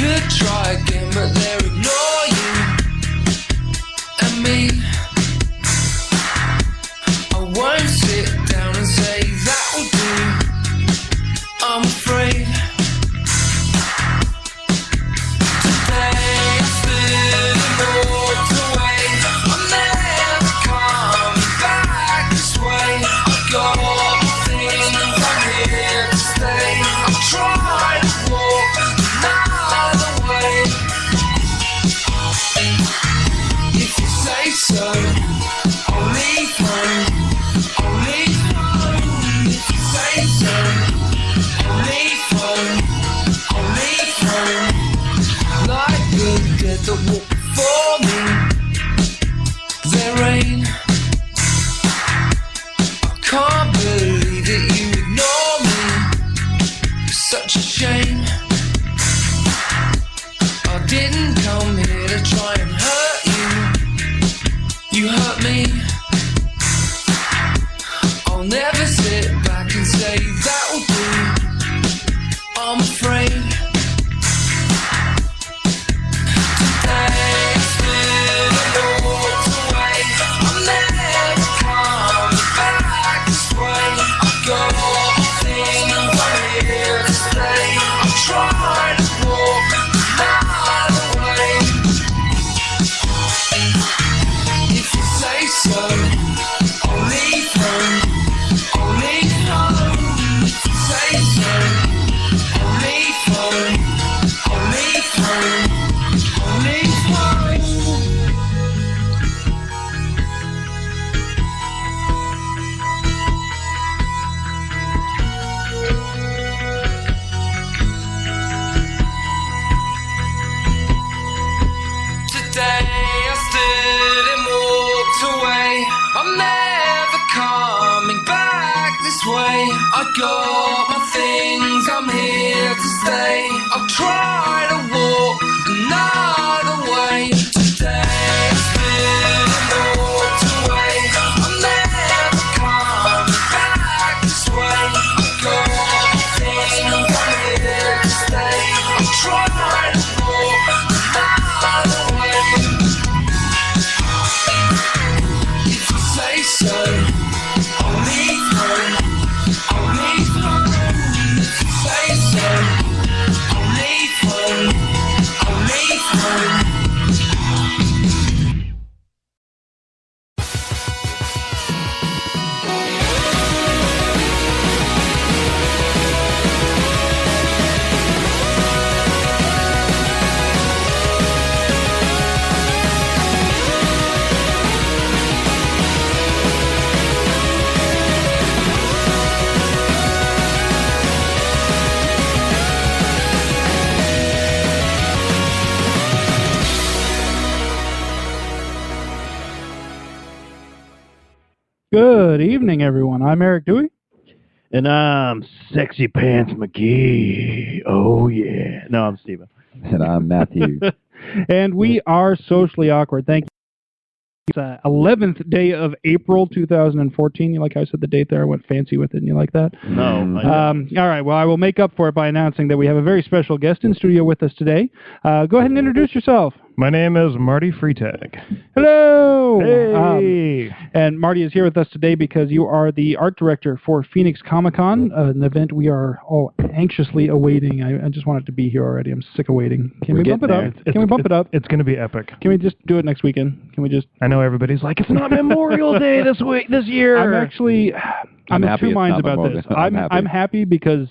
could try again, but they'll ignore you and me. I won't sit down and say that'll do. I'm afraid. Today I stood and walked away. I'm never coming back this way. I got things I'm here to stay. I tried to walk another way. If you say so, I'll leave home. I'll leave home. If you say so, I'll leave home. I'll leave home. Like the dead that walk before me, there ain't. I can't believe that you ignore me. Such a shame. I didn't come here to try and hurt you. You hurt me. I'll never sit back and say that'll do. I'm afraid. Today I stood and walked away. I'm never coming back this way. I got things I'm here to stay. I tried to walk another way. If you say so, I'll leave home. I'll leave home. If you say so, I'll leave home. I'll leave home. I'll leave home. Today I stood and walked away. I'm never coming back this way. I got my things, I'm here to stay. I'll try to walk another way. Today I stood and walked away. I'm never coming back this way. I got my things, I'm here to stay. I'll try to walk another way. If you say so, I'll leave home. I'll leave home. If you say so, I'll leave home. I'll leave home. Good evening, everyone. I'm Eric Dewey. And I'm Sexy Pants McGee. Oh, yeah. No, I'm Steven. And I'm Matthew. And we are Socially Awkward. Thank you. It's 11th day of April 2014. You like how I said the date there? I went fancy with it, and you like that? No. All right. Well, I will make up for it by announcing that we have a very special guest in studio with us today. Go ahead and introduce yourself. My name is Marty Freetage. Hello! Hey! And Marty is here with us today because you are the art director for Phoenix Comicon, an event we are all anxiously awaiting. I just want it to be here already. I'm sick of waiting. Can we bump it up? Can we bump it up? It's going to be epic. Can we just do it next weekend? Can we just... I know everybody's like, it's not Memorial Day this year. I'm in two minds about this. I'm happy because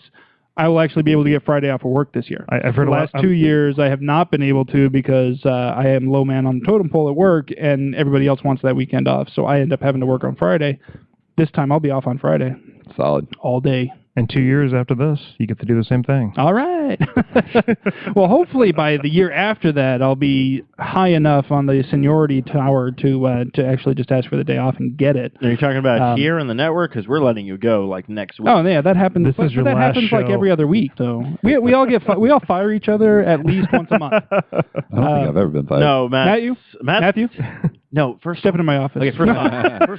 I will actually be able to get Friday off of work this year. I've heard the last 2 years I have not been able to because I am low man on the totem pole at work, and everybody else wants that weekend off, so I end up having to work on Friday. This time I'll be off on Friday. Solid. All day. And 2 years after this, you get to do the same thing. All right. Well, hopefully by the year after that, I'll be high enough on the seniority tower to actually just ask for the day off and get it. Are you talking about here in the network? Because we're letting you go like next week. Oh yeah, that happens. This is your that last happens show. like every other week. So we all we all fire each other at least once a month. I don't think I've ever been fired. No, Matthew. No, first step into my office. Okay, first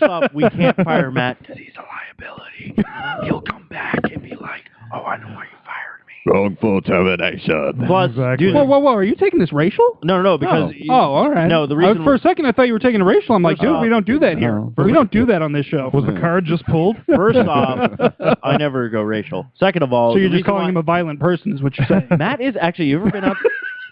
off, we can't fire Matt because he's a liability. He'll come back and be like, "Oh, I know why you fired me." Wrongful termination. Plus, Exactly. Whoa, are you taking this racial? No, because All right. No, the reason for a second I thought you were taking a racial. I'm like, dude, we don't do that here. No. We don't do that on this show. Was the card just pulled? First off, I never go racial. Second of all, So you're the just calling reason him a violent person, is what you're saying? why- Matt is actually. You ever been out?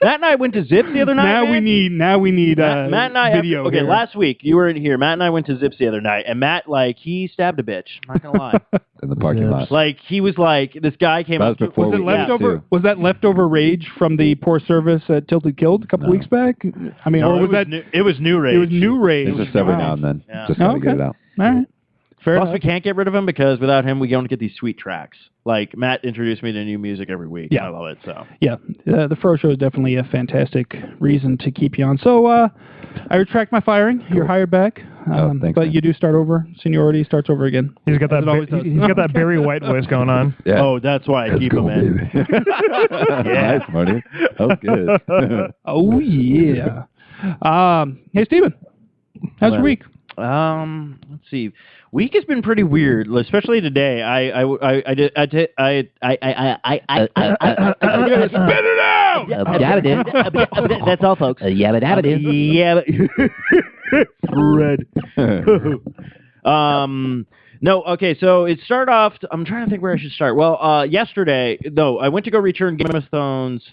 Matt and I went to Zips the other night. Now man. we need Matt and I. video. Okay, here. last week you were in here. Matt and I went to Zips the other night, and Matt he stabbed a bitch. I'm not gonna lie. In the parking lot. He was like, this guy came That up. was before Was it we went leftover? too. Was that leftover rage from the poor service at Tilted Killed a couple weeks back? I mean, No, or was that? It was new rage. It was new rage. It's just every now and then. Yeah. Just gotta Okay. get it out. All right. Fair Plus, enough. we can't get rid of him because without him, we don't get these sweet tracks. Like Matt introduced me to new music every week. Yeah. I love it. So Yeah, the Fro Show is definitely a fantastic reason to keep you on. So I retract my firing. You're hired back. Thanks, but man. you do start over. Seniority starts over again. He's got As that. it always does. He's got that Barry White voice going on. Yeah. Oh, that's why I Let's keep go, him in. baby. Nice, Marty. That was good. Oh yeah. Hey Steven, how's your week? Let's see. Week has been pretty weird, especially today. Spit it out. That's all, folks. Yabba dabba do. Yeah. Fred. No, okay, so it started off, I'm trying to think where I should start. Well, yesterday, though, I went to go return Game of Thrones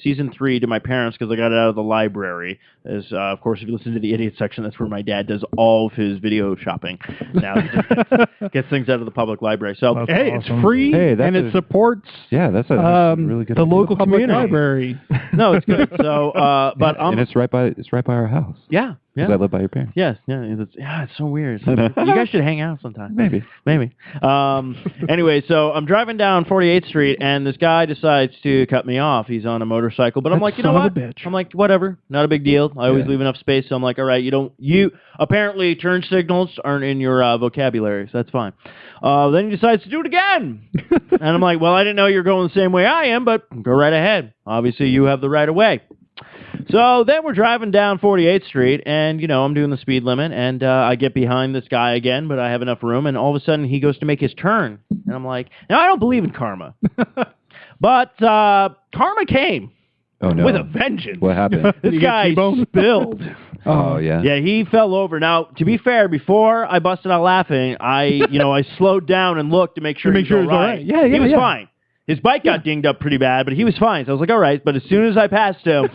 Season 3 to my parents because I got it out of the library. As, of course, if you listen to the Idiot section, that's where my dad does all of his video shopping. Now he just gets things out of the public library. So, That's Hey, awesome. it's free Hey, that's and it supports Yeah, that's a really good the idea. local Public community library. no, it's good. So, but and it's right by our house. yeah. Because I live by your parents. Yes, it's so weird. You guys should hang out sometime. Maybe. Anyway, so I'm driving down 48th Street, and this guy decides to cut me off. He's on a motorcycle, but I'm That like, you know son of a what? bitch. I'm like, whatever, not a big deal. I always leave enough space, so I'm like, all right, you apparently turn signals aren't in your vocabulary, so that's fine. Then he decides to do it again, and I'm like, well, I didn't know you were going the same way I am, but go right ahead. Obviously, you have the right of way. So then we're driving down 48th Street, and, I'm doing the speed limit, and I get behind this guy again, but I have enough room, and all of a sudden he goes to make his turn. And I'm like, now I don't believe in karma. But karma came Oh, no. with a vengeance. What happened? This guy spilled. Oh, yeah. Yeah, he fell over. Now, to be fair, before I busted out laughing, I slowed down and looked to make sure he was all right. Yeah, he was yeah. fine. His bike got dinged up pretty bad, but he was fine. So I was like, all right. But as soon as I passed him,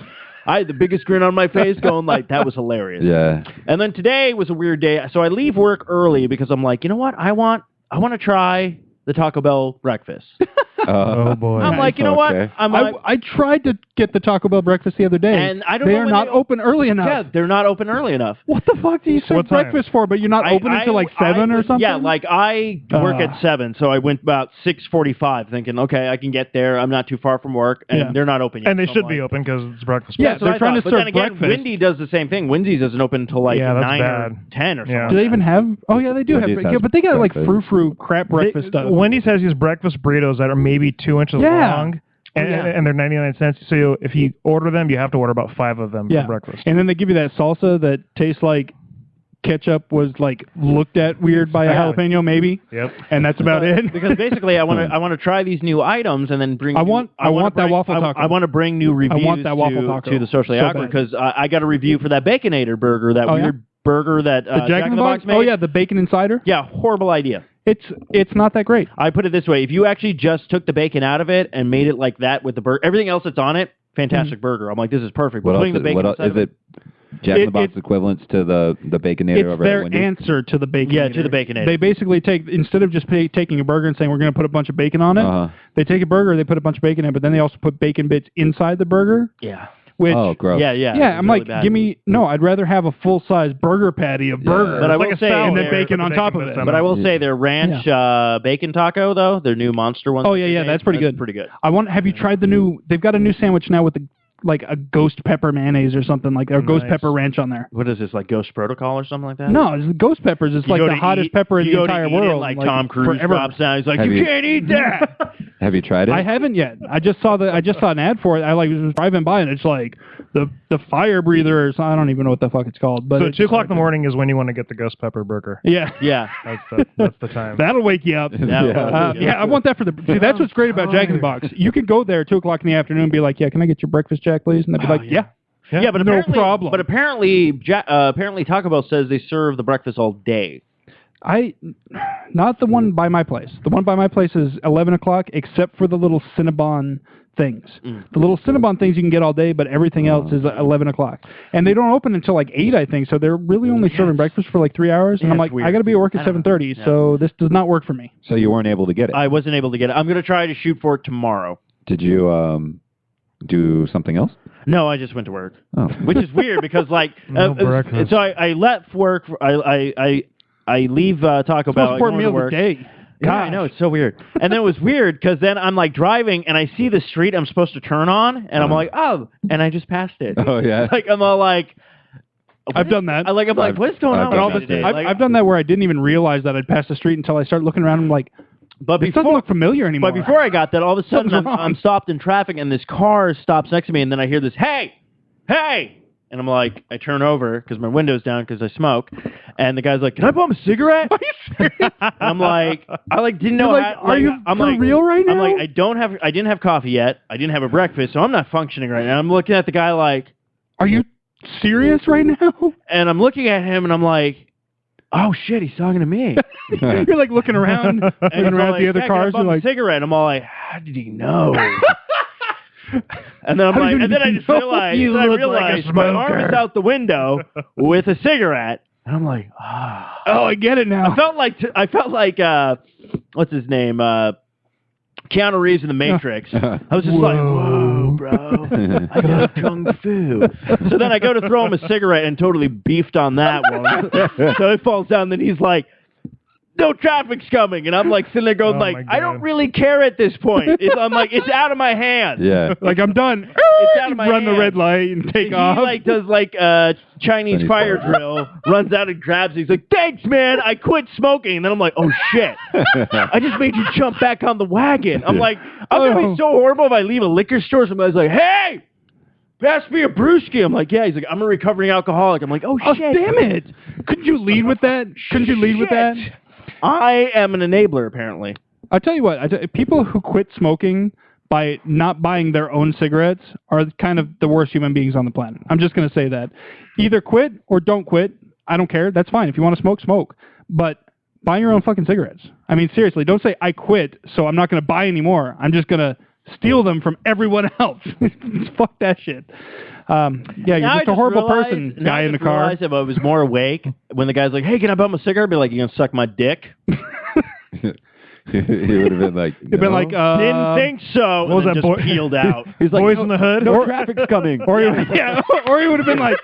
I had the biggest grin on my face going like, that was hilarious. Yeah. And then today was a weird day. So I leave work early because I'm like, you know what? I want to try the Taco Bell breakfast. Oh boy. I'm like, you know what? Okay. I'm like, I tried to get the Taco Bell breakfast the other day. And I don't they know are when not they open early enough. yeah, they're not open early enough. What the fuck do you serve What time? breakfast for, but you're not open until like 7 or something? Yeah, like I work at 7, so I went about 6:45 thinking, okay, I can get there. I'm not too far from work, and Yeah. they're not open yet. And they So I'm should be like- open because it's breakfast. Yeah, so they're I trying thought. to But serve then again, breakfast. Wendy does the same thing. Wendy's doesn't open until like Yeah, that's 9 or bad. 10 or something. Yeah. Do they even have? Oh yeah, they do Wendy's have. has But they got like breakfast. frou crap breakfast stuff. Wendy's has these breakfast burritos that are maybe 2 inches Yeah. long. And, yeah. and they're 99 cents. So if you order them, you have to order about 5 of them Yeah, for breakfast. and then they give you that salsa that tastes like ketchup was like looked at weird by a Yeah. jalapeno, maybe. Yep. And that's about it. Because basically, I want to try these new items and then bring. I want that bring- waffle taco. I want to bring new reviews want that waffle taco to the Socially so Awkward bad. because I got a review for that Baconator burger, that Oh, yeah? weird burger that the Jack in the Box. made. Oh yeah, the bacon insider. Yeah, horrible idea. It's not that great. I put it this way: if you actually just took the bacon out of it and made it like that with the burger, everything else that's on it, fantastic burger. I'm like, this is perfect. But What putting else? the bacon What else inside is of it? Jack in the Box equivalents to the Baconator It's over their at Wendy's? answer to the bacon. Yeah, to the Baconator. They basically take, instead of just taking a burger and saying we're going to put a bunch of bacon on it, Uh-huh. they take a burger, they put a bunch of bacon in it, but then they also put bacon bits inside the burger. Yeah. Which, Oh, gross. Yeah. yeah, it's I'm really like, bad. give me, no, I'd rather have a full-size burger patty of burger. But I It's will like a say, salad and then their- bacon on with the top of bacon it. bits But on I will say their ranch bacon taco though, their new monster one. Oh, yeah, that's pretty good. Pretty good. Have you tried the new, they've got a new sandwich now with the, like a ghost pepper mayonnaise or something, like, or ghost Nice. pepper ranch on there. What is this, like Ghost Protocol or something like that? No, it's ghost peppers. It's You like go the to hottest eat- pepper in you the go to entire eat it, world. like Tom Cruise forever. drops down. He's like, Have you you- can't eat that. Have you tried it? I haven't yet. I just saw an ad for it. I was driving by and it's like the fire breather or something. I don't even know what the fuck it's called. But So 2 o'clock in the morning is when you want to get the ghost pepper burger. Yeah. Yeah. That's the time. That'll wake you up. Yeah, I want that for the. See, that's what's great about Jack in the Box. You can go there 2 o'clock in the afternoon and be like, "Yeah, can I get your breakfast, Jack, please?" And they'll be like, "Yeah." Yeah, but no problem. But apparently Taco Bell says they serve the breakfast all day. Not the one by my place. The one by my place is 11 o'clock, except for the little Cinnabon things. The little Cinnabon things you can get all day, but everything else is 11 o'clock. And they don't open until like 8, I think, so they're really only serving breakfast for like 3 hours. And I'm like, I got to be at work at 7:30, so this does not work for me. So you weren't able to get it? I wasn't able to get it. I'm going to try to shoot for it tomorrow. Did you do something else? No, I just went to work. Oh. Which is weird because, like, so I left work. I leave Taco Bell. Most important meal of the day. Yeah, I know, it's so weird. And then it was weird because then I'm like driving and I see the street I'm supposed to turn on and I'm like, oh, and I just passed it. Oh yeah. Like I'm all like, I've done that. I'm like, what's going on with me today? I've done that where I didn't even realize that I'd passed the street until I started looking around. I'm like, this doesn't look familiar anymore. But before I got that, all of a sudden I'm stopped in traffic and this car stops next to me and then I hear this, hey! And I'm like, I turn over because my window's down because I smoke, and the guy's like, "Can I bum a cigarette?" Are you serious? I'm like, I didn't know. Are you for real right now? I'm like, I didn't have coffee yet. I didn't have a breakfast, so I'm not functioning right now. I'm looking at the guy like, are you serious right now? And I'm looking at him, and I'm like, oh shit, he's talking to me. You're like looking around, looking around at the other cars. You're like, cigarette. I'm all like, how did he know? And then I'm like, and then I just realized my arm is out the window with a cigarette, and I'm like, oh, I get it now. I felt like what's his name? Keanu Reeves in The Matrix. I was just like, whoa, bro, I got kung fu. So then I go to throw him a cigarette and totally beefed on that one. So it falls down, then he's like, no traffic's coming, and I'm like sitting there going I don't really care at this point. I'm like, it's out of my hands. Yeah, like I'm done. It's out of my hands. the red light and take off. He like does like Chinese fire drill, runs out and grabs it. He's like, thanks, man, I quit smoking. And then I'm like, oh shit, I just made you jump back on the wagon. I'm like, I'm gonna be so horrible if I leave a liquor store. Somebody's like, hey, pass me a brewski. I'm like, yeah. He's like, I'm a recovering alcoholic. I'm like, oh shit, damn it. Couldn't you lead with that? Couldn't you lead with that? I am an enabler, apparently. I'll tell you what, people who quit smoking by not buying their own cigarettes are kind of the worst human beings on the planet. I'm just going to say that. Either quit or don't quit. I don't care. That's fine. If you want to smoke, smoke. But buy your own fucking cigarettes. I mean, seriously, don't say, I quit, so I'm not going to buy anymore. I'm just going to steal them from everyone else. Fuck that shit. Yeah, you're just a horrible person, guy in the car. I if I was more awake, when the guy's like, hey, can I bum a cigarette? I'd be like, you gonna suck my dick? He would have been like, no. He'd been like, didn't think so. What was that, just boy? Peeled out. He's like, Boys in the Hood? No traffic's coming. Or he would have been like,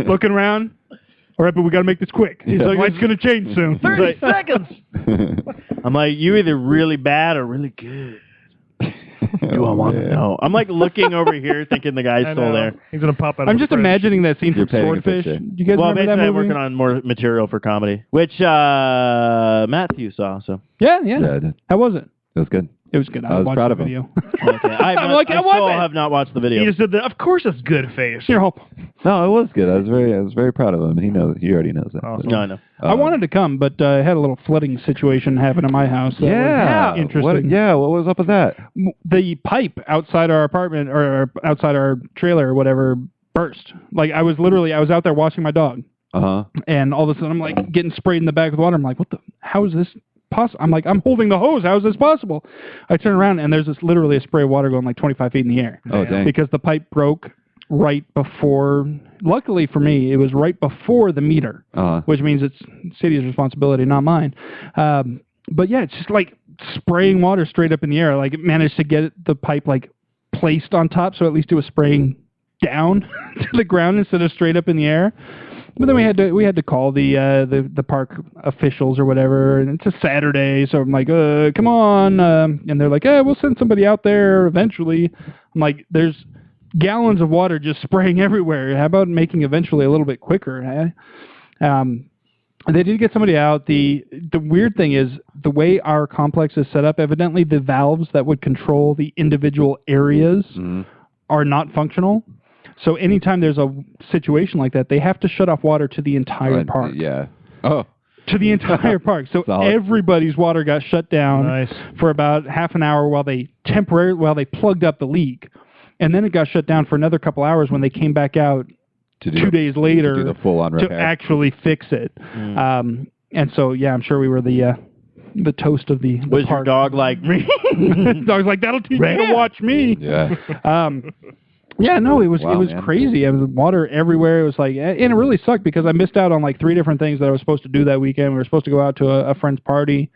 looking around. All right, but we got to make this quick. He's like, it's going to change soon. 30 seconds. I'm like, you either really bad or really good. Do I want to know? I'm like looking over here thinking the guy's still there. He's going to pop out. I'm just imagining that scene from Swordfish. Do you guys remember that movie? I'm working on more material for comedy, which Matthew saw. So yeah. I did. How was it? It was good. It was good. I was proud of him. Okay. I still have not watched the video. He just did the, of course it's good face. Your hope. No, it was good. I was very proud of him. He knows. He already knows that. Awesome. No, I know. I wanted to come, but I had a little flooding situation happen in my house. Yeah. Interesting. What was up with that? The pipe outside our apartment or outside our trailer or whatever burst. Like I was out there watching my dog. And all of a sudden I'm like getting sprayed in the back with water. I'm like, how is this possible? I'm like, I'm holding the hose. How is this possible? I turn around and there's literally a spray of water going like 25 feet in the air. Oh, dang. Because the pipe broke right before, luckily for me, it was right before the meter, which means it's city's responsibility, not mine. But yeah, it's just like spraying water straight up in the air. Like it managed to get the pipe like placed on top, so at least it was spraying down to the ground instead of straight up in the air. But then we had to call the park officials or whatever, and it's a Saturday, so I'm like, come on, and they're like, we'll send somebody out there eventually. I'm like, there's gallons of water just spraying everywhere. How about making eventually a little bit quicker? They did get somebody out. The weird thing is the way our complex is set up, evidently the valves that would control the individual areas are not functional. So anytime there's a situation like that, they have to shut off water to the entire park. Yeah. Oh. To the entire park. So everybody's water got shut down for about half an hour while they plugged up the leak. And then it got shut down for another couple hours when they came back out 2 days later to do the full-on repair. To actually fix it. And so, yeah, I'm sure we were the toast of the Was park. your dog like me? Dog's like, that'll teach you to watch me. Yeah. Yeah, no, it was man. crazy. It was water everywhere. It was like, and it really sucked because I missed out on like 3 different things that I was supposed to do that weekend. We were supposed to go out to a friend's party.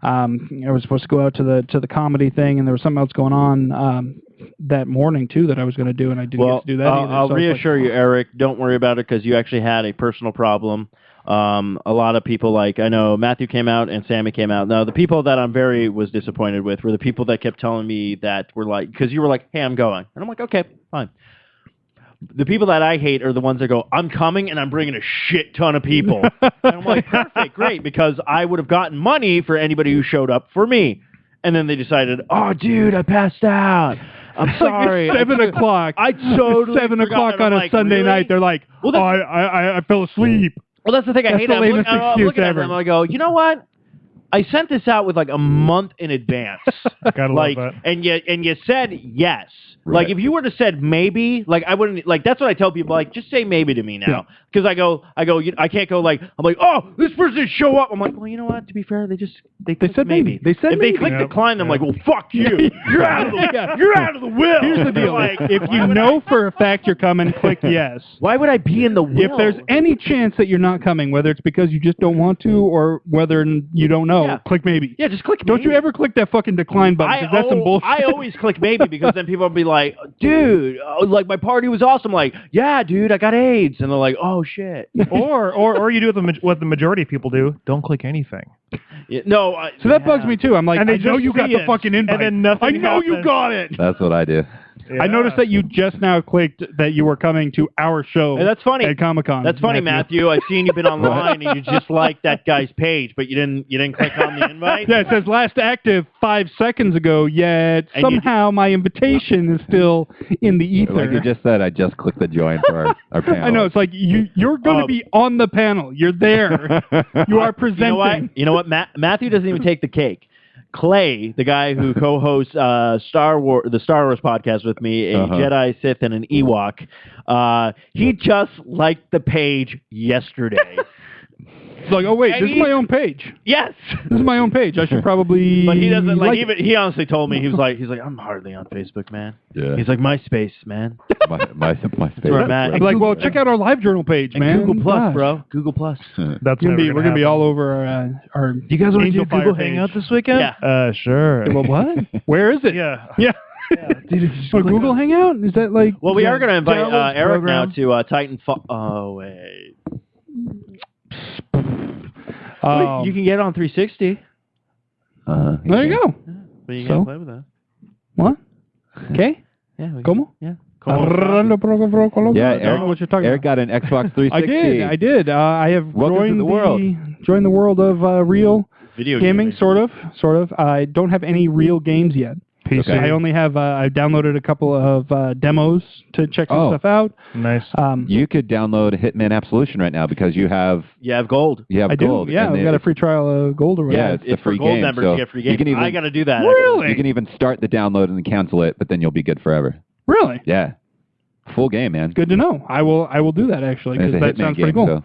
I was supposed to go out to the comedy thing, and there was something else going on that morning too that I was going to do, and I didn't get to do that either. I'll reassure you, Eric, don't worry about it because you actually had a personal problem. A lot of people, like, I know Matthew came out and Sammy came out. Now, the people that I'm was disappointed with were the people that kept telling me that were like, because you were like, hey, I'm going. And I'm like, okay, fine. The people that I hate are the ones that go, I'm coming and I'm bringing a shit ton of people. And I'm like, perfect, great, because I would have gotten money for anybody who showed up for me. And then they decided, oh, dude, I passed out. I'm sorry. Like 7 o'clock. I totally 7 o'clock on a Sunday really? night. They're like, well, I fell asleep. Well, that's the thing. I hate the it. lamest I'm excuse looking at ever. them. I go, you know what? I sent this out with like a month in advance. Gotta like, love that. and you said yes. Right. Like, if you were to said maybe, like, I wouldn't, like, that's what I tell people, like, just say maybe to me now. Because I can't go, like, I'm like, oh, this person didn't show up. I'm like, well, you know what? To be fair, they said maybe. They said if maybe. they click decline, I'm like, well, fuck you. You're out of the will. Here's the deal. Like, if you know for a fact you're coming, click yes. Why would I be in the will? If there's any chance that you're not coming, whether it's because you just don't want to or whether you don't know, click maybe. Yeah, just click maybe. Don't you ever click that fucking decline button, because that's some bullshit. I always click maybe because then people will be like, dude, like, my party was awesome. Like, yeah, dude, I got AIDS. And they're like, oh, shit. Or you do what the majority of people do, don't click anything. Yeah, no. So that bugs me, too. I'm like, and I know you got the fucking invite. And then nothing I know happens. you got it. That's what I do. Yeah. I noticed that you just now clicked that you were coming to our show. Hey, that's funny. At Comicon. That's funny, Matthew. I've seen you've been online and you just liked that guy's page, but you didn't click on the invite. Yeah, it says last active 5 seconds ago, yet somehow my invitation is still in the ether. Like you just said, I just clicked the join for our panel. I know, it's like you're going to be on the panel. You're there. You are presenting. You know what? Matthew doesn't even take the cake. Clay, the guy who co-hosts the Star Wars podcast with me, a Jedi, Sith, and an Ewok, he just liked the page yesterday. It's like, oh wait, this is my own page. Yes, this is my own page. I should probably. But he doesn't like. Even he honestly told me he's like I'm hardly on Facebook, man. Yeah. He's like MySpace, man. my where I'm at. I'm like, well, check out our LiveJournal page, man. Google Plus, bro. Google Plus. That's we're gonna be all over our. You guys want to do Google page. Hangout this weekend? Yeah. Sure. Well, what? Where is it? Yeah. Dude, Google Hangout? Is that like? Well, we are going to invite Eric program? now to Titanfall. Oh wait. You can get it on 360. There you go. But you can't play with that. What? Okay. Yeah. ¿Cómo? Yeah. Yeah, I don't know what you're talking Eric about. got an Xbox 360. I did. I have Welcome to joined the world of real Video gaming, sort of. I don't have any real games yet. PC. I only have. I downloaded a couple of demos to check some stuff out. Nice. You could download Hitman Absolution right now because you have gold. You have I gold. do. Yeah, I've got a free trial of gold or whatever. Yeah, it's a free for gold game. members So to get free games. I got to do that. Really? You can even start the download and then cancel it, but then you'll be good forever. Really? Yeah. Full game, man. Good to know. I will do that actually because that sounds pretty cool. So.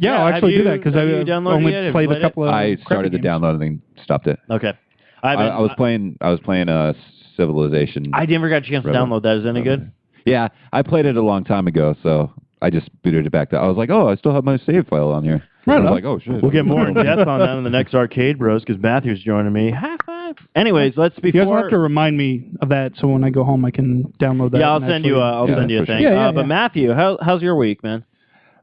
Yeah, I'll actually do that because I only played a couple of. I started the download and then stopped it. Okay. I was playing Civilization. I never got a chance to download that. Is that any good? Yeah, I played it a long time ago, so I just booted it back. I was like, oh, I still have my save file on here. Right. I was like, oh shit. We'll get more in depth on that in the next Arcade Bros because Matthew's joining me. High five. Anyways, you guys will have to remind me of that so when I go home I can download that. Yeah, I'll send you a thing. Yeah, But Matthew, how's your week, man?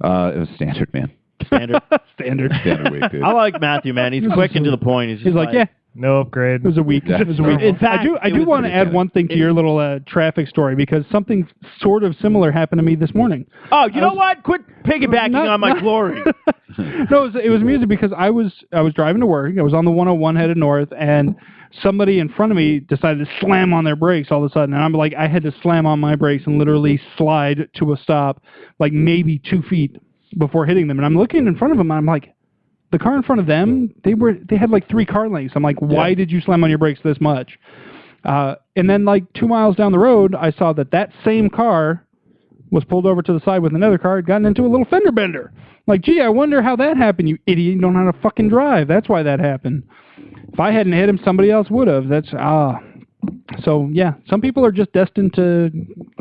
It was standard, man. Standard. Standard week, dude. I like Matthew, man. He's quick and to the point. He's like, yeah. No upgrade. It was a week. It was a week. In fact, I do want to add one thing to your little traffic story because something sort of similar happened to me this morning. Oh, you know what? Quit piggybacking on my glory. No, it was amusing because I was driving to work. I was on the 101 headed north, and somebody in front of me decided to slam on their brakes all of a sudden, and I'm like, I had to slam on my brakes and literally slide to a stop, like maybe 2 feet before hitting them. And I'm looking in front of them, and I'm like, the car in front of them, they had like 3 car lengths. I'm like, why did you slam on your brakes this much? And then like 2 miles down the road, I saw that same car was pulled over to the side with another car, had gotten into a little fender bender. Like, gee, I wonder how that happened, you idiot. You don't know how to fucking drive. That's why that happened. If I hadn't hit him, somebody else would have. So, yeah, some people are just destined to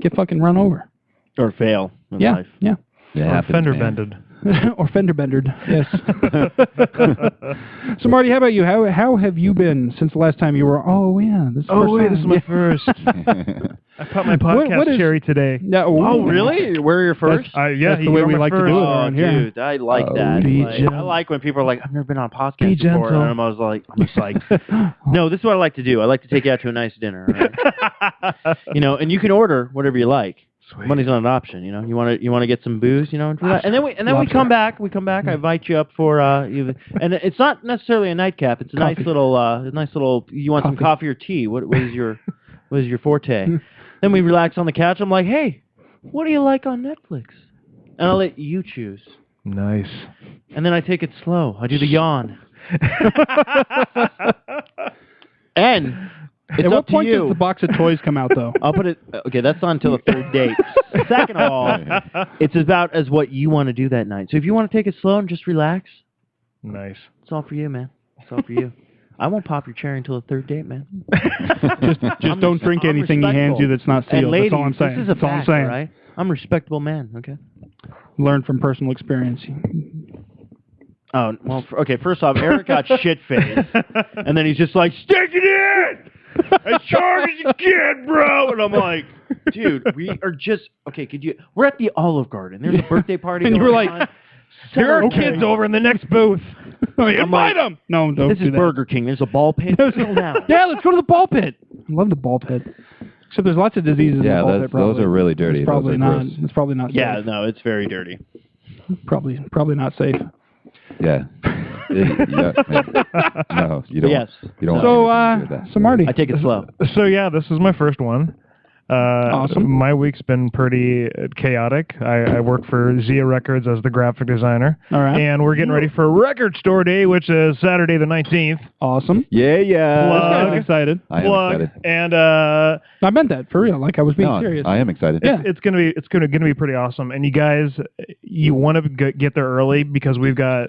get fucking run over. Or fail in life. Yeah. Or fender bended. Or fender bendered, yes. So, Marty, how about you? How have you been since the last time you were? Oh, yeah. This is my first. I popped my podcast cherry today. Yeah, oh, really? We're your first? That's the way we like to do it around here. Dude, I like that. I like when people are like, I've never been on a podcast before. And I'm just like, no, this is what I like to do. I like to take you out to a nice dinner. Right? And you can order whatever you like. Sweet. Money's not an option, You want to get some booze, and then we come back. I invite you up for and it's not necessarily a nightcap. It's a nice little. You want some coffee or tea? What is your forte? Then we relax on the couch. I'm like, hey, what do you like on Netflix? And I'll let you choose. Nice. And then I take it slow. I do the yawn. And it's at what up to point you. does the box of toys come out, though? I'll put it. Okay, that's not until the third date. Second of all, it's about as what you want to do that night. So if you want to take it slow and just relax, nice. It's all for you, man. It's all for you. I won't pop your cherry until the third date, man. just don't drink anything he hands you that's not sealed. Ladies, that's all I'm saying. This is a that's all I'm fact, saying. right? I'm a respectable man. Okay. Learn from personal experience. Oh well. Okay. First off, Eric got shit-faced, and then he's just like, "Stick it in, as hard as you can, bro." And I'm like, "Dude, we are just okay. We're at the Olive Garden. There's a birthday party, and you were like, there are kids over in the next booth. Invite them. No, don't. This is Burger King. There's a ball pit. Yeah, let's go to the ball pit. I love the ball pit. Except there's lots of diseases in the ball pit. Those are really dirty. It's probably not. It's probably not. Yeah, safe. no, it's very dirty. Probably not safe. Yeah. No, you don't. Yes. You don't. So Marty, I take it slow. So yeah, this is my first one. Awesome. My week's been pretty chaotic. I work for Zia Records as the graphic designer. All right. And we're getting ready for Record Store Day, which is Saturday the 19th. Awesome. Yeah. I'm excited. I am excited. And I meant that for real. Like I was being serious. I am excited. Yeah. It's gonna be pretty awesome. And you guys, you want to get there early because we've got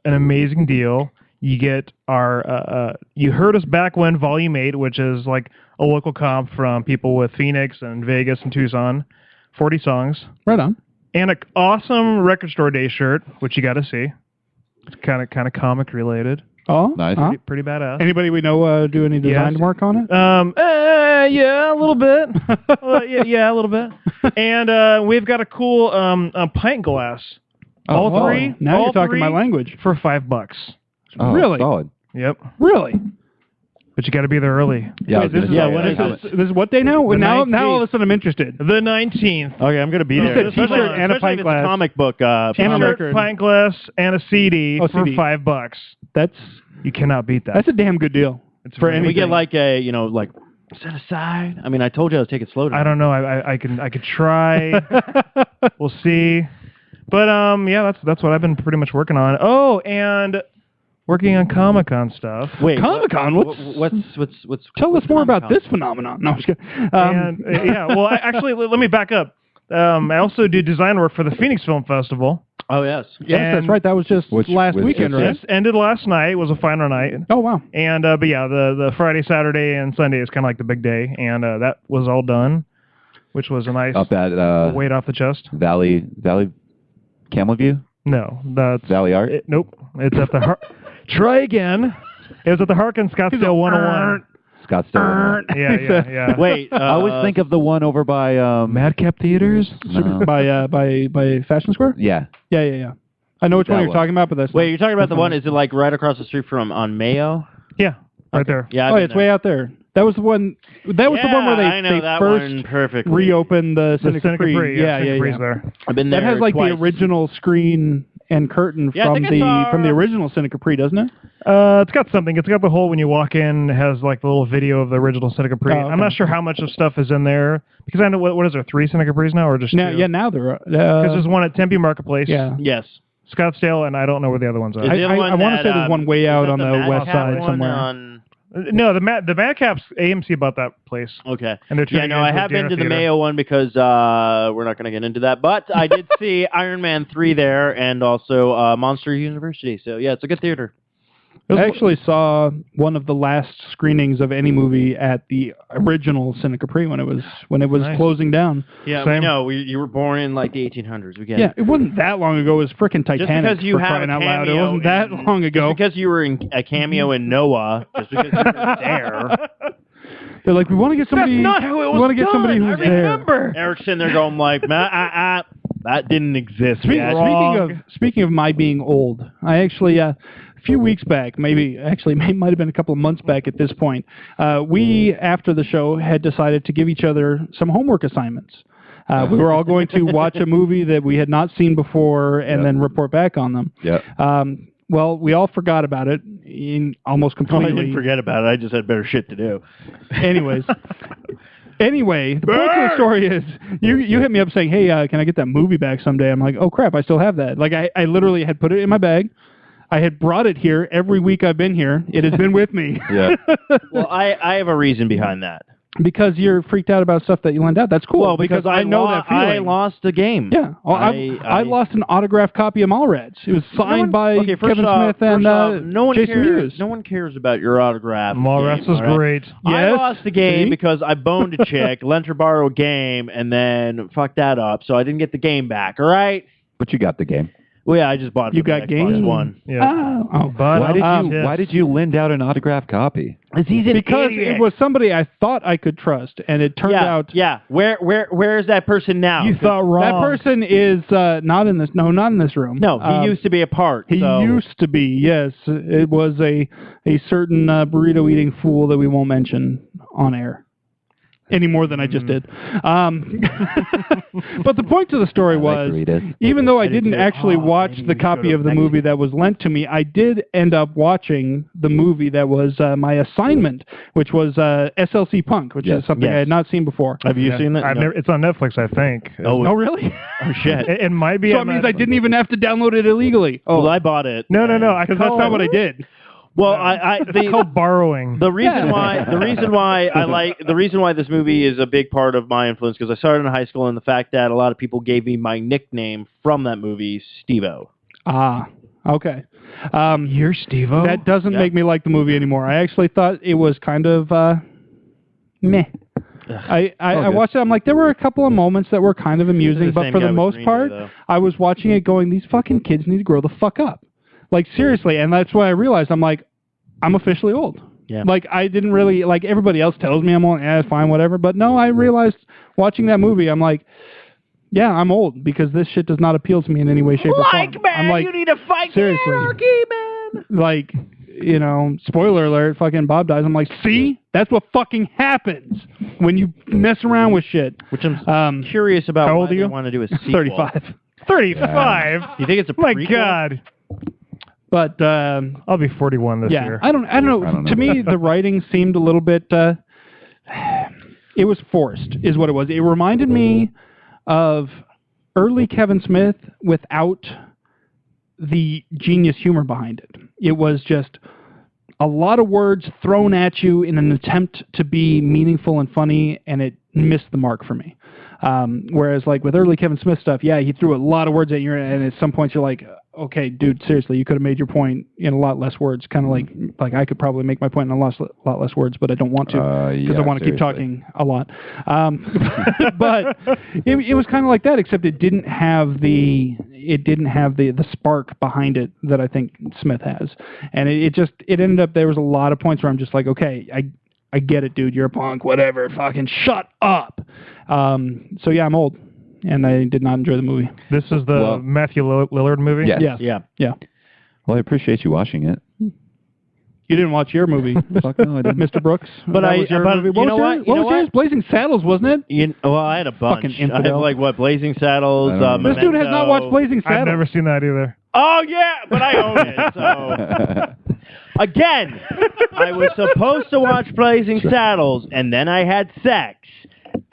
an amazing deal. You get our you heard us back when Volume 8, which is like a local comp from people with Phoenix and Vegas and Tucson, 40 songs. Right on. And an awesome Record Store Day shirt, which you got to see. It's kind of comic related. Oh, nice. Pretty badass. Anybody we know do any design work on it? Yeah, a little bit. Yeah, a little bit. And we've got a cool pint glass. All three. Now you're talking my language. For $5. Oh, really? Solid. Yep. Really? But you got to be there early. Yeah. Wait, this is what day now? Now all of a sudden I'm interested. The 19th. Okay, I'm going to be there. You said t-shirt and a pint glass. Comic book. T-shirt, pint glass, and a CD for CD. $5. You cannot beat that. That's a damn good deal. For anything. We get like a set aside. I mean, I told you I was taking it slow down. I don't know. I could try. We'll see. But yeah, that's what I've been pretty much working on. Oh, and working on Comicon stuff. Wait, Comicon? What's Tell us more about this phenomenon. No, I'm just kidding. Well, actually, let me back up. I also do design work for the Phoenix Film Festival. Oh yes, yes, that's right. That was just last weekend, right? Just ended last night. It was a final night. Oh wow! And but yeah, the Friday, Saturday, and Sunday is kind of like the big day, and that was all done, which was a nice weight off the chest. Valley Camel View? No, that's Valley Art. Nope, it's at the try again. It was at the Harkin Scottsdale 101. Scottsdale. Yeah. Wait, I always think of the one over by Madcap Theaters. No. by Fashion Square. Yeah. I know which one you're talking about, but that's wait. You're talking about the one? Is it like right across the street from on Mayo? Yeah. Right there. Yeah. It's way out there. That was the one. That was the one where I know they that first one perfectly. reopened the The Cine Cine Capri. Capri. Yeah. Cine Capri's there. I've been there That has like twice. the original screen and curtain Yeah, I from think it's, the original Cine Capri, doesn't it? It's got something. It's got the hole when you walk in. It has like the little video of the original Cine Capri. Oh, okay. I'm not sure how much of stuff is in there because I know what is there 3 Cine Capris now or just Now, 2? yeah, now they're Because there's one at Tempe Marketplace, yeah. Yes. Scottsdale, and I don't know where the other ones are. Is the other one I want to that, say there's one way is out that on the Madcap west side one somewhere. on- No, the Madcaps AMC bought that place. Okay. And they're Yeah, turning no, it I into a have been dinner to the theater. Mayo one because we're not going to get into that. But I did see Iron Man 3 there and also Monster University. So, yeah, it's a good theater. I actually saw one of the last screenings of any movie at the original Cine Capri when it was Nice. closing down. Yeah, Same. we know. You were born in like the 1800s. We get Yeah, it. it wasn't that long ago. It was freaking Titanic. because you for have crying a out loud. It cameo wasn't that in- long ago. Just because you were in a cameo in Noah, just because you were there. They're like, we want to get somebody. That's not how it was We want to get somebody done. who's I there. remember. Eric's sitting there going like, that didn't exist. Speaking of my being old, I actually a few weeks back, might have been a couple of months back at this point, we after the show had decided to give each other some homework assignments. We were all going to watch a movie that we had not seen before and then report back on them. Yeah. Well, we all forgot about it almost I completely. didn't forget about it. I just had better shit to do. Anyways. Anyway, the point of the story is, you hit me up saying, hey, can I get that movie back someday? I'm like, oh, crap, I still have that. Like, I literally had put it in my bag. I had brought it here every week I've been here. It has been with me. Yeah. Well, I have a reason behind that. Because you're freaked out about stuff that you lent out. That's cool. Well, because I know that feeling. I lost a game. Yeah. Well, I lost an autographed copy of Mallrats. It was signed by Kevin Smith and Jason Mewes. No one cares about your autograph. Mallrats game, was all right? great. I Yes. lost the game See? because I boned a chick, lent her borrow a game, and then fucked that up, so I didn't get the game back, all right? But you got the game. Well, yeah, I just bought it You for the got Xbox game? One. Yeah. But Why did you lend out an autographed copy? because it was somebody I thought I could trust, and it turned out Yeah. Where is that person now? You thought wrong. that person is not in this. No, not in this room. No, he used to be a part. He so. used to be, yes. It was a certain burrito-eating fool that we won't mention on air any more than I just did. But the point to the story was, even though I didn't actually watch the copy of the movie that was lent to me, I did end up watching the movie that was my assignment, which was SLC Punk, which is something I had not seen before. Have you seen that? I've never. It's on Netflix, I think. Oh, Oh, really? oh shit. It might be. So it means I didn't even have to download it illegally. Oh, well, I bought it. No. Because that's not what I did. Well, It's called borrowing. the reason why this movie is a big part of my influence because I started in high school and the fact that a lot of people gave me my nickname from that movie, Steve-O. Ah, okay. You're Steve-O? That doesn't make me like the movie anymore. I actually thought it was kind of meh. I watched it. I'm like, there were a couple of moments that were kind of amusing, but for the most part, I was watching it going, these fucking kids need to grow the fuck up. Like, seriously. And that's why I realized, I'm like, I'm officially old. Yeah. Like, I didn't really, like, everybody else tells me I'm old, it's fine, whatever. But no, I realized watching that movie, I'm like, yeah, I'm old because this shit does not appeal to me in any way, shape, or form. I'm like, you need to fight seriously. the anarchy, man. Like, you know, spoiler alert, fucking Bob dies. I'm like, see? That's what fucking happens when you mess around with shit. Which I'm curious about. How why old are they you? want to do a sequel. 35. 35. You think it's a My prequel? God. But, I'll be 41 this year. I don't know. To me, the writing seemed a little bit, it was forced, is what it was. It reminded me of early Kevin Smith without the genius humor behind it. It was just a lot of words thrown at you in an attempt to be meaningful and funny, and it missed the mark for me. Whereas, like, with early Kevin Smith stuff, yeah, he threw a lot of words at you, and at some points you're like, okay, dude, seriously, you could have made your point in a lot less words. Kind of like I could probably make my point in a lot less words, but I don't want to because I want to keep talking a lot. But it was kind of like that, except it didn't have the spark behind it that I think Smith has, and it ended up there was a lot of points where I'm just like, okay, I get it, dude, you're a punk, whatever, fucking shut up. So yeah, I'm old. And I did not enjoy the movie. This is the Matthew Lillard movie? Yes. Yeah. Yeah. Well, I appreciate you watching it. You didn't watch your movie. Fuck no, I didn't. Mr. Brooks. But That I- was your but movie. you know what? You know was yours? what? Blazing Saddles, wasn't it? Well, I had a bunch. Fucking I had infidel. like what? Blazing Saddles. I don't know. This dude has not watched Blazing Saddles. I've never seen that either. Oh yeah, but I own it. So again, I was supposed to watch Blazing Saddles, and then I had sex,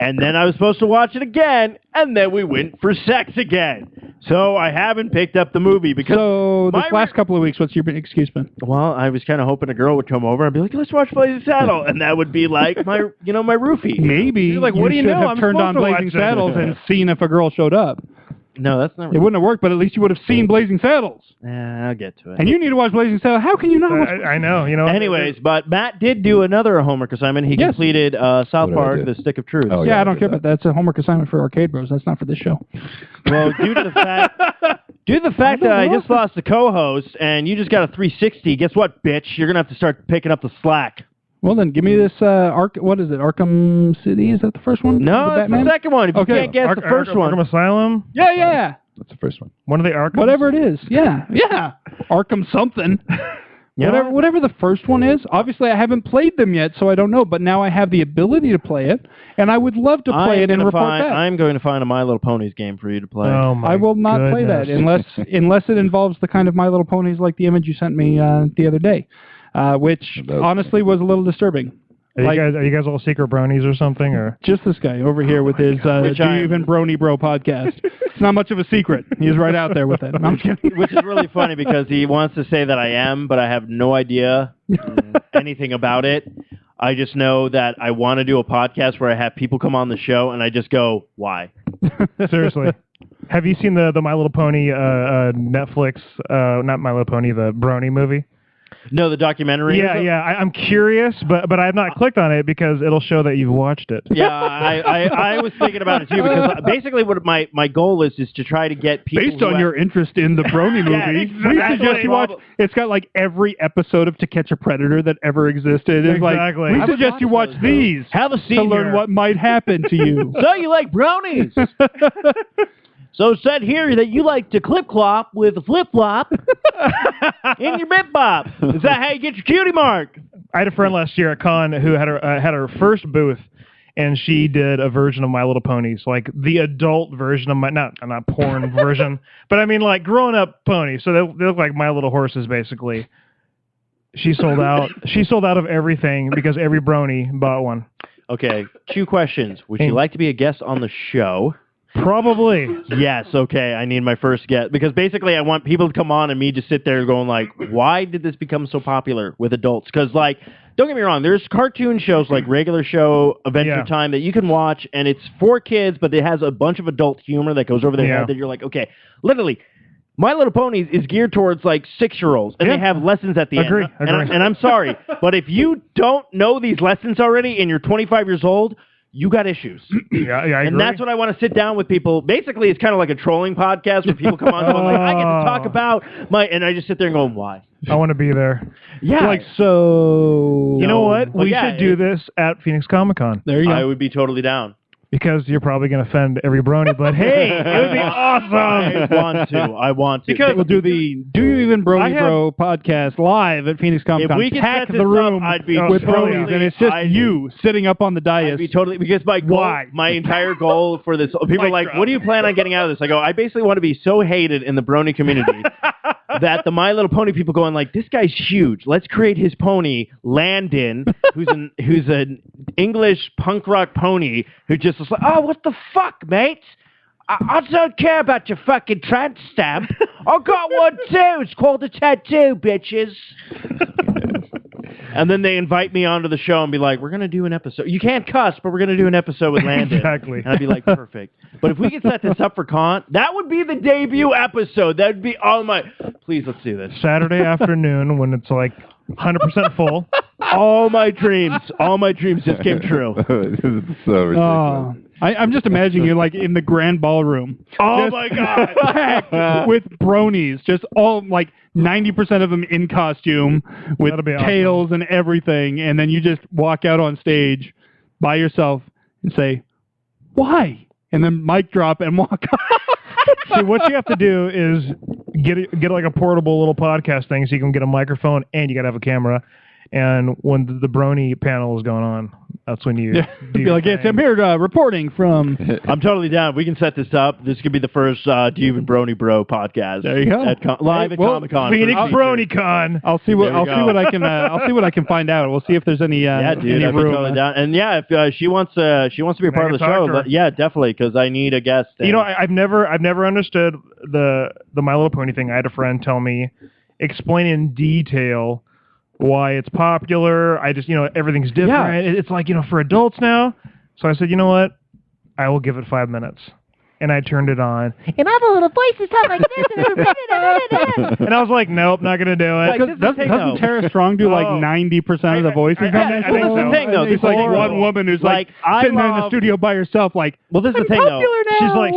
and then I was supposed to watch it again, and then we went for sex again. So I haven't picked up the movie because. So this my last couple of weeks, what's your excuse been? Well, I was kind of hoping a girl would come over and be like, "Let's watch Blazing Saddle," and that would be like my roofie. Maybe You're like, what do you should know? have I'm turned on supposed to Blazing watch it. Saddles and seen if a girl showed up. No, that's not. It wouldn't have worked, but at least you would have seen Blazing Saddles. I'll get to it. And you need to watch Blazing Saddles. How can you not watch? I know, you know. Anyways, but Matt did do another homework assignment. He Yes. completed South What did I Park: do? The Stick of Truth. Oh, Yeah, yeah, I don't I care did about that. That's a homework assignment for Arcade Bros. That's not for this show. Well, due to the fact that I just lost a co-host and you just got a 360, guess what, bitch? You're gonna have to start picking up the slack. Well, then give me this what is it? Arkham City? Is that the first one? No, that's the second one. If you Okay. can't guess the first one, Arkham Asylum. Yeah. That's the first one. One of the Arkhams. Whatever it is. Yeah. Arkham something. Yeah. Whatever the first one is. Obviously, I haven't played them yet, so I don't know. But now I have the ability to play it, and I would love to play it and report back. I'm going to find a My Little Ponies game for you to play. Oh my I will not play that goodness. unless it involves the kind of My Little Ponies like the image you sent me the other day, which That was honestly was a little disturbing. Are you guys all secret bronies or something? Or Just this guy over here with his Do You Even Brony Bro podcast. It's not much of a secret. He's right out there with it. No, I'm kidding. Which is really funny because he wants to say that I am, but I have no idea anything about it. I just know that I want to do a podcast where I have people come on the show, and I just go, why? seriously, have you seen the My Little Pony Netflix? Not My Little Pony, the Brony movie. No, the documentary. Yeah. I'm curious, but I have not clicked on it because it'll show that you've watched it. Yeah, I was thinking about it too because basically what my goal is to try to get people Based on your interest in the Brony movie, we suggest you watch. It's got like every episode of To Catch a Predator that ever existed. It's Exactly. Like, I we would suggest you watch these Have a seat to learn here. what might happen to you. So you like brownies? So it said here that you like to clip clop with a flip flop in your bip bop. Is that how you get your cutie mark? I had a friend last year at Con who had her first booth, and she did a version of My Little Ponies, like the adult version of not porn version, but I mean like grown up ponies. So they look like My Little Horses basically. She sold out. She sold out of everything because every brony bought one. Okay, 2 questions. Would you like to be a guest on the show? Probably. Yes, okay, I need my first guest. Because basically I want people to come on and me just sit there going like, why did this become so popular with adults? Because like, don't get me wrong, there's cartoon shows like Regular Show, Adventure Time that you can watch and it's for kids, but it has a bunch of adult humor that goes over their head that you're like, okay, literally, My Little Ponies is geared towards like 6-year-olds and they have lessons at the Agree. end. And I'm sorry, but if you don't know these lessons already and you're 25 years old, you got issues. Yeah, I agree. And that's what I want to sit down with people. Basically, it's kind of like a trolling podcast where people come on and like, I get to talk about and I just sit there and go, why? I want to be there. Yeah. Like, so... You know what? Well, we should do this at Phoenix Comicon. There you go. I would be totally down. Because you're probably going to offend every brony, but hey, it would be awesome. I want to. Because we'll do the Do You Even Brony Bro podcast live at Phoenix Comic Con. If we could pack set this the room up, I'd be with totally, bronies, and it's just you sitting up on the dais. I'd be totally, because my goal, my entire goal for this, people are like, what do you plan on getting out of this? I go, I basically want to be so hated in the brony community that the My Little Pony people going like, this guy's huge. Let's create his pony, Landon, who's an English punk rock pony who just was like, oh, what the fuck, mate? I don't care about your fucking tramp stamp. I got one too. It's called a tattoo, bitches. And then they invite me onto the show and be like, we're going to do an episode. You can't cuss, but we're going to do an episode with Landon. Exactly. And I'd be like, perfect. But if we could set this up for con, that would be the debut episode. That would be all my... Please, let's do this. Saturday afternoon when it's like 100% full. All my dreams just came true. This is so ridiculous. I'm just imagining you like in the grand ballroom. Oh my God. Packed with bronies, just all like 90% of them in costume with That'd be awesome. tails and everything, and then you just walk out on stage by yourself and say, "Why?" And then mic drop and walk off. See, what you have to do is get like a portable little podcast thing so you can get a microphone and you got to have a camera. And when the Brony panel is going on, that's when you do be your like, yes, thing. I'm here reporting from. I'm totally down. We can set this up. This could be the first Do You Even Brony Bro podcast. There you go. Live at Comic-Con. Phoenix BronyCon. I'll see what I can. I'll see what I can find out. We'll see if there's any. Yeah, dude, any I'd be room. totally down. And yeah, if she wants to be a part of the show, but yeah, definitely, because I need a guest. You know, I've never understood the My Little Pony thing. I had a friend tell me, explain in detail why it's popular. I just, everything's different. Yeah. It's like, for adults now. So I said, you know what? I will give it 5 minutes. And I turned it on. And all the little voices talk like this. And I was like, nope, not going to do it. Like, Doesn't Tara Strong do like 90% of the voices on that I think show? so. The thing, though, It's like one woman who's like sitting there in the studio by herself, like, well, this is the thing, though.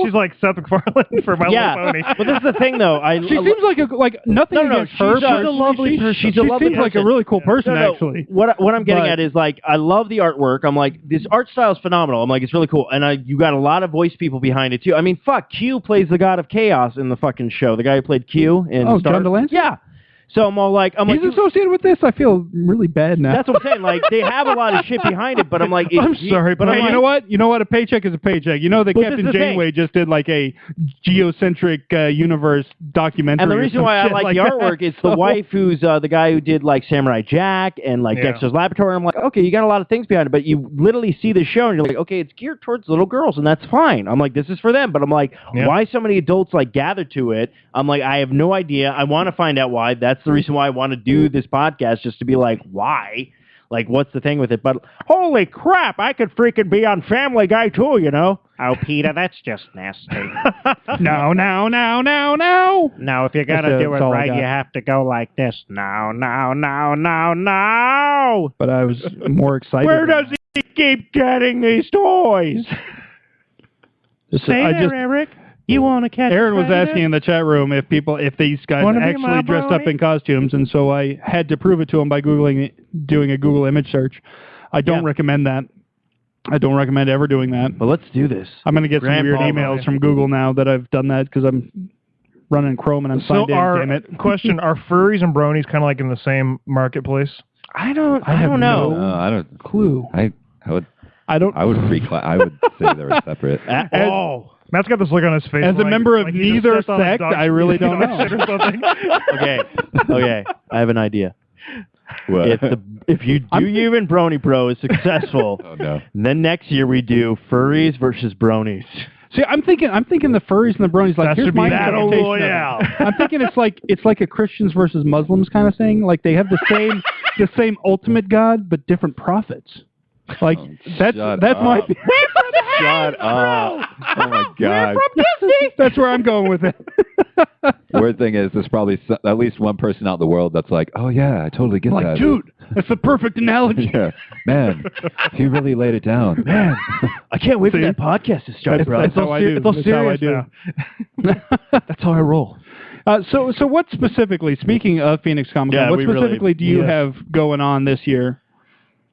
She's like Seth MacFarlane for My Little Pony. But this is the thing, though. she seems like nothing against her. She's a lovely person. She seems like a really cool person, actually. What I'm getting at is, like, I love the artwork. I'm like, this art style is phenomenal. I'm like, it's really cool. And you got a lot of voice people behind it, too. I mean, fuck, Q plays the God of Chaos in the fucking show. The guy who played Q in Star John DeLance? Yeah. So I'm like, he's associated with this. I feel really bad now. That's what I'm saying. Like, they have a lot of shit behind it, but I'm like, I'm sorry, but I'm you know what? You know what? A paycheck is a paycheck. You know that Captain Janeway just did like a geocentric universe documentary. And the reason why I like the artwork is the wife who's the guy who did like Samurai Jack and like Dexter's Laboratory. I'm like, okay, you got a lot of things behind it, but you literally see the show and you're like, okay, it's geared towards little girls, and that's fine. I'm like, this is for them, but I'm like, why so many adults like gather to it? I'm like, I have no idea. I want to find out why. That's the reason why I want to do this podcast, just to be like, why? Like, what's the thing with it? But holy crap, I could freaking be on Family Guy too, you know? Oh, Peter, that's just nasty. No. Now, if you're gonna do it right, you have to go like this. No. But I was more excited. Where does he keep getting these toys? Eric. You want to catch Aaron was asking in the chat room if these guys actually dressed up in costumes, and so I had to prove it to him by doing a Google image search. I don't recommend that. I don't recommend ever doing that. But let's do this. I'm going to get some weird emails from Google now that I've done that because I'm running Chrome and I'm signed in, damn it. Question, are furries and bronies kind of like in the same marketplace? I don't know. I don't clue. I would say they were separate. Matt's got this look on his face. As a member of neither sect, I really don't know. Okay. I have an idea. What? If you and Brony Bro is successful, then next year we do furries versus bronies. See, I'm thinking the furries and the bronies. Like, here's my battle interpretation of royale. it. I'm thinking it's like a Christians versus Muslims kind of thing. Like they have the same ultimate God but different prophets. Like that's my. Shut up! Oh my god! That's where I'm going with it. Weird thing is, there's probably at least one person out in the world that's like, oh yeah, I totally get that. Like, dude, that's the perfect analogy. Yeah, man, he really laid it down. Man, I can't wait for that podcast to start, bro. That's how I do. It's all serious now. That's how I roll. So what specifically? Speaking of Phoenix Comicon, what specifically do you have going on this year?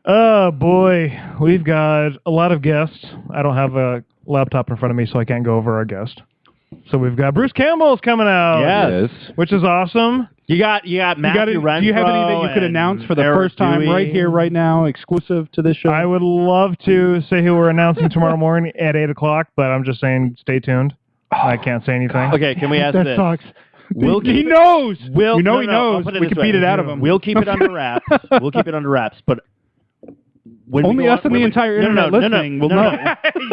Oh, boy. We've got a lot of guests. I don't have a laptop in front of me, so I can't go over our guest. So we've got Bruce Campbell's coming out. Yes. Which is awesome. You got Matthew Renfro. Do you have any that you could announce for the first time right here, right now, exclusive to this show? I would love to say who we're announcing tomorrow morning at 8 o'clock, but I'm just saying stay tuned. I can't say anything. Okay, can we ask that this? Sucks. He knows. He knows. We can beat it out of him. We'll keep it under wraps. But only us and the entire internet listening will know.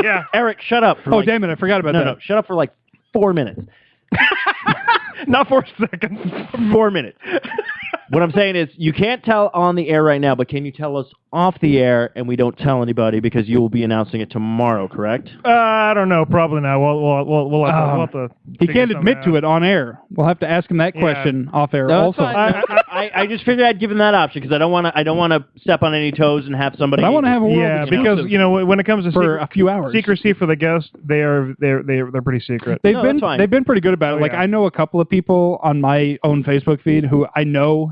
Yeah. Eric, shut up. Damn it, I forgot about that. No, shut up for like 4 minutes. Not 4 seconds. 4 minutes. What I'm saying is, you can't tell on the air right now, but can you tell us off the air and we don't tell anybody because you will be announcing it tomorrow, correct? I don't know. Probably not. We'll have to he can't admit to it on air. We'll have to ask him that question off air also. I just figured I'd give him that option because I don't want to step on any toes and have somebody. But I want to have a world because when it comes to for a few hours secrecy for the guests, they're pretty secret. They've been pretty good about it. Like I know a couple of people on my own Facebook feed who I know.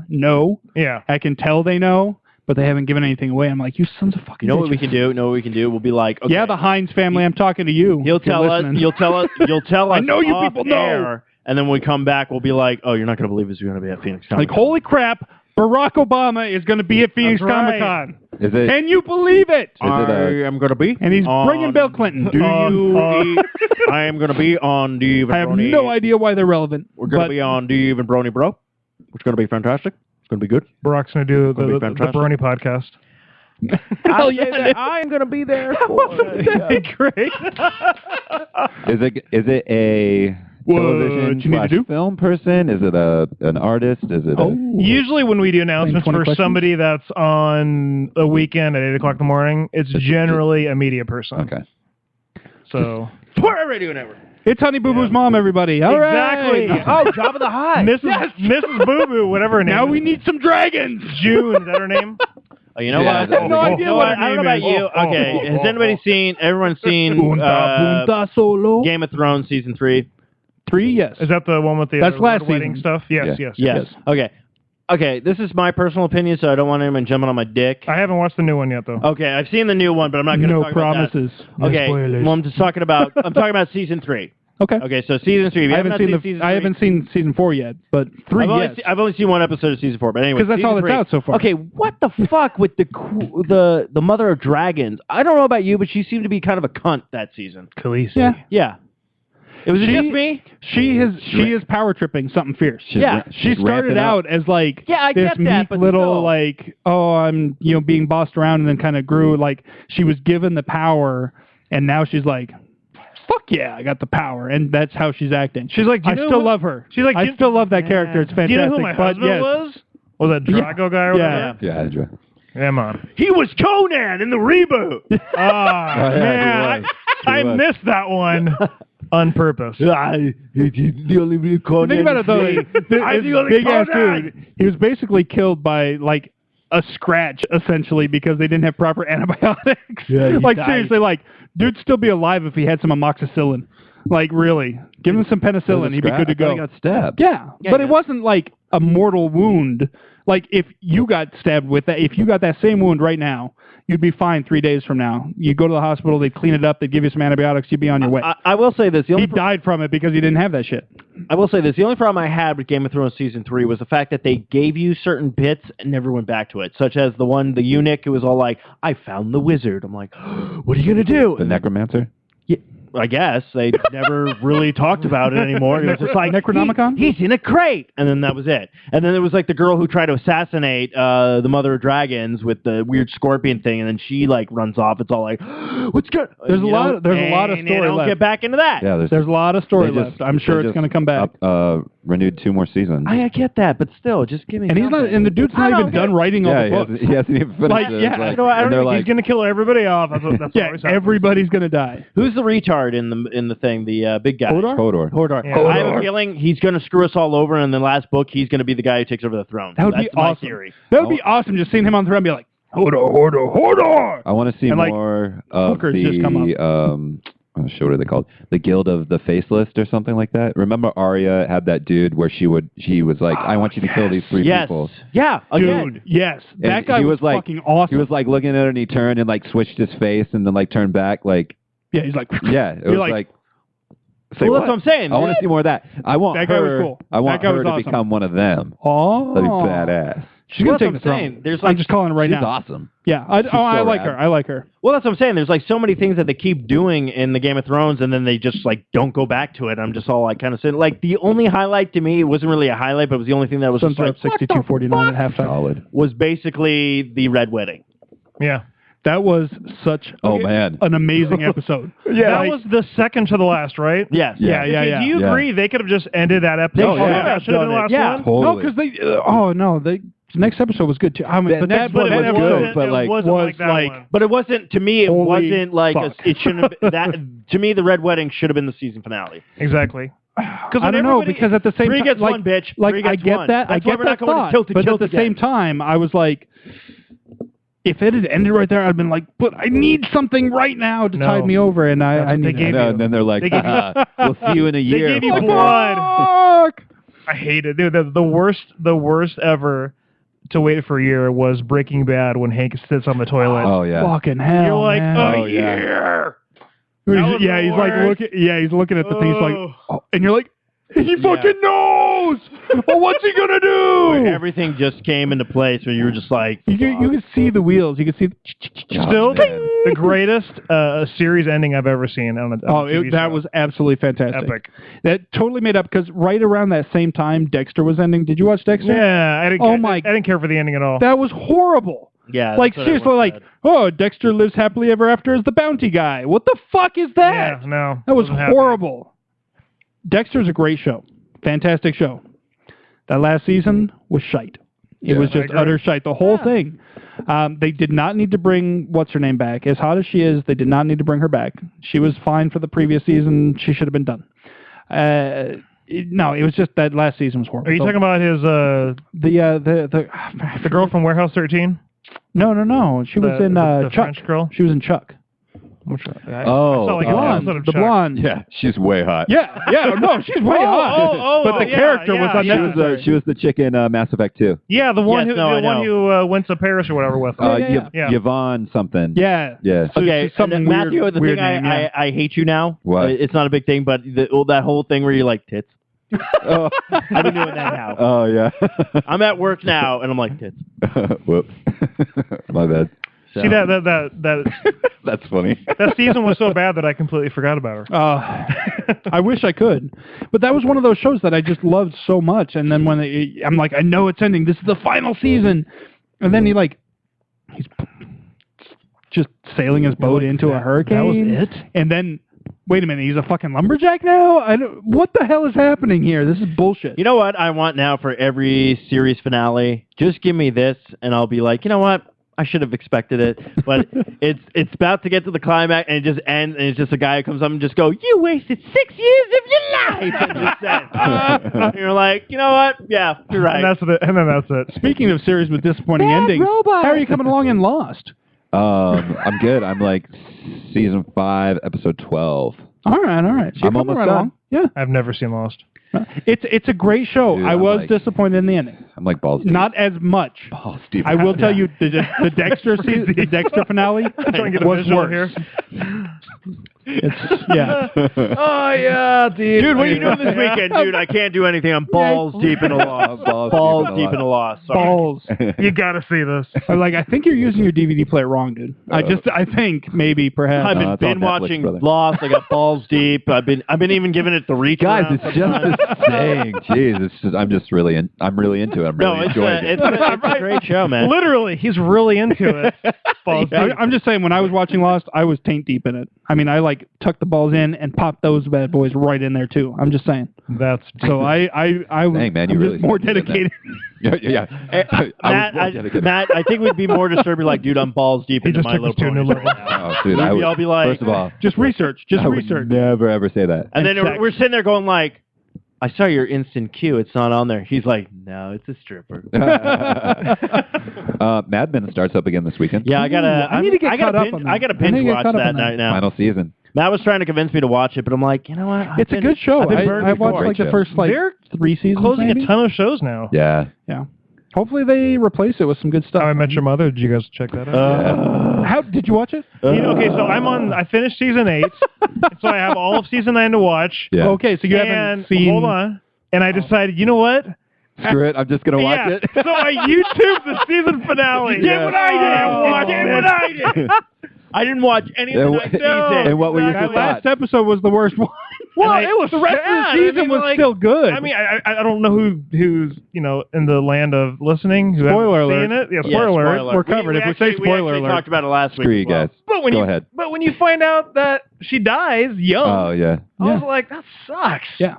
Yeah, I can tell they know, but they haven't given anything away. I'm like, you sons of fucking. You know what we can do? We'll be like, okay. Yeah, the Hines family. I'm talking to you. You'll tell us. You'll tell us. I know you people know. And then when we come back, we'll be like, oh, you're not going to believe this. We're going to be at Phoenix Comicon. Like, holy crap. Barack Obama is going to be at Phoenix Comicon. Is it? Can you believe it? I am going to be. And he's bringing Bill Clinton. I am going to be on Do You Even I have Brony. no idea why they're relevant. We're going to be on Do You Even Brony Bro? It's going to be fantastic. It's going to be good. Barack's going to do Gonna be the fantastic. Brony podcast. Hell yeah. I am going to be there. Great. Is it a television you need to do? film person? Is it an artist? Is it? Usually when we do announcements 20 for questions? somebody that's on a weekend at 8 o'clock in the morning, it's generally a media person. Okay. So For a radio network. It's Honey Boo Boo's mom, everybody. All exactly. right. Oh, Jabba the Hutt. Mrs. Boo Boo, whatever her name Now is. we need some dragons. June, is that her name? Oh, you know Yeah, what? I have no idea what her I don't know name about is. you. Okay, has anybody seen? Everyone's seen Bunta solo. Game of Thrones season 3. 3, yes. Is that the one with the That's last wedding season. stuff? Yes, Yeah. yes. Yes. Okay. This is my personal opinion, so I don't want anyone jumping on my dick. I haven't watched the new one yet, though. Okay, I've seen the new one, but I'm not going to No talk promises. about that. Okay, well, I'm just talking about. I'm talking about season 3. Okay. Okay, so season 3. If you I haven't seen season I haven't seen season 4 yet, but 3 yes. I've only seen one episode of season 4, but anyway, 'Cause that's season all that's 3. out so far. Okay, what the fuck with the mother of dragons? I don't know about you, but she seemed to be kind of a cunt that season. Khaleesi. Yeah. Yeah. It was She- just me. She is power tripping something fierce. Yeah. She started out as like Yeah, I this get that, meek but little still. like, oh, I'm being bossed around, and then kind of grew like she was given the power, and now she's like, fuck yeah, I got the power, and that's how she's acting. She's like, do you I know still who- love her. she's like, I do you- still love that character. It's fantastic. Do you know who my but husband yes. was? Was that Drago guy or Yeah. whatever? Yeah, Andrew. Come on. He was Conan in the reboot. Ah, Oh, yeah, man. I was. missed that one on purpose. the only Conan. Think about it though. This big ass dude. He was basically killed by like a scratch, essentially, because they didn't have proper antibiotics. Yeah, he like died. seriously, like dude'd still be alive if he had some amoxicillin. Like really, give him some penicillin, he'd be good to go. He got stabbed. Yeah, but it wasn't like a mortal wound. Like if you got stabbed with that, if you got that same wound right now, you'd be fine 3 days from now. You go to the hospital, they'd clean it up, they'd give you some antibiotics, you'd be on your way. I will say this. The He only died from it because he didn't have that shit. I will say this. The only problem I had with Game of Thrones season 3 was the fact that they gave you certain bits and never went back to it, such as the eunuch who was all like, "I found the wizard." I'm like, "What are you gonna do?" The necromancer. Yeah, I guess they never really talked about it anymore. It was just like Necronomicon? He's in a crate, and then that was it. And then there was like the girl who tried to assassinate the Mother of Dragons with the weird scorpion thing, and then she like runs off. It's all like, "What's good?" There's a lot of and they story don't left. get back into that. Yeah, There's a lot of story they just- left. I'm sure they it's just going to come back. Renewed 2 more seasons. I get that, but still, just give me. And he's not. something. And the dude's not I even don't done get- writing all yeah, the books. he hasn't even finished Like, it. yeah, It's like, You know, I don't and they're think like, he's going to kill everybody off. That's Yeah, always happening. everybody's going to die. Who's the retard in the thing? The big guy. Hodor? Hodor. Yeah. I have a feeling he's going to screw us all over, and in the last book, he's going to be the guy who takes over the throne. That would That's be my awesome. theory. That would be awesome. Just seeing him on the throne and be like, Hodor. I want to see And, like, more of hookers just come the oh shit, what are they called? The Guild of the Faceless or something like that. Remember Arya had that dude where she was like, I want you to kill these 3 Yes. people. Yeah. Again. Dude, yes. And That guy he was like, fucking awesome. He was like looking at her and he turned and like switched his face and then like turned back like yeah, he's like, yeah, it You're was like, say Well, what? that's what I'm saying. I want to see more of that. I want That guy was her. cool. I want That guy her was to awesome. become one of them. oh. That'd be badass. She's Well, going to take that's the what I'm throne. saying. There's I'm like- just calling it right She's now. awesome. Yeah. I so like rad. her. I like her. Well, that's what I'm saying. There's like so many things that they keep doing in the Game of Thrones, and then they just like don't go back to it. I'm just all like kind of saying, like the only highlight to me, it wasn't really a highlight, but it was the only thing that was just Sun's like, up 62-49 at halftime. Solid. was basically the Red Wedding. Yeah. That was such Oh man. an amazing episode. That was the second to the last, right? Yes. Yeah. Do you agree they could have just ended that episode? Oh, yeah. That should have been the last Yeah. one. No, Totally. because the next episode was good too. I mean, The but next that, one that was episode, good, but, like, wasn't was like that like- one. But it wasn't to me. It Holy wasn't like fuck. it shouldn't have. That to me, the Red Wedding should have been the season finale. Exactly. I don't know, because at the same Three time, gets like, one, bitch. like Three I gets get one. that, I That's why get we're that not going to thought, tilt to but kill at the again. same time, I was like, if it had ended right there, I'd been like, but I need something right now to No. tide me over, and That's I what need they gave it. you. And then they're like, They gave you- we'll see you in a year. gave you Fuck. blood. Fuck! I hate it, dude. The worst ever to wait for a year was Breaking Bad when Hank sits on the toilet. Oh yeah. Fucking hell! You're like, man. Oh, yeah. year. He's- That was yeah, the he's like worst. looking. Yeah, he's looking at the thing. He's like, Oh. oh, and you're like, he fucking knows. Well, what's he gonna do? Everything just came into place where you were just like, You could see the wheels. You could see. Still, the greatest series ending I've ever seen on a TV that show. was absolutely fantastic. Epic. That totally made up because right around that same time, Dexter was ending. Did you watch Dexter? Yeah, I didn't. I didn't care for the ending at all. That was horrible. yeah, Like that's what seriously, everyone like said. oh, Dexter lives happily ever after as the bounty guy. What the fuck is that? Yeah, no, That was wasn't happy. horrible. Dexter's a great show, fantastic show. That last season was shite. It was just utter shite. The whole thing. They did not need to bring what's her name back. As hot as she is, they did not need to bring her back. She was fine for the previous season. She should have been done. No, it was just that last season was horrible. Are you talking about his the girl from Warehouse 13? No. She was in the Chuck. French girl. She was in Chuck. I Oh, saw like Blonde. an episode of The Chuck. blonde. yeah, she's way hot. Yeah. No, she's way hot. But the character was unnecessary. She was the chick in Mass Effect 2. Yeah, the one Yes, who no, I know. went to Paris or whatever with her. Yeah. Yvonne something. Yeah. Yeah. So Okay, she's something and Matthew, weird, the weird thing name, yeah. I hate you now. What? It's not a big thing, but that whole thing where you're like, tits. Oh. I've been doing that now. Oh, yeah. I'm at work now, and I'm like, tits. Whoops. My bad. See that That's funny. that season was so bad that I completely forgot about her. I wish I could, but that was one of those shows that I just loved so much. And then when I'm like, I know it's ending. This is the final season, and then he's just sailing his boat into a hurricane. That was it. And then, wait a minute, he's a fucking lumberjack now. What the hell is happening here? This is bullshit. You know what I want now for every series finale? Just give me this, and I'll be like, you know what? I should have expected it, but it's about to get to the climax, and it just ends, and it's just a guy who comes up and just go, "You wasted 6 years of your life," and just says, and you're like, you know what? Yeah, you're right. And then that's it. Speaking of series with disappointing endings, how are you coming along in Lost? I'm good. I'm like season 5, episode 12. All right. So I'm almost right done. along. Yeah, I've never seen Lost. it's a great show. Dude, I I'm was like- disappointed in the ending. I'm like balls deep. Not as much. balls deep. I will tell you, the Dexter season, the Dexter finale Trying to get a was visual worse. here. Yeah. Oh yeah, Dude, what are you doing this weekend, dude? I can't do anything. I'm balls deep in a loss. Balls deep in a loss. Sorry. Balls. You gotta see this. I'm like, I think you're using your DVD player wrong, dude. I think maybe perhaps. I've No, been it's on binge Netflix, watching brother. Lost. I got balls deep. I've been even giving it the reach. Guys, around it's just the saying. Jeez, it's just I'm really into it. I'm really No, it's enjoying it. a great show, man. Literally, he's really into it. Balls deep. I'm just saying, when I was watching Lost, I was taint deep in it. I mean, I like tucked the balls in and popped those bad boys right in there too. I'm just saying. That's So I Dang, man, you I'm really just more did that. dedicated. Yeah. Matt, I think we'd be more disturbed. Be like, dude, I'm balls deep He into just My took Little us to a new Pony right level. now. Oh, dude, I would, I'll be like, first of all, Just research. Just I would research. never ever say that. and then sex. we're sitting there going like, I saw your instant queue. It's not on there. He's like, no, it's a stripper. Mad Men starts up again this weekend. Yeah, I need to get caught up on that. I got to I need to binge get watch caught up that on that. night now. Final season. Matt was trying to convince me to watch it, but I'm like, you know what? It's a good show. I've been burned I watched before. like the Great first They're 3 seasons. closing maybe? a ton of shows now. Yeah. Yeah. Hopefully they replace it with some good stuff. How I Met Your Mother. Did you guys check that out? How did you watch it? Okay, so I finished season 8, so I have all of season 9 to watch. Yeah. Okay, so you and haven't seen. hold on, and I decided, you know what? Screw it. I'm just gonna watch it. So I YouTubed the season finale. You did what I did. You did what I did. I didn't watch any of the And next season. and what were your That thoughts? last episode was the worst one. Well, And it was the rest sad. of the season I mean, was like, still good. I mean, I don't know who's in the land of listening who Spoiler hasn't seen alert. it. Yeah, Yeah, spoiler alert. We're covered. If we say spoiler we alert. talked about it last week. Screw you as well. guys. But when Go you ahead. but when you find out that she dies young, Oh yeah. I was like, that sucks. Yeah.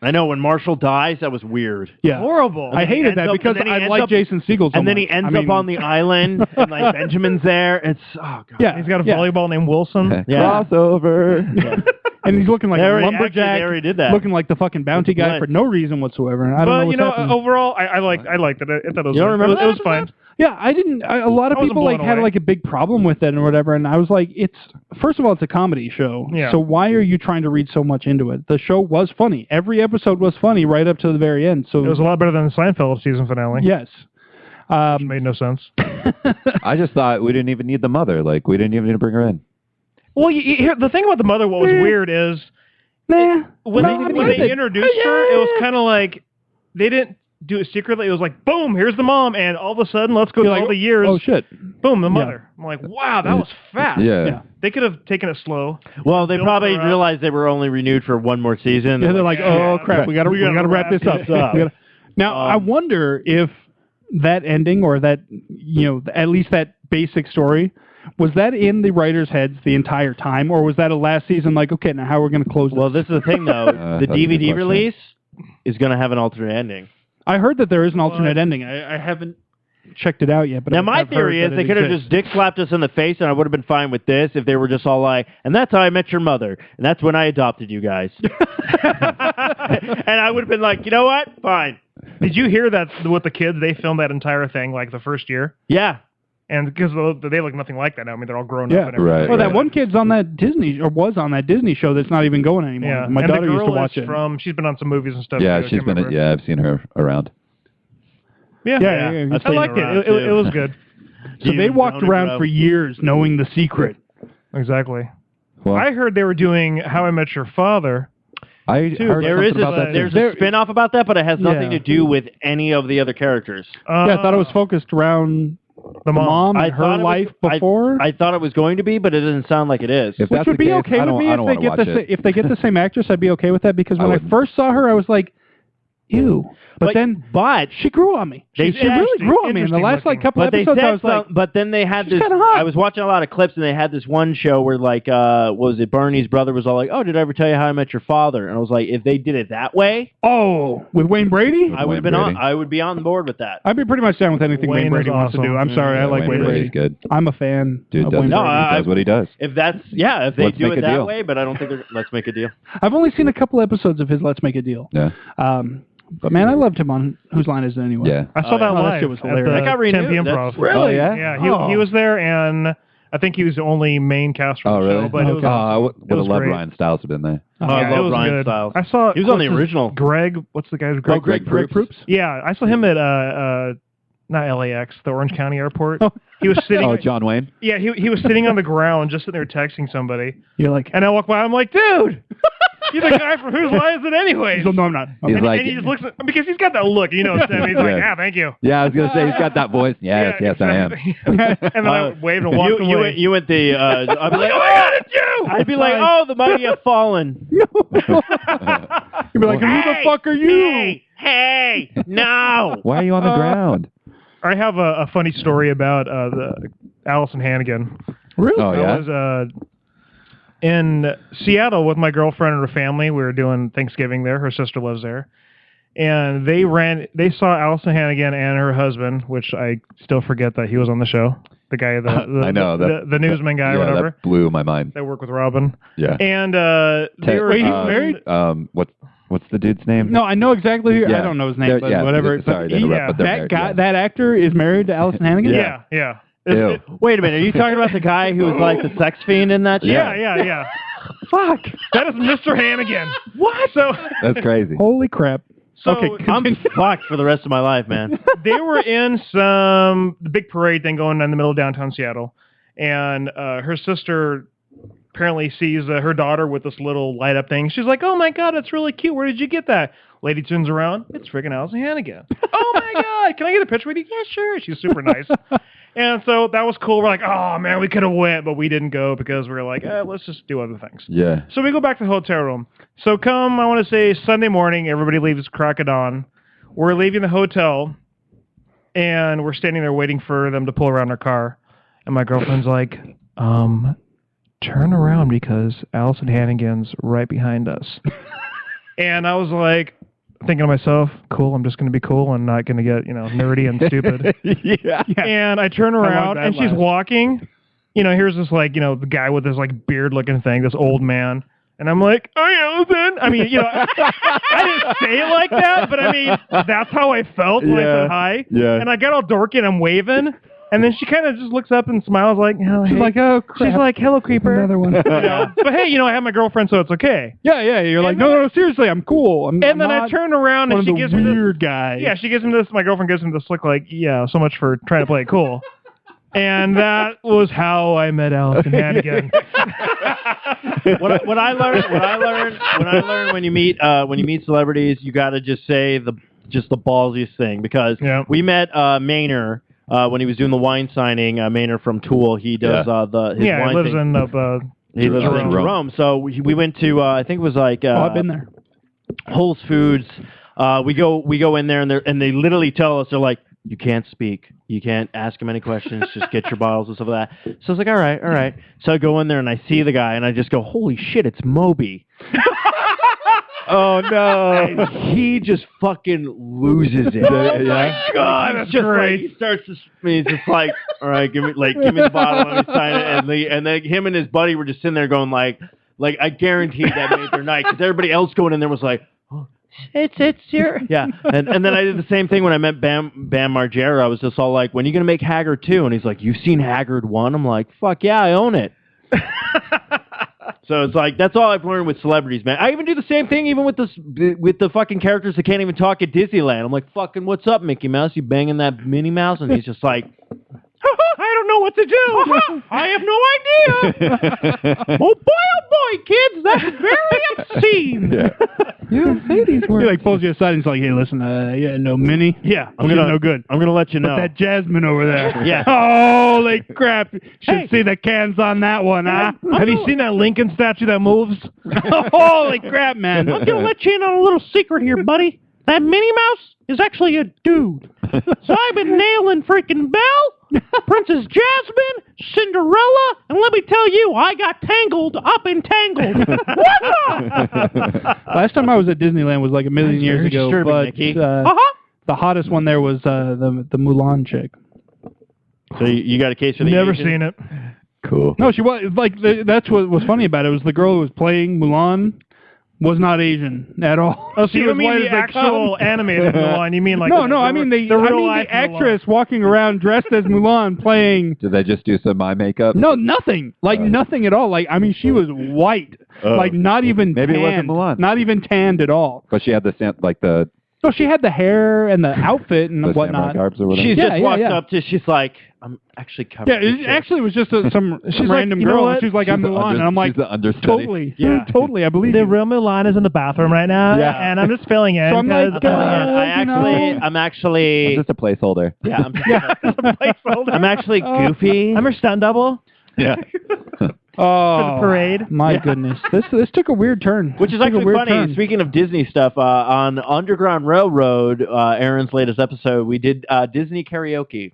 I know when Marshall dies, that was weird. Yeah. Horrible. I hated ends that up- because and then he I ends like up- Jason Segel so And then he much. ends I mean, up on the island, and like Benjamin's there. It's oh god. Yeah. He's got a yeah. volleyball named Wilson. Yeah. Crossover. And he's looking like They a already- lumberjack. actually, they already did that. Looking like the fucking bounty guy Glenn. for no reason whatsoever. And I don't know But what's you know, happening. overall, I liked it. I thought it was. You don't remember it was that fine. Yeah, I didn't. A lot of I wasn't people like blown had away. like a big problem with it and whatever, and I was like, it's first of all, it's a comedy show. Yeah. So why are you trying to read so much into it? The show was funny. Every episode was funny right up to the very end. So It was a lot better than the Seinfeld season finale. yes. Which made no sense. I just thought we didn't even need the mother. Like we didn't even need to bring her in. Well, the thing about the mother, what was weird is Nah. when they introduced her, it was kind of like they didn't do it secretly. It was like, boom, here's the mom, and all of a sudden, let's go through all the years. Oh shit! Boom, the mother. I'm like, wow, that was fast. Yeah. They could have taken it slow. Well, they Built probably her up. realized they were only renewed for one more season. Yeah, they're like, oh crap, we gotta wrap this up. Now, I wonder if that ending or that, at least that basic story, was that in the writers' heads the entire time, or was that a last season? Like, okay, now how we're going to close this? Well, this is the thing, though. The DVD release is going to have an alternate ending. I heard that there is an alternate ending. I haven't checked it out yet. But now, my theory is they could have just dick slapped us in the face, and I would have been fine with this if they were just all like, and that's how I met your mother, and that's when I adopted you guys. And I would have been like, you know what? Fine. Did you hear that with the kids? They filmed that entire thing like the first year. Yeah. And because they look nothing like that now. I mean, they're all grown up and everything. Right. Well, that one kid's on that Disney, or was on that Disney show that's not even going anymore. Yeah. My and daughter the girl used to watch is it. she's been on some movies and stuff. Yeah, too, I she's can't been. remember. Yeah, I've seen her around. Yeah. I liked it. It was good. So they walked around for years knowing the secret. Exactly. Well, I heard they were doing How I Met Your Father. I heard There's something about that. there's a spin-off about that, but it has nothing to do with any of the other characters. I thought it was focused around the mom and her life before. I thought it was going to be, but it doesn't sound like it is. If Which that's would the be case, okay I with don't- me I if don't they wanna get watch it. if they get the same actress. I'd be okay with that because when I wouldn't. first saw her, I was like, ew. But then she grew on me. She really grew on me in the last couple but episodes. They said I was like, but then they had this. kinda hot. I was watching a lot of clips, and they had this one show where, like, what was it? Barney's brother was all like, "Oh, did I ever tell you how I met your father?" And I was like, if they did it that way, with Wayne Brady, I would have been on. I would be on board with that. I'd be pretty much down with anything Wayne Brady wants to do. I'm sorry, I like Wayne Brady. Good. I'm a fan. Dude of does, Wayne Brady. does what he does. If that's if they Let's do make it a that deal. way, but I don't think they're. Let's make a deal. I've only seen a couple episodes of his Let's Make a Deal. Yeah. But man, I loved him on Whose Line Is It Anyway? Yeah. I saw that that live. shit was at hilarious. the That got renewed. Tempe Improv. Really? Yeah, he was there, and I think he was the only main cast for Oh, the really? show. But it was I would it have was loved great. Ryan Stiles to have been there. I it love was Ryan good. Stiles. I saw He was on the what's his- original. Greg, what's the guy's Greg? Greg Proops? Yeah, I saw him at not LAX, the Orange County Airport. He was sitting. Oh, John Wayne? Yeah, he was sitting on the ground, just sitting there texting somebody. You're like, And I walk by, I'm like, dude, you're the guy from Whose Line Is It Anyway? no, I'm not. He's And, like, and he just looks at, because he's got that look, you know, Sam. He's like, Yeah. thank you. yeah, I was going to say, he's got that voice. Yes, Yeah, I am. exactly. And then I waved and walked away. You went the. I'd be like, oh my God, it's you! I'd be like, oh, the mighty have fallen. You'd be like, who the fuck are you? Hey, no. Why are you on the ground? I have a funny story about the Allison Hannigan. Really? Oh, I yeah? was in Seattle with my girlfriend and her family. We were doing Thanksgiving there. Her sister lives there. And they saw Allison Hannigan and her husband, which I still forget that he was on the show. The guy, I know. the newsman guy or whatever. That blew my mind. That worked with Robin. Yeah. And they were Wait, he's married? What's the dude's name? No, I know exactly who. Yeah. I don't know his name, but Yeah, whatever. sorry to But interrupt, but they're married, yeah. that actor is married to Allison Hannigan? Yeah. Ew. Wait a minute. Are you talking about the guy who was like the sex fiend in that show? Yeah. Fuck. That is Mr. Hannigan. What? So That's crazy. Holy crap. So Okay, I'm fucked for the rest of my life, man. they were in some big parade thing going on in the middle of downtown Seattle, and her sister apparently sees her daughter with this little light up thing. She's like, "Oh my God, it's really cute. Where did you get that?" Lady turns around. It's freaking Allison Hannigan. Oh my God, can I get a picture with you? Yeah, sure. She's super nice. And so that was cool. We're like, oh man, we could have went, but we didn't go because we were like, let's just do other things. Yeah. So we go back to the hotel room. So come, I want to say Sunday morning, everybody leaves crack of dawn. We're leaving the hotel, and we're standing there waiting for them to pull around our car. And my girlfriend's like, turn around because Allison Hannigan's right behind us. And I was like, thinking to myself, cool, I'm just going to be cool and not going to get, nerdy and stupid. Yeah. And I turn around that and she's laugh. walking. Here's this the guy with this beard looking thing, this old man. And I'm like, hi, Allison. I mean, I didn't say it like that, but I mean, that's how I felt when I said hi. Yeah. And I got all dorky and I'm waving. And then she kind of just looks up and smiles like, oh, She's hey. like, oh, crap. She's like, hello, creeper. Another one. But hey, I have my girlfriend, so it's okay. Yeah. You're like, no, seriously, I'm cool. I'm And then I not turn around one and of she the gives me this. weird guys. Yeah, she gives him this. My girlfriend gives him this look like, yeah, so much for trying to play it cool. And that was how I met Allison Hannigan. What I learned when you meet celebrities, you got to just say the just the ballsiest thing because we met Maynard when he was doing the wine signing. Maynard from Tool, he does his wine lives thing. He lives in Rome. So we went to I think it was like I've been there. Whole Foods. We go in there and they literally tell us, they're like, you can't speak, you can't ask him any questions, just get your bottles and stuff like that. So I was like, all right. So I go in there and I see the guy and I just go, holy shit, it's Moby. Oh no! And he just fucking loses it. Oh my god, that's great. Like, he starts to. He's just like, all right, give me the bottle, let me sign it. And then him and his buddy were just sitting there going like I guarantee that made their night because everybody else going in there was like, oh, it's your And then I did the same thing when I met Bam Margera. I was just all like, when are you gonna make Haggard 2? And he's like, you've seen Haggard 1? I'm like, fuck yeah, I own it. So it's like, that's all I've learned with celebrities, man. I even do the same thing even with the fucking characters that can't even talk at Disneyland. I'm like, fucking, what's up, Mickey Mouse? You banging that Minnie Mouse? And he's just like, I don't know what to do. I have no idea. Oh boy, kids, that's very obscene. You say these words. He like pulls you aside and he's like, hey, listen, no Minnie. Yeah, I'm no good. I'm gonna let you know. But that Jasmine over there. Yeah. Holy crap! Should see the cans on that one, huh? Have you seen that Lincoln statue that moves? Holy crap, man! I'm gonna let you in on a little secret here, buddy. That Minnie Mouse is actually a dude. So I've been nailing freaking Belle, Princess Jasmine, Cinderella, and let me tell you, I got tangled up in Tangled. Last time I was at Disneyland was like a million years ago, but the hottest one there was the Mulan chick. So you got a case for the Never Asian? seen it. Cool. No, she was like that's what was funny about it. Was the girl who was playing Mulan was not Asian at all. Oh, so you don't mean the actual animated Mulan? You mean like no? I mean the actress walking around dressed as Mulan playing. Did they just do some eye makeup? No, nothing. Like nothing at all. Like I mean, she was white, like not even maybe tanned, it wasn't Mulan. not even tanned at all. But she had the No, she had the hair and the outfit and whatnot. Garbs or whatever. She just walked up to. She's like, I'm actually covered. Yeah, it actually was just some random like, girl. And she's like, I'm Mulan, and I'm like, totally, totally, I believe the real Mulan is in the bathroom right now, and I'm just filling in. So I'm like, I'm actually just a placeholder. Yeah, I'm actually goofy. I'm her stunt double. Yeah. Oh, for the parade. My goodness, this took a weird turn. Which is actually funny. Speaking of Disney stuff, on Underground Railroad, Aaron's latest episode, we did Disney karaoke.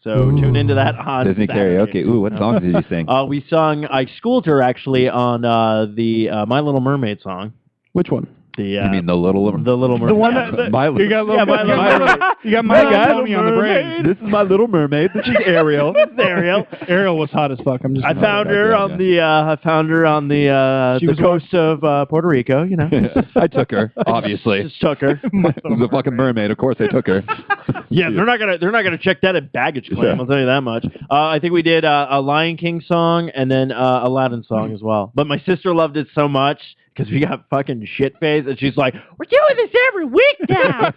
So tune into that on Disney Saturday. karaoke. Ooh, what songs did you sing? We sung. I schooled her actually on the My Little Mermaid song. Which one? You mean the Little Mermaid? The Little Mermaid. The one that you got you got my Tommy on the brain. This is My Little Mermaid. This is Ariel. This is Ariel. Ariel was hot as fuck. I found her on the coast of Puerto Rico. You know, I took her. Obviously, just took her. It was a fucking mermaid. Of course, I took her. Yeah, they're not gonna check that at baggage claim. Yeah. I'll tell you that much. I think we did a Lion King song and then Aladdin song as well. But my sister loved it so much. Because we got fucking shit-faced, and she's like, we're doing this every week now!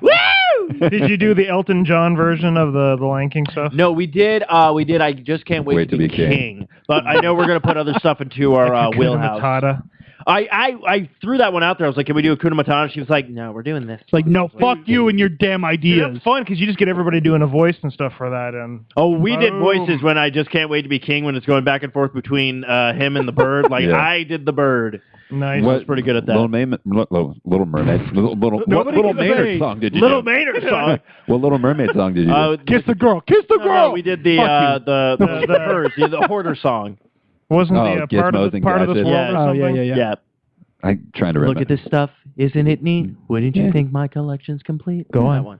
Woo! Did you do the Elton John version of the Lion King stuff? No, we did. I just can't wait to be king. But I know we're going to put other stuff into our wheelhouse. Matata. I threw that one out there. I was like, can we do a Hakuna Matata? She was like, no, we're doing this. It's like, no, fuck you and your damn ideas. Dude, that's fun because you just get everybody doing a voice and stuff for that. And we did voices when I just can't wait to be king when it's going back and forth between him and the bird. Like, I did the bird. Nice. I was pretty good at that. Little Mermaid. What Little Maynard song did you do? Little Maynard song. What Little Mermaid song did you do? Kiss the girl. Kiss the girl. No, we did the hoarder song. Wasn't the part of this world or something? Yeah. I'm trying to remember. Look at this stuff. Isn't it neat? Wouldn't you think my collection's complete? Go on.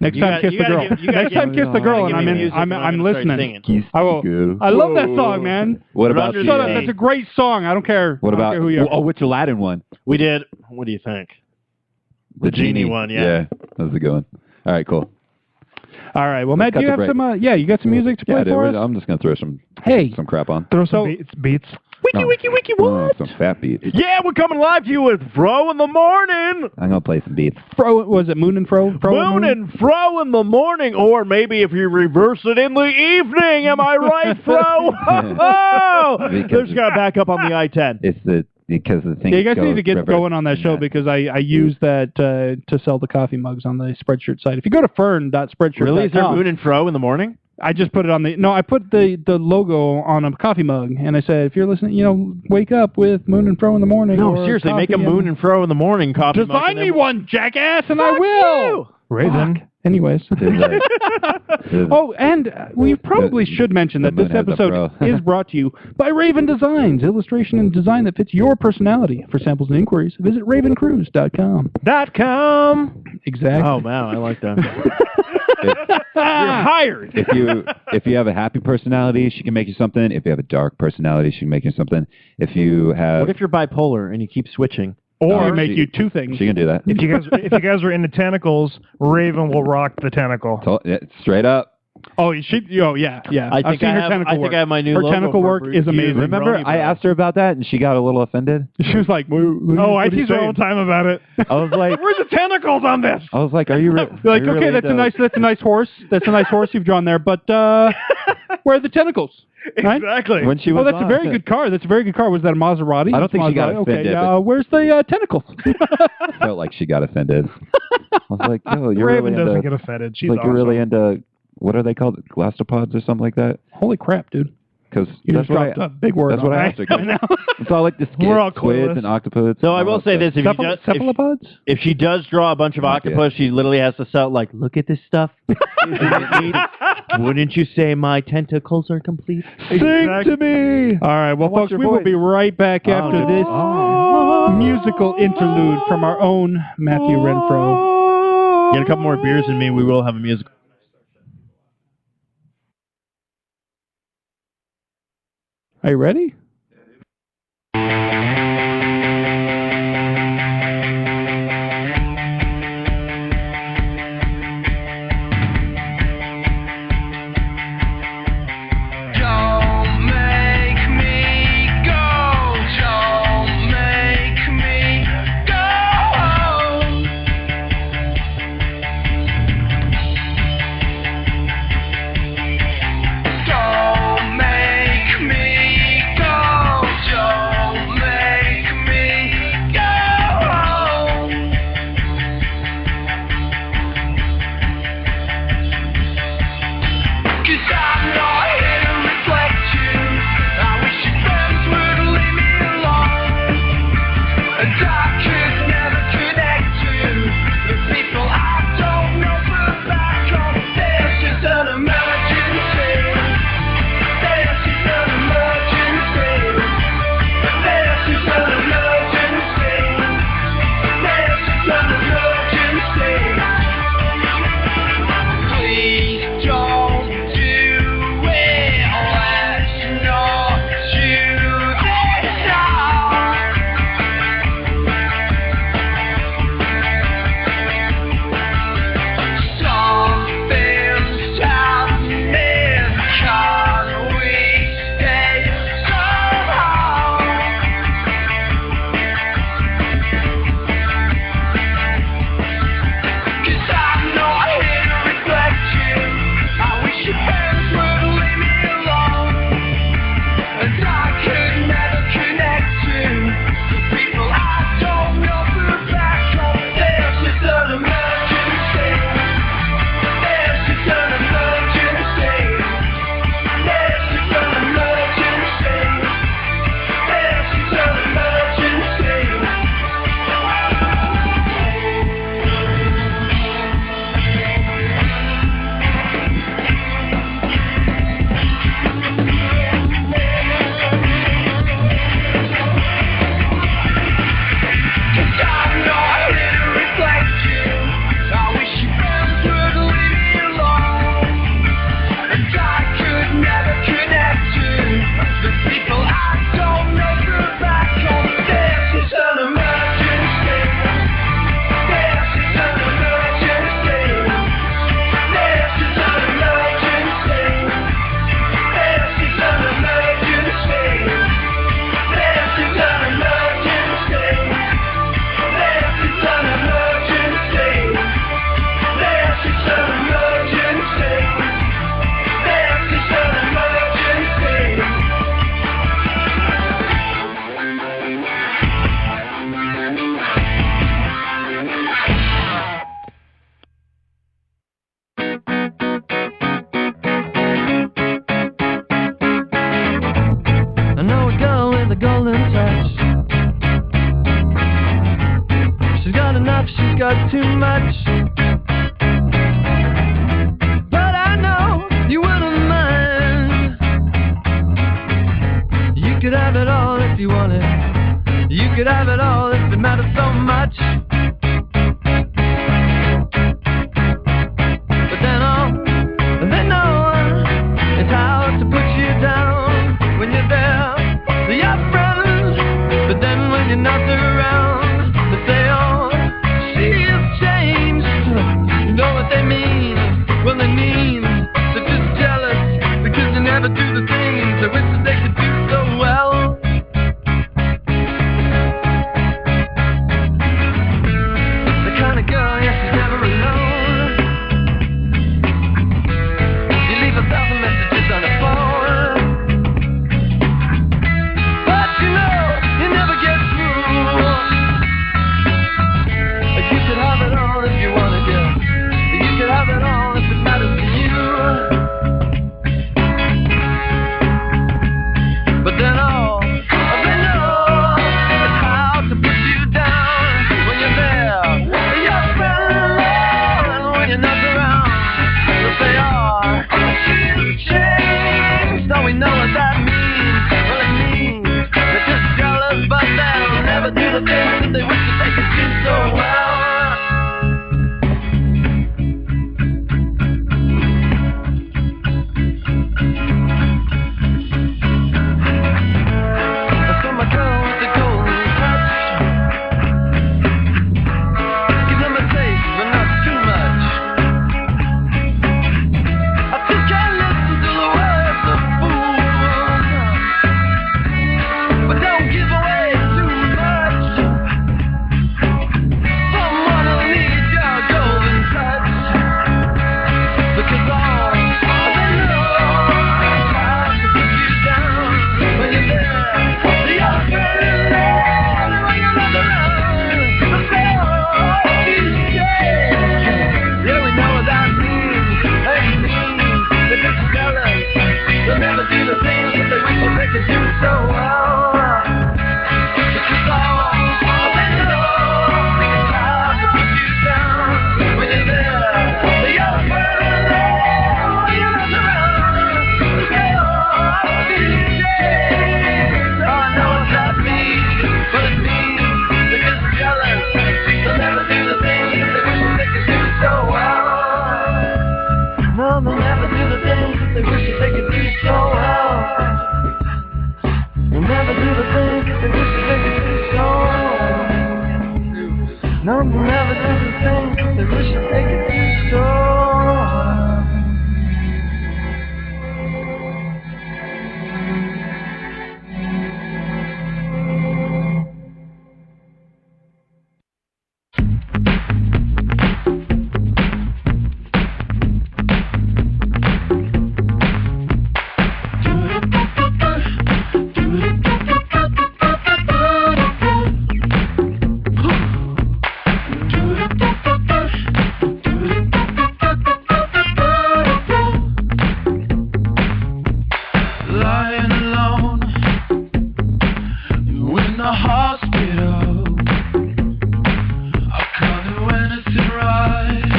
Next time, kiss the girl. Next time, kiss the girl, and I'm listening. I will. I love that song, man. What about Shut up. That's a great song. I don't care. What about who you are. Oh, which Aladdin one? We did. What do you think? The genie one. Yeah, that was a good one. All right, cool. All right. Well, Matt, do you have some? You got some music to play for us? I'm just gonna throw some crap on. Throw some beats. Wiki, what? Some fat beats. Yeah, we're coming live to you with Fro in the morning. I'm gonna play some beats. Fro, was it Moon and Fro? Moon and Fro in the morning, or maybe if you reverse it in the evening. Am I right, Fro? Oh, there's got to back up on the I-10. It's because the thing. Yeah, you guys need to get going on that show because I use that to sell the coffee mugs on the Spreadshirt site. If you go to fern.spreadshirt.com. Really? Is there moon and fro in the morning? I just put it on I put the logo on a coffee mug, and I said, if you're listening, wake up with Moon and Fro in the morning. No, seriously, make a Moon and Fro in the morning coffee mug. Design me one, jackass, and I will! Raven. Fuck. Anyways. And we probably should mention that this episode is brought to you by Raven Designs, illustration and design that fits your personality. For samples and inquiries, visit ravencruise.com. Exactly. Oh, wow, I like that. You're hired. If you have a happy personality, she can make you something. If you have a dark personality, she can make you something. If you have... What if you're bipolar and you keep switching? Or make you two things. She can do that. If you guys are into tentacles, Raven will rock the tentacle. Straight up. Oh, yeah. I think I have my new Her logo tentacle work is amazing. Remember, I asked her about that, and she got a little offended. She was like, I tease her all the time about it. I was like, where's the tentacles on this? I was like, are you like, okay, really that's a nice horse. That's a nice horse you've drawn there, but where are the tentacles? Right? Exactly. When she was that's a very good car. Was that a Maserati? I don't think she got offended. Okay, where's the tentacles? I felt like she got offended. I was like, yo, you're Raven really doesn't get offended. She's like, awesome. you're really into, what are they called? Glastopods or something like that? Holy crap, dude. Because that's what a big word. That's what I asked her. It's all like the squids and octopuses. So I will say this: cephalopods. If she does draw a bunch of octopus, she literally has to shout like, "Look at this stuff! Wouldn't you say my tentacles are complete?" Sing to me. All right, well, folks, we will be right back after this musical interlude from our own Matthew Renfro. Get a couple more beers than me. We will have a musical. Are you ready? Don't make me go. enough, she's got too much. But I know you wouldn't mind. You could have it all if you wanted. You could have it all if it mattered so much. But then they know it's how to put you down. When you're there, they're your friends. But then when you're not around, they say, oh, she has changed. You know what they mean? Well, they mean they're just jealous because they never do the things they wish that they could do so well. The kind of girl, yeah, she's never alone. You leave 1,000 messages on the phone, but you know you never get through. You could have it all if you wanted, yeah. You could have it all if it matters to you. But then all they know is how to put you down. When you're there, you're friend. When you're not around, but they are. She's changed. All we know what that means. Well, it means they're just jealous, but they'll never do the things that they wish that they could do so well. So my girl with the golden touch, give them a taste, but not too much. I just can't listen to the words of fools, but don't give away too much. Someone will need your golden touch, because all they know is how to put you down. When you're there, you're very alone. When you're not around, but they all she's changed. Yeah, we know what that means. They mean they're just jealous. They'll never do the things that they wish that they could do so well. Because all they know is how to put you down. When you're there, you're very alone. When you're not around, but they all she's changed. Oh, I know what that means, but it means they're just jealous. They'll never do the things that they wish that they could do so well. No, they'll never do the things that they wish that they could do so well. They'll never do the things that they wish that they could do so well. No, they'll never do the things that they wish that they could do so well. Lying alone in the hospital, I call it when it's right.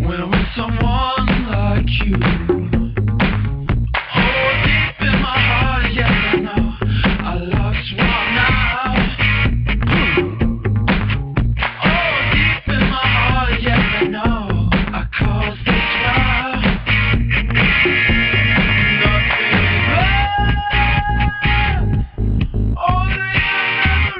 When I'm with someone like you, oh, deep in my heart, yes I know I lost one now. Oh, deep in my heart, yes I know I caused this trial. Nothing is right. Only another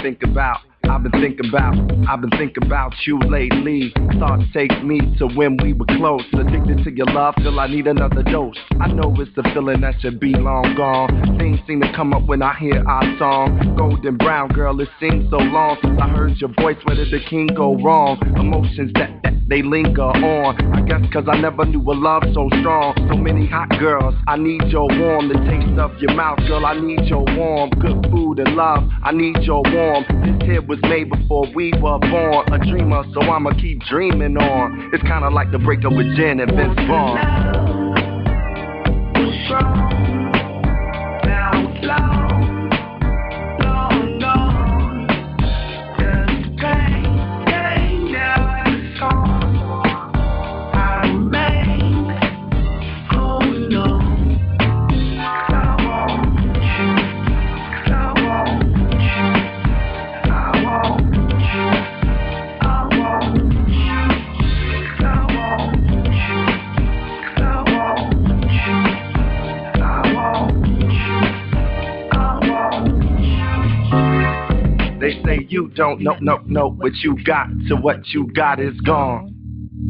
thinking about you lately. Thoughts take me to when we were close. Addicted to your love, till I need another dose. I know it's the feeling that should be long gone. Things seem to come up when I hear our song. Golden brown girl, it seems so long since I heard your voice. Where did the king go wrong? Emotions that they linger on. I guess cause I never knew a love so strong. So many hot girls, I need your warm. The taste of your mouth, girl, I need your warm. Good food and love, I need your warm. This here was made before we were born. A dreamer, so I'ma keep dreaming on. It's kinda like the breakup with Jen and Vince Vaughn. Now it's long. They say you don't know what you got, so what you got is gone.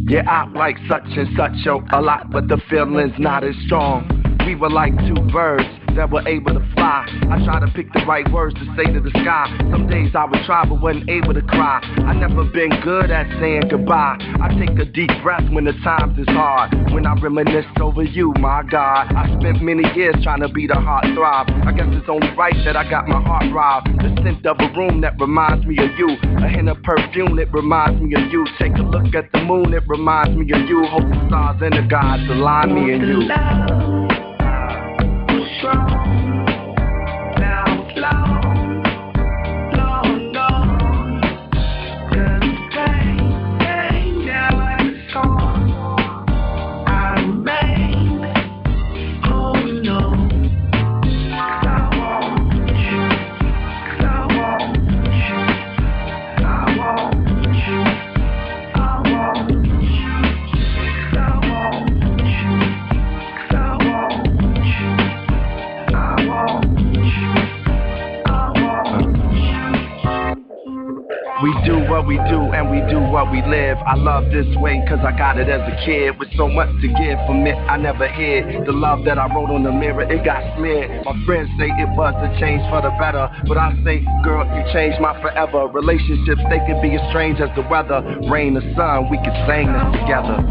Yeah, I like such and such a lot, but the feeling's not as strong. We were like two birds that were able to fly. I try to pick the right words to say to the sky. Some days I would try but wasn't able to cry. I never been good at saying goodbye. I take a deep breath when the times is hard. When I reminisce over you, my God. I spent many years trying to be the heart throb. I guess it's only right that I got my heart robbed. The scent of a room that reminds me of you. A hint of perfume that reminds me of you. Take a look at the moon, it reminds me of you. Hope the stars and the gods align me and you. Now it's long, long gone. The pain never is gone. I remain holding on. 'Cause I want you. 'Cause I want you. I want you. I want you. 'Cause I want you. 'Cause I want you. We do what we do and we do what we live. I love this way cause I got it as a kid. With so much to give from it, I never hid. The love that I wrote on the mirror, it got smeared. My friends say it was a change for the better, but I say, girl, you changed my forever. Relationships, they could be as strange as the weather. Rain or sun, we could sing this together.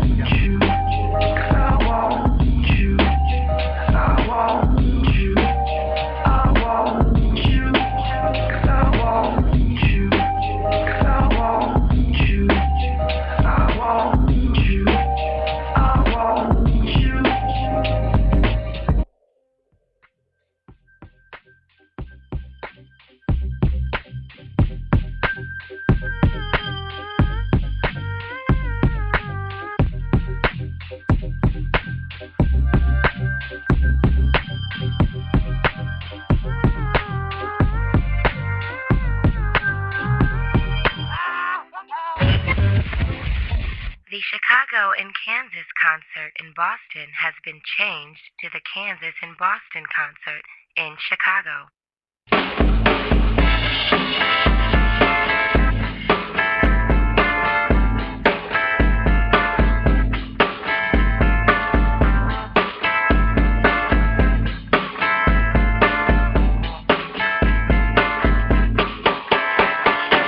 The Chicago and Kansas concert in Boston has been changed to the Kansas and Boston concert in Chicago.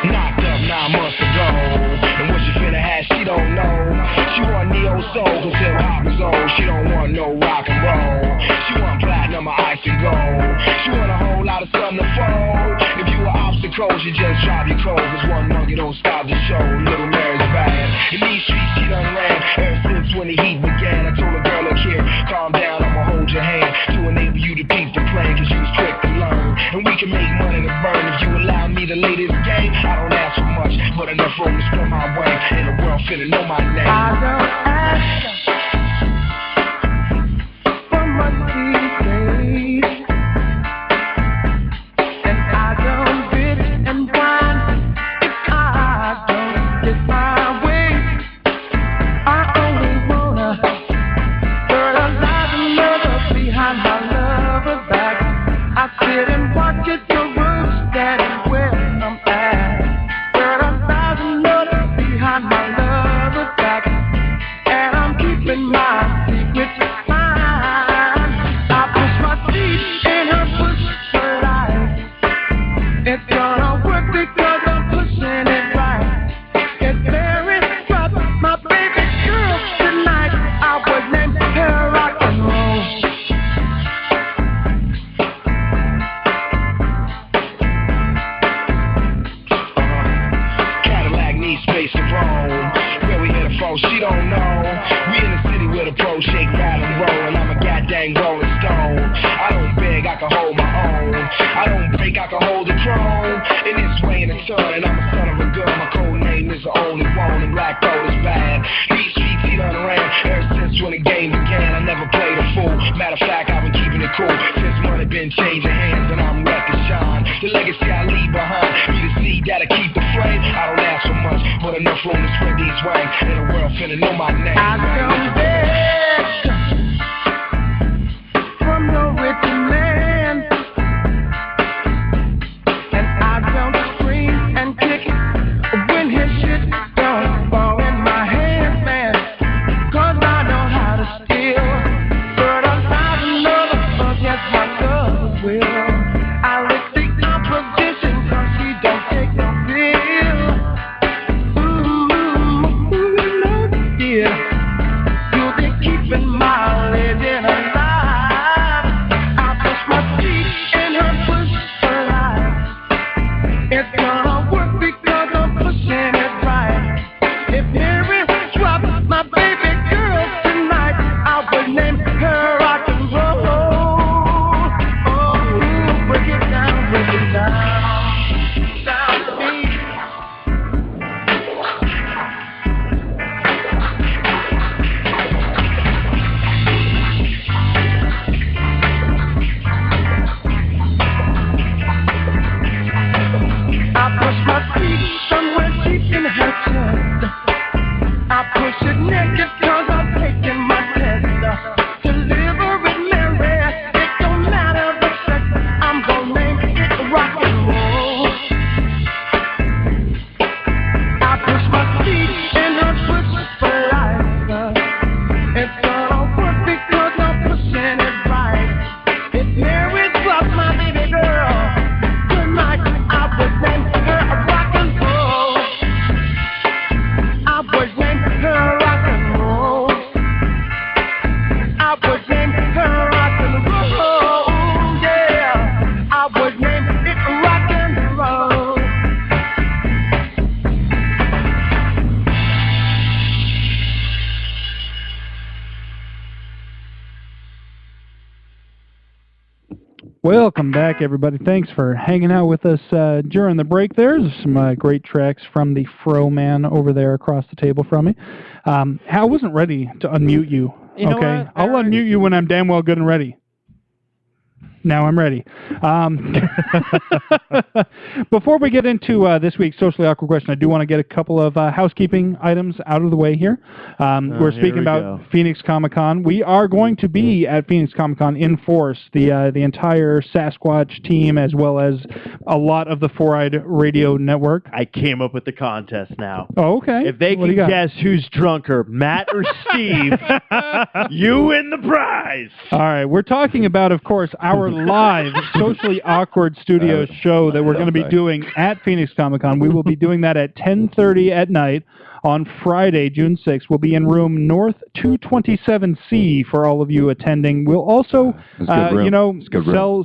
Knocked up 9 months ago, and what she finna have, she don't know. She want neo-soul, cause hip hop is old. She don't want no rock and roll. She want platinum or ice and gold. She want a whole lot of something to fold. If you were obstacles, you just drop your clothes. Cause one monkey don't stop the show. Little Mary's bad. In these streets, she done ran ever since when the heat began. I told a girl, look here, calm down, I'ma hold your hand to enable you to peep the plan, cause you was quick to learn. And we can make money to burn if you allow me to lay this game. I don't ask for much, but enough room to spread my way. And the world finna know my name. I don't ask for much these days, and I don't bitch and whine if I don't get my way. I only wanna fertilize another behind my lover's back. I sit and watch it, the words standing where I'm at. son, and I'm a son of a gun. My code name is the only one, and black gold is bad. These streets he done around ever since when the game began. I never played a fool. Matter of fact, I've been keeping it cool since money been changing hands, and I'm ready to shine. The legacy I leave behind, be the seed that'll keep the flame. I don't ask for much, but enough room to spread these wings. And the world finna know my name. I come back from the rich land, and I don't scream and kick when his shit don't fall in my hands, man. 'Cause I know how to steal, but I'm not another against my love will. I lick the opposition 'cause she don't take no bill. Yeah, you'll be keeping my legend alive. I push my feet in her push for life. It's gonna work because I'm pushing it right. If Harry dropped my baby girl tonight, I would name her rock and roll. Oh, break it down, down to me. I push my feet somewhere deep in her chest. I push it naked 'cause I'm taking my test. Deliver it, Mary. It don't matter the sex. I'm gonna name it rock and roll. I push my feet in her push for life. It's gonna work because I'm pushing it right. If Mary drops my baby girl tonight, I would name her rock and roll. I would name her rock and roll. I would name her rock and roll. Yeah, I would name it rock and roll. Welcome back, everybody. Thanks for hanging out with us during the break. There's some great tracks from the Fro Man over there across the table from me. I wasn't ready to unmute you. You know Okay, what? I'll unmute you when I'm damn well good and ready. Now I'm ready. Before we get into this week's Socially Awkward Question, I do want to get a couple of housekeeping items out of the way here. We're speaking about Phoenix Comicon. We are going to be at Phoenix Comicon in force, the entire Sasquatch team, as well as a lot of the Four-Eyed Radio Network. I came up with the contest now. Oh, okay. If they can guess who's drunker, Matt or Steve, you win the prize. All right. We're talking about, of course, our live Socially Awkward Studios show that we're going to be doing at Phoenix Comicon. We will be doing that at 10:30 at night on Friday, June 6th. We'll be in room North 227C for all of you attending. We'll also,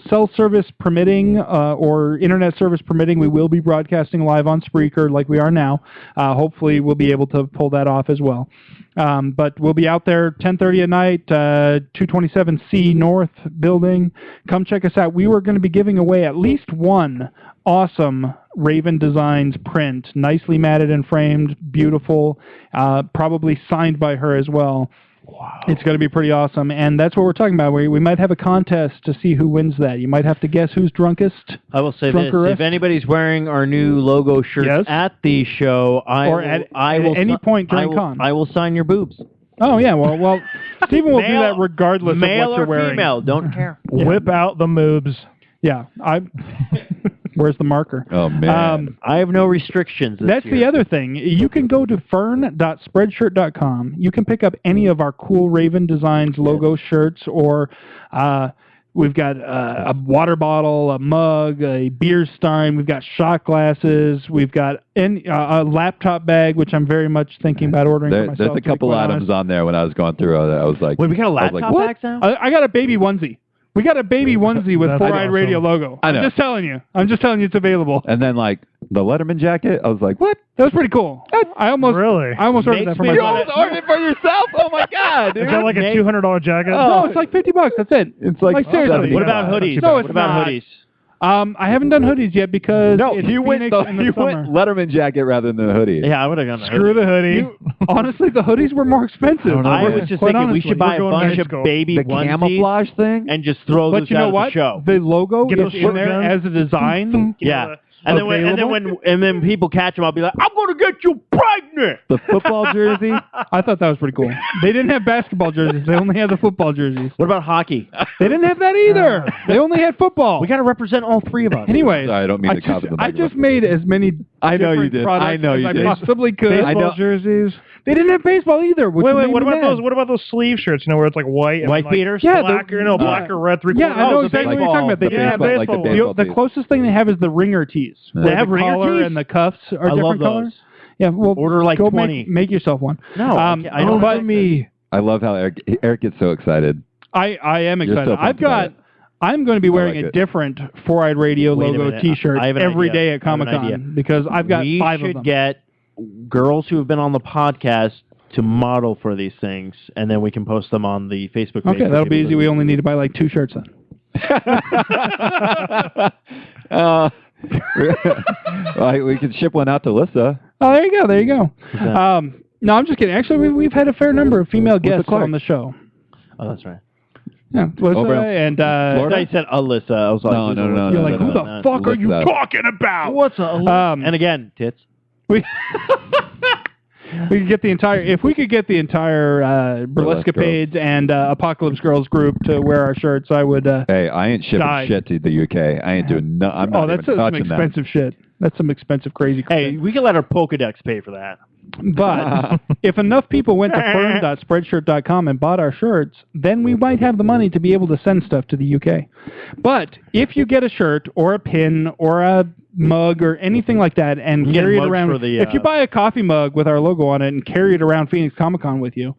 cell service permitting or internet service permitting, we will be broadcasting live on Spreaker like we are now. Hopefully we'll be able to pull that off as well. But we'll be out there 10:30 at night, 227C North building. Come check us out. We were going to be giving away at least one awesome Raven Designs print, nicely matted and framed, beautiful, probably signed by her as well. Wow. It's going to be pretty awesome, and that's what we're talking about. We might have a contest to see who wins that. You might have to guess who's drunkest. I will say this. If anybody's wearing our new logo shirts at the show, at any point during con, I will sign your boobs. Oh, yeah. Well, Stephen will do that regardless of what you're wearing. Male or female, don't care. Whip out the moobs. Yeah. Where's the marker? Oh, man. I have no restrictions this That's year. the other thing. You can go to fern.spreadshirt.com. You can pick up any of our cool Raven Designs logo shirts, or we've got a water bottle, a mug, a beer stein. We've got shot glasses. We've got a laptop bag, which I'm very much thinking about ordering for myself. There's a couple items on there when I was going through. I was like, wait, we got a laptop bag now? I got a baby onesie. We got a baby onesie with Four-Eyed Radio logo. I know. I'm just telling you it's available. And then, like, the Letterman jacket, I was like, what? That was pretty cool. I almost ordered that for myself. You almost ordered it for yourself? Oh, my God, dude. Is that like a $200 jacket? No, it's like $50. That's it. It's like seriously. What about hoodies? No, it's what about not. hoodies? I haven't done hoodies yet because it's you went Phoenix in the summer. Letterman jacket rather than the hoodie. Yeah, I would have gone the Screw hoodie. the hoodie. Honestly, the hoodies were more expensive. I was just thinking we should buy a bunch of baby The onesies camouflage thing? and just throw But those you know out what? at the show. The logo Get is those in short there guns. as a design. Yeah. And then when people catch them, I'll be like, I'm going to get you pregnant. The football jersey? I thought that was pretty cool. They didn't have basketball jerseys. They only had the football jerseys. What about hockey? They didn't have that either. They only had football. We got to represent all three of us. Anyways, Sorry, I don't mean to cover them. I just made as many I know you different did. products I know you as did. I possibly could. Baseball jerseys. They didn't have baseball either. Which Wait, made what me about mad. those? What about those sleeve shirts? You know, where it's like white and White like beaters? Yeah, black or black or red 3/4. Yeah, I know the exactly what you're talking about. They baseball- didn't have yeah, baseball. baseball baseball The tees. closest thing they have is the ringer tees. They Where have the ringer collar tees? and the cuffs are I love different those. colors. Yeah, well, Order like go 20. Make yourself one. No, I don't but like me. I love how Eric gets so excited. I am You're excited. so pumped about it. I'm going to be wearing like a it. different 4-Eyed Radio Wait a logo minute. T-shirt I have an every idea. day at I have an Comic idea. Con because I've got 5 of We them. should get girls who have been on the podcast to model for these things, and then we can post them on the Facebook page. Okay, that'll be easy. We only need to buy like 2 shirts then. We could ship one out to Lissa. Oh, there you go. There you go. No, I'm just kidding. Actually, we've had a fair number of female guests on the show. Oh, that's right. Yeah, Lissa and I said Alyssa. I was like, No. You're like, who the fuck are you Lissa. talking about? What's a and again, tits. We could get the entire. If we could get the entire Burlescapades and Apocalypse Girls group to wear our shirts, I would. Hey, I ain't shipping shit to the UK. I ain't doing no. I'm not that's even some touching expensive shit. That's some expensive, crazy. Hey, we can let our Pokedex pay for that. But if enough people went to firm.spreadshirt.com and bought our shirts, then we might have the money to be able to send stuff to the UK. But if you get a shirt or a pin or a mug or anything like that and carry it around, if you buy a coffee mug with our logo on it and carry it around Phoenix Comicon with you,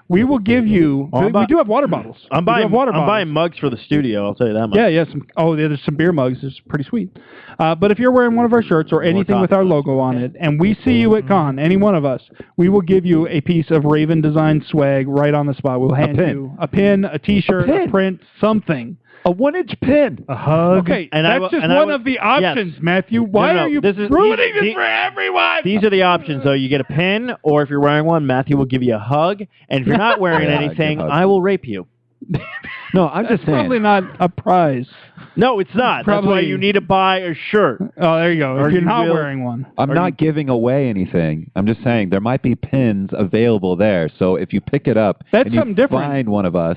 we will give you. We do have water bottles. I'm buying mugs for the studio. I'll tell you that much. Yeah. There's some beer mugs. It's pretty sweet. But if you're wearing one of our shirts or anything with our logo on it, and we see you at con, any one of us, we will give you a piece of Raven design swag right on the spot. We'll hand you a pin, a T-shirt, a print, something. A 1-inch pin. A hug. Okay, that's just one of the options, Matthew. Why are you ruining this for everyone? These are the options, though. You get a pin, or if you're wearing one, Matthew will give you a hug. And if you're not wearing anything, I will rape you. No, I'm just saying. Probably not a prize. No, it's not. That's why you need to buy a shirt. Oh, there you go. Or if you're you not will- wearing one. I'm not giving away anything. I'm just saying there might be pins available there. So if you pick it up That's and you something different. find one of us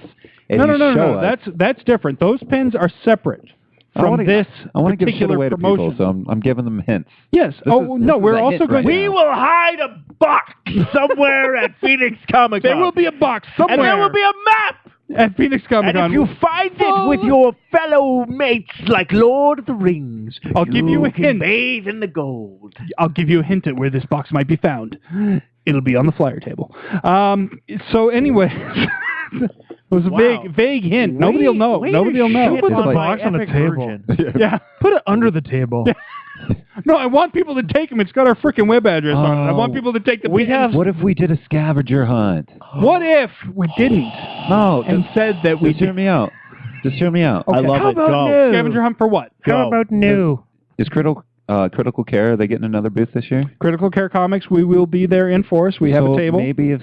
and No. you show us, That's different. Those pins are separate from this I want to give shit particular away to promotion. people, so I'm giving them hints. Yes. This We're is a also hint going. right We now. will hide a box somewhere at Phoenix Comicon. There will be a box somewhere. And there will be a map. At Phoenix Comicon. And if you find it with your fellow mates like Lord of the Rings, I'll give you a hint. Bathe in the gold. I'll give you a hint at where this box might be found. It'll be on the flyer table. So anyway, it was a vague hint. Nobody will know. Nobody will know. Put the box on the table. Yeah. Put it under the table. No, I want people to take them. It's got our freaking web address on it. I want people to take the pins. What if we did a scavenger hunt? What if we didn't? No, and said that we just hear me out. Just hear me out. Okay. I love How it. about Go. new? Scavenger hunt for what? How about new? Is Critical Care, are they getting another booth this year? Critical Care Comics, we will be there in force. We have a table. Maybe if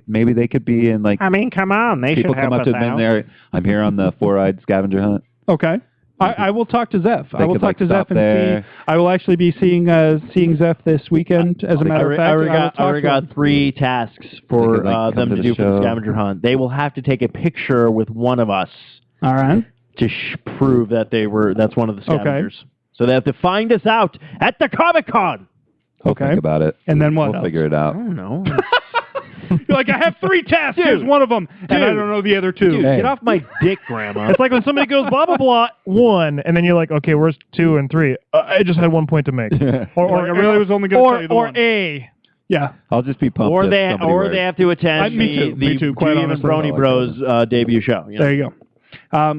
maybe they could be in like. I mean, come on, they people should come help up to us them out. there. I'm here on the 4-eyed scavenger hunt. Okay. I will talk to Zeph. I will could, talk to stop Zeph and there. see. I will actually be seeing Zeph this weekend. As a matter of fact, I already got 3 tasks for They could, come them to to the do for the show. scavenger hunt. They will have to take a picture with one of us All right. to prove that that's one of the scavengers. So they have to find us out at the Comic-Con. Okay. Think about it. And then what? We'll figure it out. I don't know. You're like, I have 3 tasks. Here's one of them, and I don't know the other 2. Dude, get off my dick, Grandma. It's like when somebody goes blah blah blah 1, and then you're like, okay, where's 2 and 3? I just had 1 point to make. Or I really was only going to tell you the one. A. Yeah. I'll just be pumped. Or if they somebody wears- have to attend Me too, quite Dave and honestly. Brony Bros debut show. You know? There you go.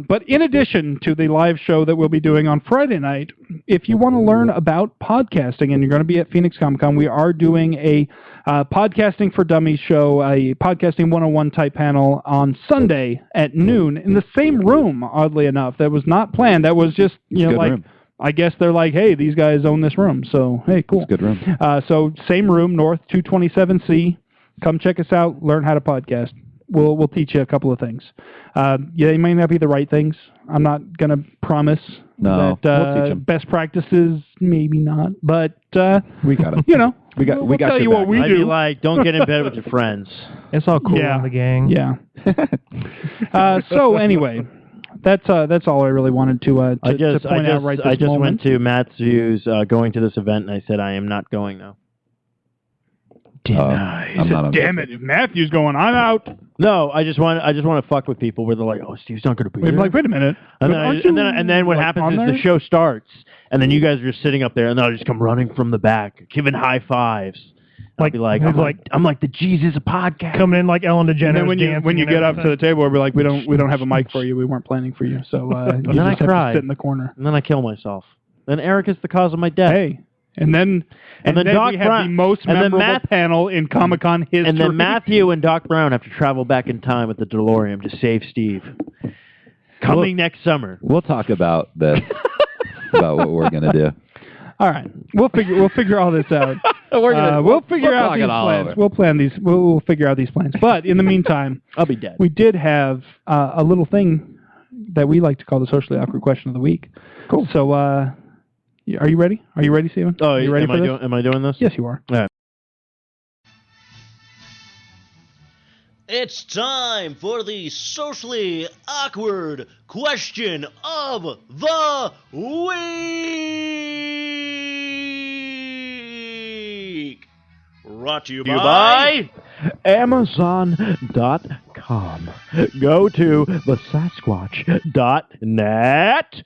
But in addition to the live show that we'll be doing on Friday night, if you want to learn about podcasting and you're going to be at Phoenix Comicon, we are doing a Podcasting for Dummies show, a Podcasting 101 type panel on Sunday at noon in the same room, oddly enough. That was not planned. That was just, room. I guess they're like, hey, these guys own this room. So, hey, cool. It's a good room. So, same room, North 227C. Come check us out. Learn how to podcast. We'll teach you a couple of things. They may not be the right things. I'm not going to promise that we'll teach them. Best practices, maybe not. But we got it. We got tell you what we I'd do. be like, don't get in bed with your friends. It's all cool in the gang. Yeah. So anyway, that's all I really wanted to point out right this I just moment. went to Matthew's going to this event, and I said, I am not going now. Damn it! If Matthew's going, I'm out. No, I just want to fuck with people where they're like, oh, Steve's not going to be here. Like, wait a minute. And then what happens is the show starts, and then you guys are just sitting up there, and they'll just come running from the back, giving high fives. I'm like the Jesus of podcast, coming in like Ellen DeGeneres. And then when you get up to the table, we're like, we don't have a mic for you. We weren't planning for you, so and you then I just have cry. to sit in the corner. And then I kill myself. Then Eric is the cause of my death. Hey. And then Doc we have Brown, the most memorable panel in Comic-Con history. And then Matthew and Doc Brown have to travel back in time with the DeLorean to save Steve. Coming next summer. We'll talk about this, about what we're going to do. All right, we'll figure all this out. We'll figure out these plans. We'll plan these. We'll figure out these plans. But in the meantime, I'll be dead. We did have a little thing that we like to call the socially awkward question of the week. Cool. So. Are you ready? Are you ready, Steven? Oh, are you ready for this? Am I doing this? Yes, you are. All right. It's time for the socially awkward question of the week. Brought to you by Amazon.com. Go to thesasquatch.net.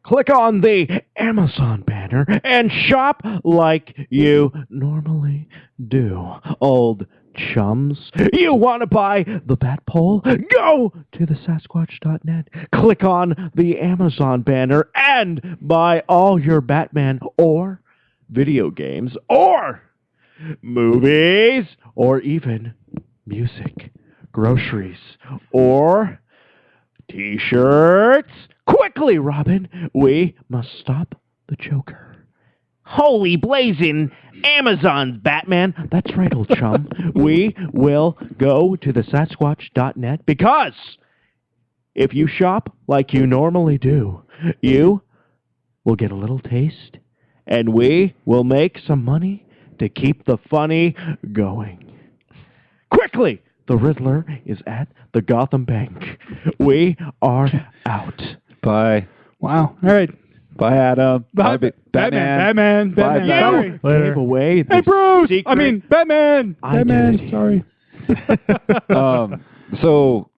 Click on the Amazon banner and shop like you normally do. Old chums, you want to buy the bat pole? Go to the Sasquatch.net. Click on the Amazon banner and buy all your Batman or video games or movies or even music, groceries, or T-shirts. Quickly, Robin, we must stop the Joker. Holy blazing Amazon's Batman. That's right, old chum. We will go to the Sasquatch.net because if you shop like you normally do, you will get a little taste and we will make some money to keep the funny going. Quickly! The Riddler is at the Gotham Bank. We are out. Bye. Wow. All right. Bye, Adam. Bye, Batman. Bye, Sorry. Gave away Hey, Bruce. secret I mean, Batman. identity. Sorry. So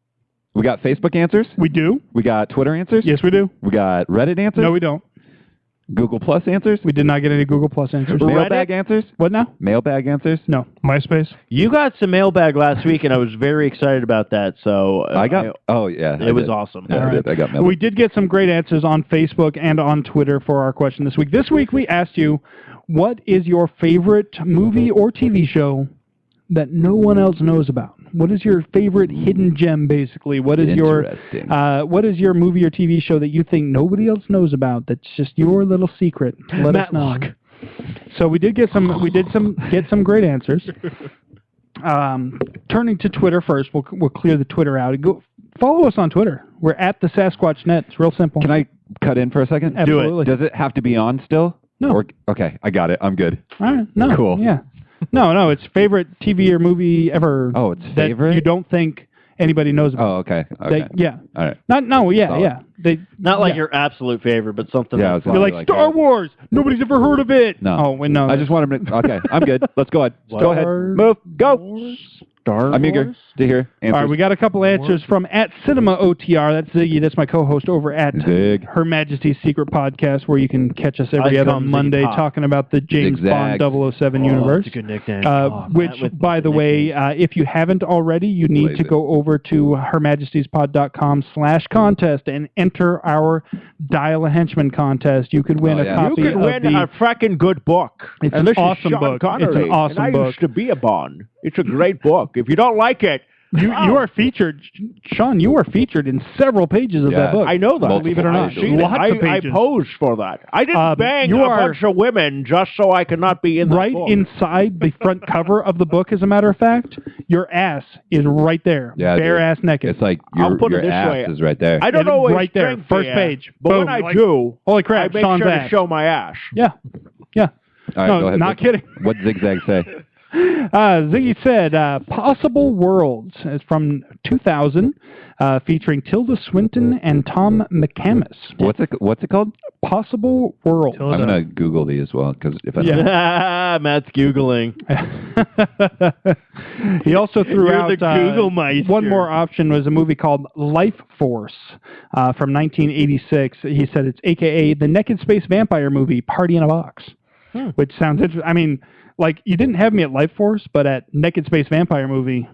we got Facebook answers. We do. We got Twitter answers. Yes, we do. We got Reddit answers. No, we don't. Google Plus answers. We did not get any Google Plus answers. Mailbag answers. What now? Mailbag answers. No. MySpace. You got some mailbag last week, and I was very excited about that. So I got. It was awesome. Yeah, All right. I got mailbag. We did get some great answers on Facebook and on Twitter for our question this week. This week we asked you, what is your favorite movie or TV show that no one else knows about? What is your favorite hidden gem, basically? What is your movie or TV show that you think nobody else knows about? That's just your little secret. Let us know. So we did get some great answers. Turning to Twitter first, we'll clear the Twitter out. Follow us on Twitter. We're at the SasquatchNet. It's real simple. Can I cut in for a second? Absolutely. Do it. Does it have to be on still? No. Okay, I got it. I'm good. All right. No. Cool. Yeah. No, it's favorite TV or movie ever. Oh, it's that favorite? you don't think anybody knows about. Oh, okay. Yeah. All right. Not like your absolute favorite, but something. Yeah, You're like Star Wars. Nobody's ever heard of it. No. Oh, wait, no. I just wanted to. Okay, I'm good. Let's go ahead. Go ahead. Move. Go. I'm eager to hear answers. All right, we got a couple answers from @CinemaOTR. That's Ziggy. That's my co-host over at Zig. Her Majesty's Secret Podcast, where you can catch us every other Monday talking about the James Bond 007 universe. That's a good nickname. Which, by the way, if you haven't already, you need to go over to hermajestyspod.com/contest and enter our Dial a Henchman contest. You could win a copy You could win a fracking good book. It's And an this is awesome Sean book. Connery, It's an awesome and I book. used to be a Bond. It's a great book. If you don't like it, You are featured, Sean. You are featured in several pages of that book. I know that. Believe it or not, lots of I pages. posed for that. I didn't bang you a are bunch of women just so I could not be in the right book. inside the front cover of the book. As a matter of fact, your ass is right there, Yeah, bare dude. ass naked. It's like I'll your, put it your this ass way. is right there. I don't know what right there, first page. but Boom. when I do, holy crap, I make Sean's sure ass. to show my ass. Yeah. All right, No, go ahead. not kidding. What Zigzag say? Ziggy said, Possible Worlds is from 2000, featuring Tilda Swinton and Tom McCamus. What's it called? Possible Worlds. I'm gonna Google these as well because if I Matt's Googling. He also threw You're out the Google Meister. one more option was a movie called Life Force from 1986. He said it's AKA the Naked Space Vampire movie Party in a Box, which sounds interesting. I mean, like you didn't have me at Life Force, but at Naked Space Vampire movie,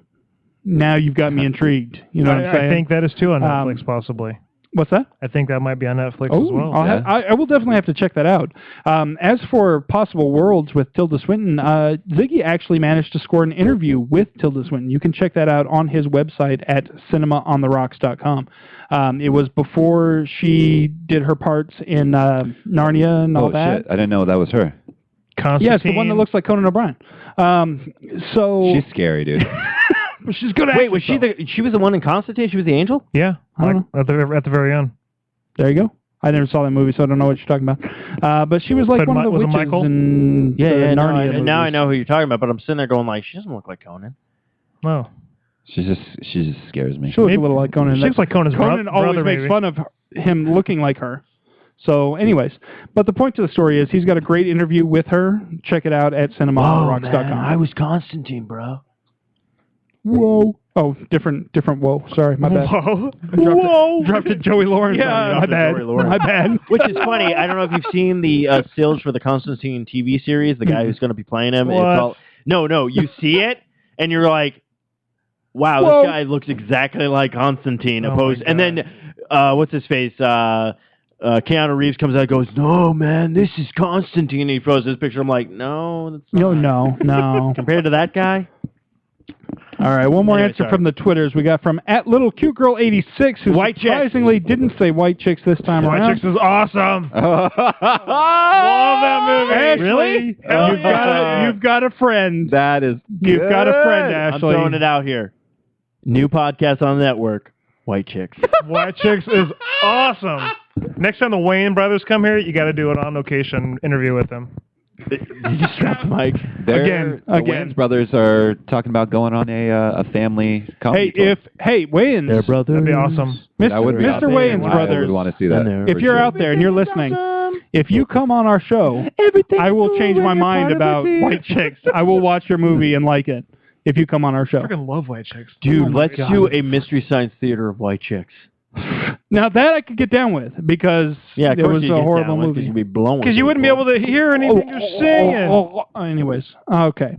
now you've got me intrigued. You know what I'm saying? I think that is too on Netflix, possibly. What's that? I think that might be on Netflix as well. I will definitely have to check that out. As for Possible Worlds with Tilda Swinton, Ziggy actually managed to score an interview with Tilda Swinton. You can check that out on his website at cinemaontherocks.com. It was before she did her parts in Narnia and all that. Shit. I didn't know that was her. Yeah, it's the one that looks like Conan O'Brien. So she's scary, dude. She's good at Wait, was she was the one in Constantine? She was the angel? Yeah, at the very end. There you go. I never saw that movie, so I don't know what you're talking about. But she was like one of the witches in Narnia movies. Now I know who you're talking about, but I'm sitting there going like, she doesn't look like Conan. No. She just scares me. She looks a little like Conan. She looks like Conan's Conan always brother, makes maybe. fun of him looking like her. So, anyways, but the point to the story is he's got a great interview with her. Check it out at cinemaonrocks.com. I was Constantine, bro. Whoa. Oh, different whoa. Sorry, my bad. Whoa. Dropped it Joey Lawrence. Yeah, my bad. My bad. Which is funny. I don't know if you've seen the stills for the Constantine TV series, the guy who's going to be playing him. What? No, you see it, and you're like, wow, Whoa. this guy looks exactly like Constantine. And then, what's his face? Keanu Reeves comes out and goes, no, man, this is Constantine. And he throws this picture. I'm like, no, that's not. No. Compared to that guy? All right, one more Anyway, answer sorry. from the Twitters. We got from @LittleCuteGirl86, who White chicks. surprisingly didn't say White Chicks this time White around. Chicks is awesome. Love that movie. Ashley, Really? you've got a friend. That is You've got a friend, I'm Ashley. throwing it out here. New podcast on the network, White Chicks. White Chicks is awesome. Next time the Wayne brothers come here, you got to do an on location interview with them. Did you strap the mic? Again. The Wayans brothers are talking about going on a family comedy tour. Wayans, They're brothers. That'd be awesome. That would be Mr. awesome. Wayans I brothers. would want to see that. If you're out there and you're listening, if you come on our show, I will change my mind about White Chicks. I will watch your movie and like it if you come on our show. I freaking love White Chicks. Dude, let's do a Mystery Science Theater of White Chicks. Now that I could get down with because Yeah, of it course was you a get horrible down with, movie. 'cause you'd be blowing. Because you wouldn't be able to hear anything you're saying. Anyways, okay.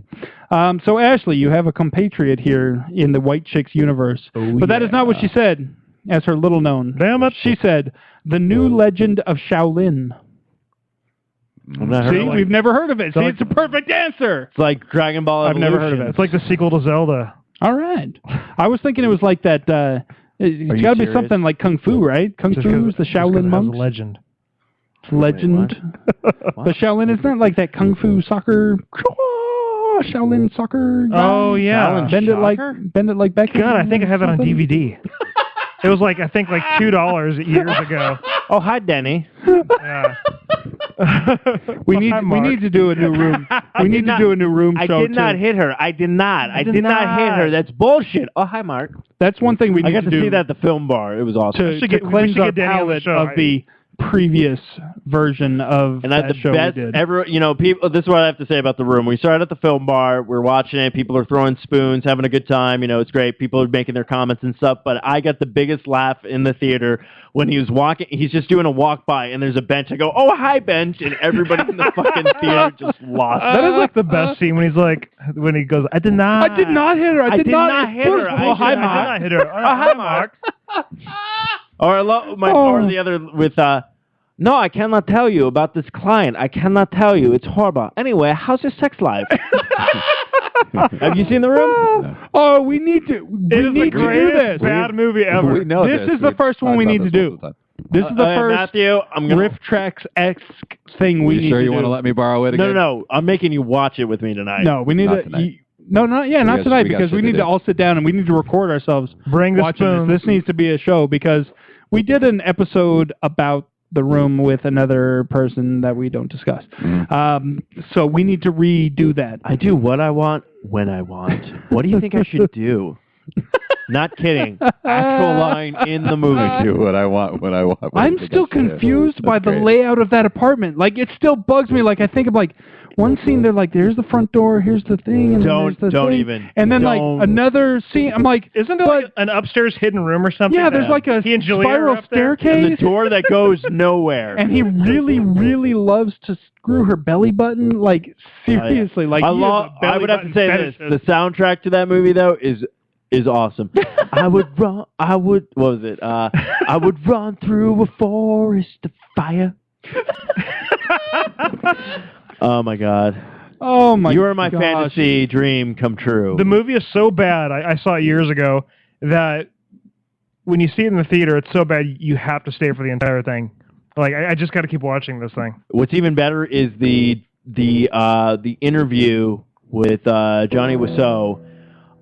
So Ashley, you have a compatriot here in the White Chicks universe, but that is not what she said. As her little known, Damn it. she said the new legend of Shaolin. See, we've never heard of it. See, like- it's a perfect answer. It's like Dragon Ball I've Evolution. never heard of it. It's like the sequel to Zelda. All right. I was thinking it was like that. It's got to be serious? something like Kung Fu, right? Kung Fu is the Shaolin monks. Legend. Legend. The Shaolin is not like that Kung Fu soccer. Shaolin soccer. Oh yeah. Bend it like Beckham. God, I think I have it on DVD. It was like $2 years ago. Oh, hi, Denny. Yeah. We need to do a new room. We need to do a new room I show did not too. hit her. I did not. I did not hit her. That's bullshit. Oh, hi, Mark. That's one thing we need I got to do see that at the film bar. It was awesome. to cleanse our get Danny on the palate show. of the previous version of and I had that the show best we did. ever. People. This is what I have to say about The Room. We started at the film bar. We're watching it. People are throwing spoons, having a good time. It's great. People are making their comments and stuff. But I got the biggest laugh in the theater when he was walking. He's just doing a walk by, and there's a bench. I go, "Oh, hi, bench!" And everybody in the fucking theater just lost. That is like the best scene when he goes, I did not hit her. I did not hit her. Oh, hi, Mark. I did not hit her. Oh, hi, Mark. Or or the other with no, I cannot tell you about this client. I cannot tell you. It's horrible. Anyway, how's your sex life? Have you seen The Room? Oh, we need to. We need to do this. Bad movie ever. We know This is the first one we need to do. This is the first Matthew, I'm gonna Riff Tracks-esque thing we need to do. You sure you want to let me borrow it again? No. I'm making you watch it with me tonight. No, we need Not to. tonight. Not tonight, because we shit need to to do. all sit down and we need to record ourselves. Bring the watching spoons. this. This needs to be a show because we did an episode about The Room with another person that we don't discuss. So we need to redo that. I do what I want when I want. What do you think I should do? Not kidding. Actual line in the movie. I do what I want when I want. I'm still confused by the layout of that apartment. Like, it still bugs me. Like, I think of, like, one scene, they're like, there's the front door, here's the thing, and Don't thing. even. And then, like, another scene, I'm like, isn't there like an upstairs hidden room or something? Yeah, there's like a he and Julia spiral are up there? staircase. And the door that goes nowhere. And he really, really loves to screw her belly button. Like, seriously. Like, I would have to say this. The soundtrack to that movie, though, is awesome. I would, what was it? I would run through a forest of fire. Oh, my God. Oh, my God. You are my fantasy dream come true. The movie is so bad, I saw it years ago, that when you see it in the theater, it's so bad you have to stay for the entire thing. Like, I just got to keep watching this thing. What's even better is the interview with Johnny Wiseau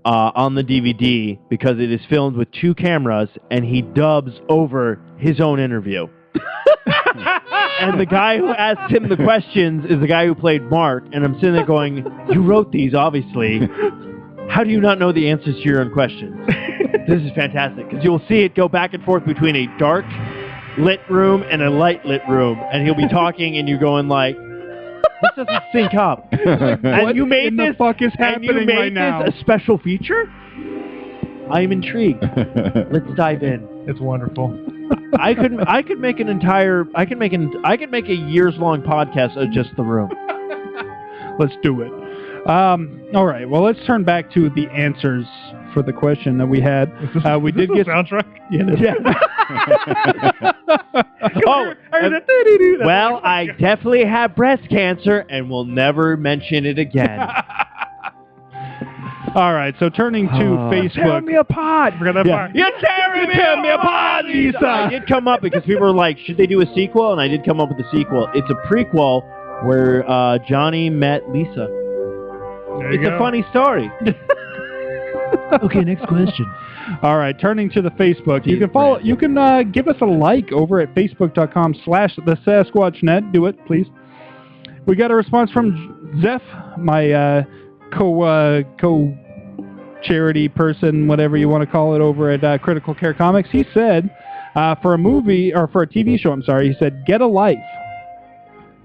on the DVD, because it is filmed with 2 cameras, and he dubs over his own interview. And the guy who asked him the questions is the guy who played Mark, and I'm sitting there going, you wrote these, obviously. How do you not know the answers to your own questions? This is fantastic, because you'll see it go back and forth between a dark lit room and a light lit room, and he'll be talking, and you're going like, this doesn't sync up. And you made the fuck is happening right now? This a special feature? I am intrigued. Let's dive in. It's wonderful. I could make a years-long podcast of just The Room. Let's do it. All right. Well, let's turn back to the answers for the question that we had. We did get soundtrack. Yeah. Well, I definitely have breast cancer, and will never mention it again. All right. So turning to Facebook. Tear me apart. Forgot that part. You're tearing me apart, Lisa. I did come up because people were like, should they do a sequel? And I did come up with a sequel. It's a prequel where Johnny met Lisa. It's a funny story. Okay, next question. All right, turning to the Facebook, you can follow. You can give us a like over at facebook.com/thesasquatchnet. Do it, please. We got a response from Zeph, my co-charity person, whatever you want to call it, over at Critical Care Comics. He said, for a movie or for a TV show, I'm sorry, he said, "Get a Life."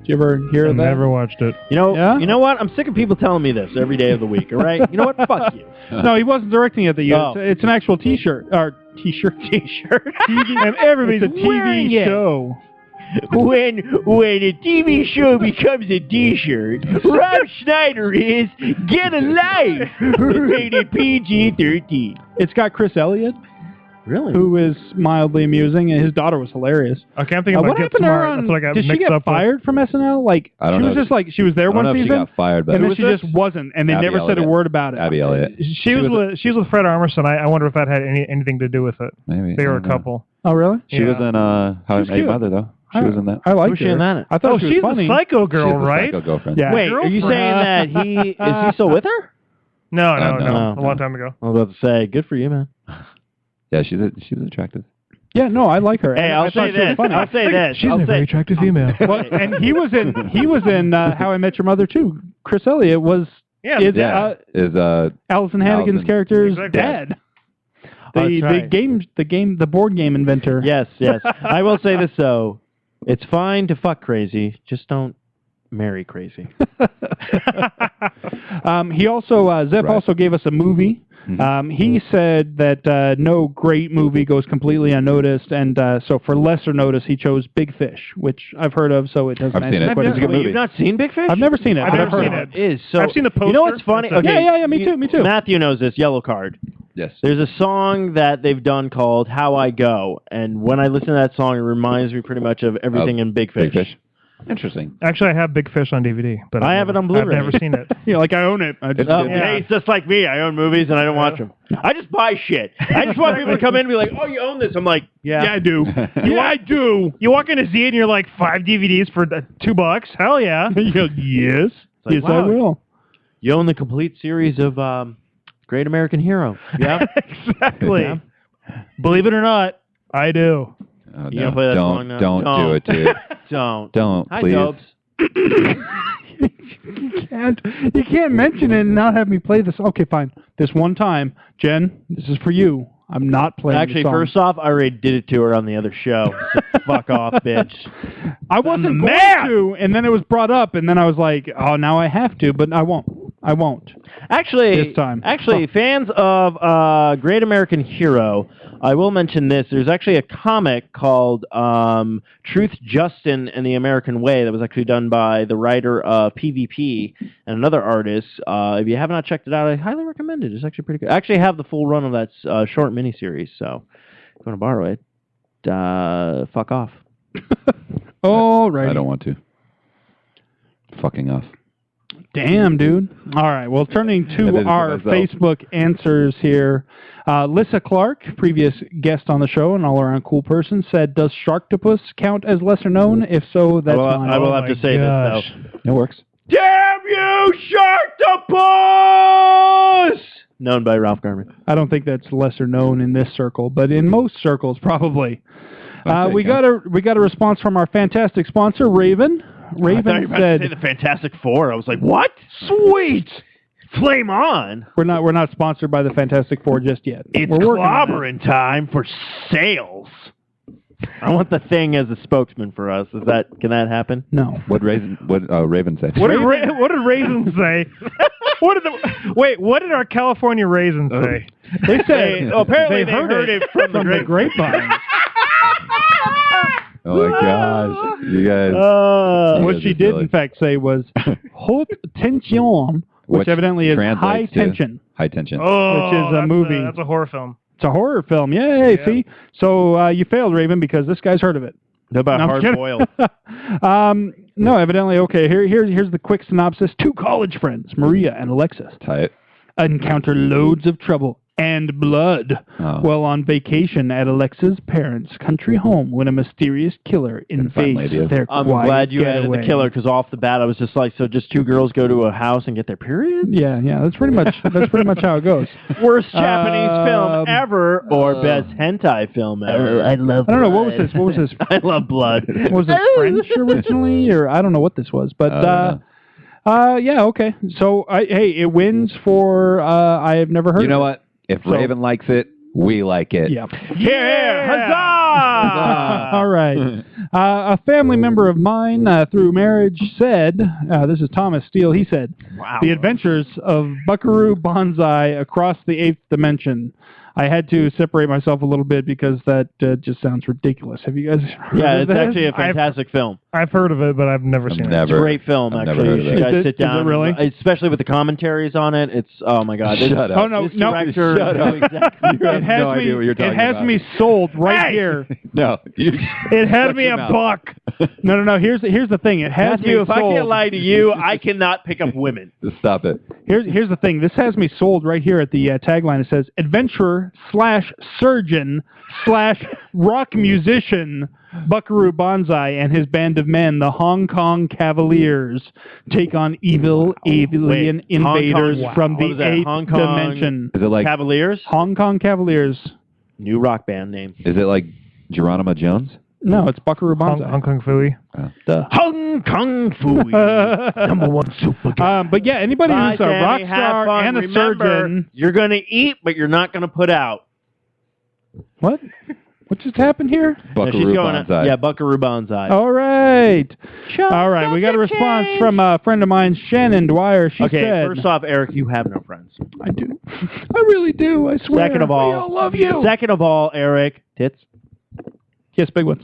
Did you ever hear of that? Never watched it. You know what? I'm sick of people telling me this every day of the week. All right, you know what? Fuck you. No, he wasn't directing it at you. Oh. It's an actual T-shirt. Or T-shirt. TV, and everybody's a TV show. When a TV show becomes a T-shirt, Rob Schneider is Get a Life, rated PG-13. It's got Chris Elliott. Really? Who is mildly amusing, and his daughter was hilarious. Okay, I'm thinking about what Get happened to her Smart. on, That's what I got did she mixed get up with. fired from SNL? Like, I don't she was know. just like, she was there I don't one know if she season, got fired, but and Who then she was just wasn't, and they Abby never said Elliott. a word about it. Abby Elliott. She was with Fred Armisen. I wonder if that had anything to do with it. Maybe. They were I a don't know. couple. Oh, really? She was in How I Met Your cute. Mother, though. She was in that. I liked Who's she her. in that? I thought she was she's funny. the psycho girl, She's the right? psycho girlfriend. Yeah. Wait, are you saying that is he still with her? No, no. a long time ago. I was about to say, good for you, man. Yeah, she was attractive. Yeah, no, I like her. Hey, I I'll thought say she was this. funny. I'll say this. She's a very attractive female. Well, and he was in How I Met Your Mother too. Chris Elliott was Allison Hannigan's Allison. character's Exactly. dad. That's right. The board game inventor. Yes. I will say this though. It's fine to fuck crazy, just don't marry crazy. He also, Zeph also gave us a movie. He said that no great movie goes completely unnoticed, and so for lesser notice, he chose Big Fish, which I've heard of, so it doesn't I've seen it. It's a good movie. You've not seen Big Fish? I've never seen it. I've never seen it. It is so. I've seen the poster. You know what's funny? Okay, yeah, me too. Matthew knows this. Yellow Card. Yes. There's a song that they've done called "How I Go," and when I listen to that song, it reminds me pretty much of everything in Big Fish. Big Fish. Interesting. Actually, I have Big Fish on DVD, but I have it on Blu-ray. I've never seen it. Yeah, like I own it. Hey, it's just like me. I own movies and I don't watch them. I just buy shit. I just want people to come in and be like, "Oh, you own this?" I'm like, "Yeah, I do. I do." You walk in to see it and you're like, 5 DVDs for $2? Hell yeah. Yes. Like, Yes, wow. I will. You own the complete series of Great American Hero. Yeah, exactly. Yeah. Believe it or not, I do. Oh, You gonna play that song now? Don't do it, dude. Don't. Hi, please. Dopes. You can't mention it and not have me play this. Okay, fine. This one time, Jen, this is for you. I'm not playing Actually, the song. first off, I already did it to her on the other show. So fuck off, bitch. I wasn't going to, and then it was brought up, and then I was like, oh, now I have to, but I won't. Actually, This time. Fans of Great American Hero, I will mention this. There's actually a comic called Truth, Justin, and the American Way that was actually done by the writer of PvP and another artist. If you have not checked it out, I highly recommend it. It's actually pretty good. I actually have the full run of that short miniseries, so if you want to borrow it, fuck off. All right. I don't want to. Fucking off. Damn, dude. All right. Well, turning to our Facebook answers here. Lissa Clark, previous guest on the show and all-around cool person, said, does Sharktopus count as lesser known? If so, that's fine. I will have to say this, though. It works. Damn you, Sharktopus! Known by Ralph Garman. I don't think that's lesser known in this circle, but in most circles, probably. We got a response from our fantastic sponsor, Raven. Raven I thought you were about to say the Fantastic Four. I was like, what? Sweet! Flame on! We're not sponsored by the Fantastic Four just yet. It's clobbering time for sales. I want the Thing as a spokesman for us. Can that happen? No. What Raven say? What did Raisin say? What did our California Raisins say? They say apparently they heard it from the grapevine. Oh my gosh, you guys! What she did, in fact, say was "haute tension," which evidently is high tension. High tension. Oh, which is a movie. That's a horror film. It's a horror film. Yay! Yeah. See, so you failed, Raven, because this guy's heard of it. How about Hard Boiled? No, evidently. Okay, here's the quick synopsis. Two college friends, Maria and Alexis, encounter loads of trouble and blood while on vacation at Alexa's parents' country home when a mysterious killer invades their I'm quiet glad you added getaway. the killer, because off the bat I was just like, so just two girls go to a house and get their period? Yeah, that's pretty much how it goes. Worst Japanese film ever, or best hentai film ever. I don't know, what was this? I love blood. Was it French originally, or I don't know what this was, but yeah, okay. So it wins for I have never heard. You know what? If Raven likes it, we like it. Yeah. Huzzah! All right. A family member of mine through marriage said, this is Thomas Steele, he said, wow. The Adventures of Buckaroo Banzai Across the Eighth Dimension. I had to separate myself a little bit because that just sounds ridiculous. Have you guys heard of it's that? actually a fantastic film. I've heard of it, but I've never seen it. It's a great film, actually. You guys sit down. Is it really? Especially with the commentaries on it. It's, oh my God. Shut up. Oh, no. Director, Shut up. exactly. You have no idea what you're talking about. It has me sold right here. No. It had me a buck. No. Here's the thing. It has Matthew, me if sold. I can't lie to you, I cannot pick up women. Just stop it. Here's the thing. This has me sold right here at the tagline. It says, adventurer/surgeon/rock musician Buckaroo Banzai and his band of men, the Hong Kong Cavaliers, take on evil alien invaders from the eighth dimension. Is it like Cavaliers? Hong Kong Cavaliers. New rock band name. Is it like Geronimo Jones? No, it's Buckaroo Banzai. Hong Kong Phooey. Hong Kong Phooey. Number one super guy. But yeah, anybody who's a rock star and a surgeon. You're going to eat, but you're not going to put out. What? What just happened here? Buckaroo Banzai. Yeah, Buckaroo Banzai. All right. All right. We got a response from a friend of mine, Shannon Dwyer. She said, first off, Eric, you have no friends. I do. I really do. I swear. Second of all, we all love you. Second of all, Eric, tits. Yes, big ones.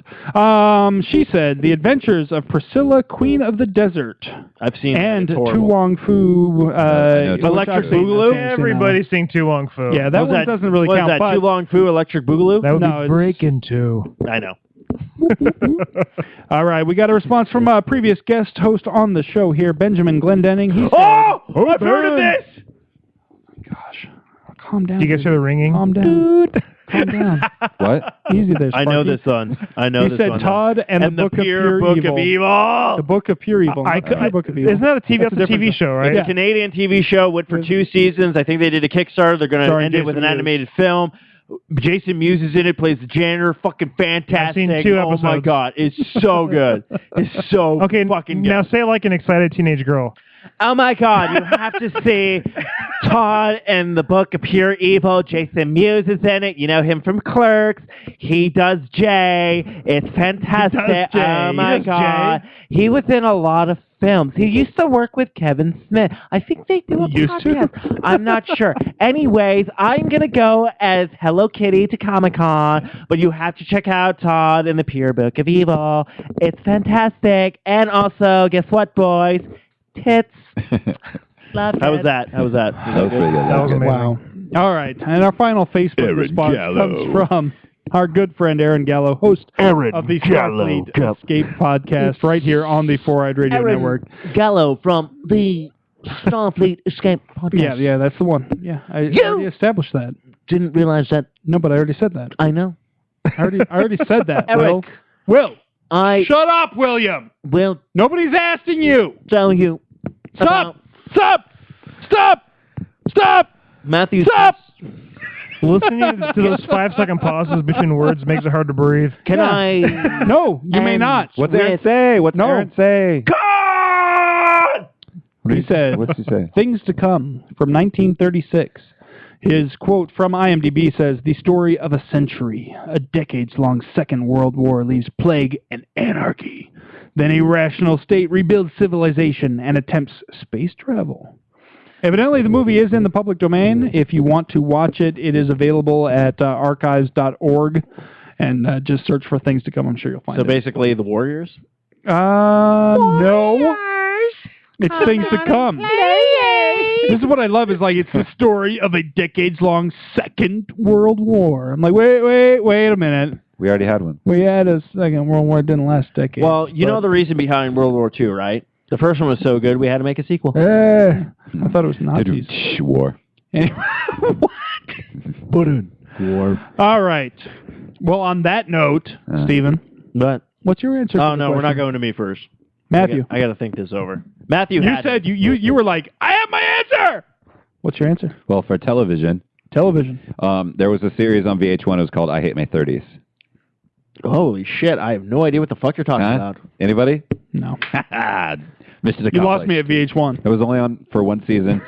She said, The Adventures of Priscilla, Queen of the Desert. I've seen and that. Tu Wong Fu. Electric Boogaloo? Everybody's seen Tu Wong Fu. Yeah, that one doesn't really count. Was that Tu Wong Fu Electric Boogaloo? That would be Breaking 2. I know. All right, we got a response from a previous guest host on the show here, Benjamin Glendenning. He said, I've heard of this! Oh my gosh. Calm down. Do you guys hear the ringing? Calm down. Calm down. What? Easy there, Sparky. I know this one. He said Todd and the Book of Pure Evil. The Book of Pure Evil. Book of Evil. Isn't that a TV? That's a TV show, right? It's a Canadian TV show. Went for 2 seasons. I think they did a Kickstarter. They're going to end it with an animated film. Jason Mewes is in it, plays the janitor. Fucking fantastic. I've seen 2 episodes. Oh my god, it's so good. It's so fucking good. Now say it like an excited teenage girl. Oh my god, you have to see Todd and the Book of Pure Evil. Jason Mewes is in it. You know him from Clerks. He does Jay. It's fantastic. Oh my god. He was in a lot of films. He used to work with Kevin Smith. I think they do a podcast. I'm not sure. Anyways, I'm going to go as Hello Kitty to Comic-Con, but you have to check out Todd and the Pure Book of Evil. It's fantastic. And also, guess what, boys? Tits. Love How was that? That was pretty good. That was amazing. Wow. All right. And our final Facebook response comes from our good friend Aaron Gallo, host of the Starfleet Escape podcast right here on the Four-Eyed Radio Network. Gallo from the Starfleet Escape podcast. Yeah, that's the one. Yeah, I already established that. Didn't realize that. No, but I already said that. I know. I already said that. Eric, Will. Shut up, William. Will. Nobody's asking you. Tell you. Stop. Matthew. Stop. Listening to those 5-second pauses between words makes it hard to breathe. Can I? No, you may not. What's Aaron say? What's Aaron say? God! He said, What's he say? Things to Come from 1936. His quote from IMDb says, The story of a century, a decades-long Second World War leaves plague and anarchy. Then a rational state rebuilds civilization and attempts space travel. Evidently, the movie is in the public domain. If you want to watch it, it is available at archives.org. And just search for Things to Come. I'm sure you'll find it. So basically, The Warriors? No. It's Things to Come. This is what I love, is like, it's the story of a decades-long Second World War. I'm like, wait a minute. We already had one. We had a Second World War. It didn't last decades. Well, you know the reason behind World War II, right? The first one was so good, we had to make a sequel. I thought it was Nazis. War. What? War. All right. Well, on that note, Stephen, what's your answer? Oh, no, we're not going to me first. Matthew. I got to think this over. Matthew, you said you were like, I have my answer. What's your answer? Well, for television, there was a series on VH1. It was called I Hate My 30s. Holy shit! I have no idea what the fuck you're talking about. Anybody? No. Missed it. You lost me at VH1. It was only on for one season.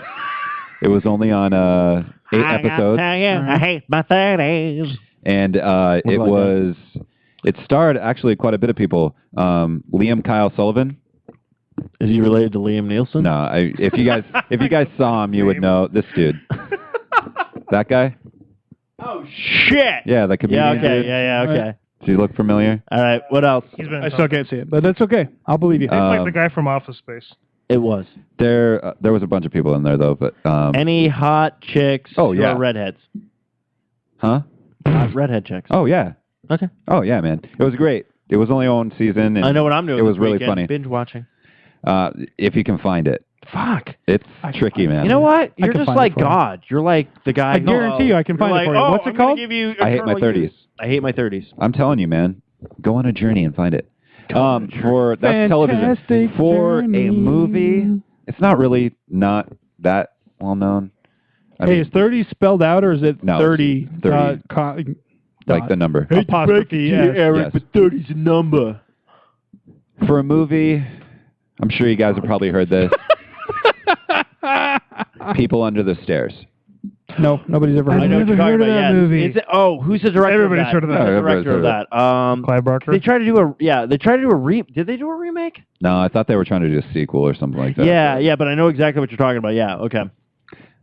It was only on 8 episodes. I hate my 30s. And it starred actually quite a bit of people. Liam Kyle Sullivan. Is he related to Liam Nielsen? No. If you guys saw him, you would know this dude. That guy. Oh shit! Yeah, the comedian. Yeah. Okay. Dude. Yeah. Okay. Right. Does he look familiar? All right. What else? I still can't see it, but that's okay. I'll believe you. It's like the guy from Office Space. It was. There was a bunch of people in there though, but any hot chicks? Oh yeah, or redheads. Huh? Redhead chicks. Oh yeah. Okay. Oh yeah, man. It was great. It was only one season. And I know what I'm doing. It was really funny. Binge watching. If you can find it. Fuck. It's tricky, man. You know what? You're just like God. You're like the guy. I guarantee you I can find it for you. What's it called? I Hate My 30s. I Hate My 30s. I'm telling you, man. Go on a journey and find it. For that's television. For a movie, it's not really not that well known. Is 30 spelled out or is it 30? 30. Like the number. Apostrophe. Eric, but 30's a number. For a movie, I'm sure you guys have probably heard this. People Under the Stairs. No, nobody's ever heard I know what you're talking about. Yeah. movie. Is it, who's the director? Everybody's of heard of that. Who's the Everybody's director of heard that? Clive Barker. They tried to do a Did they do a remake? No, I thought they were trying to do a sequel or something like that. Yeah, but I know exactly what you're talking about. Yeah, okay.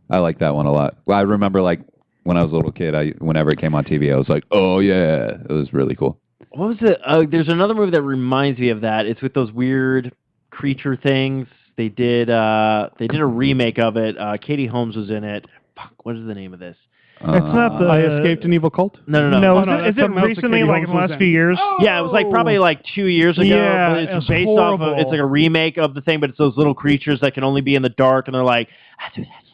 I like that one a lot. Well, I remember like when I was a little kid, whenever it came on TV, I was like, oh yeah, it was really cool. What was it? There's another movie that reminds me of that. It's with those weird creature things. They did a remake of it. Katie Holmes was in it. Fuck, what is the name of this? It's not the... I Escaped an Evil Cult? No. Is it recently, like in the last few years? Yeah, it was like probably like 2 years ago. Yeah, but it's based off of... It's like a remake of the thing, but it's those little creatures that can only be in the dark, and they're like,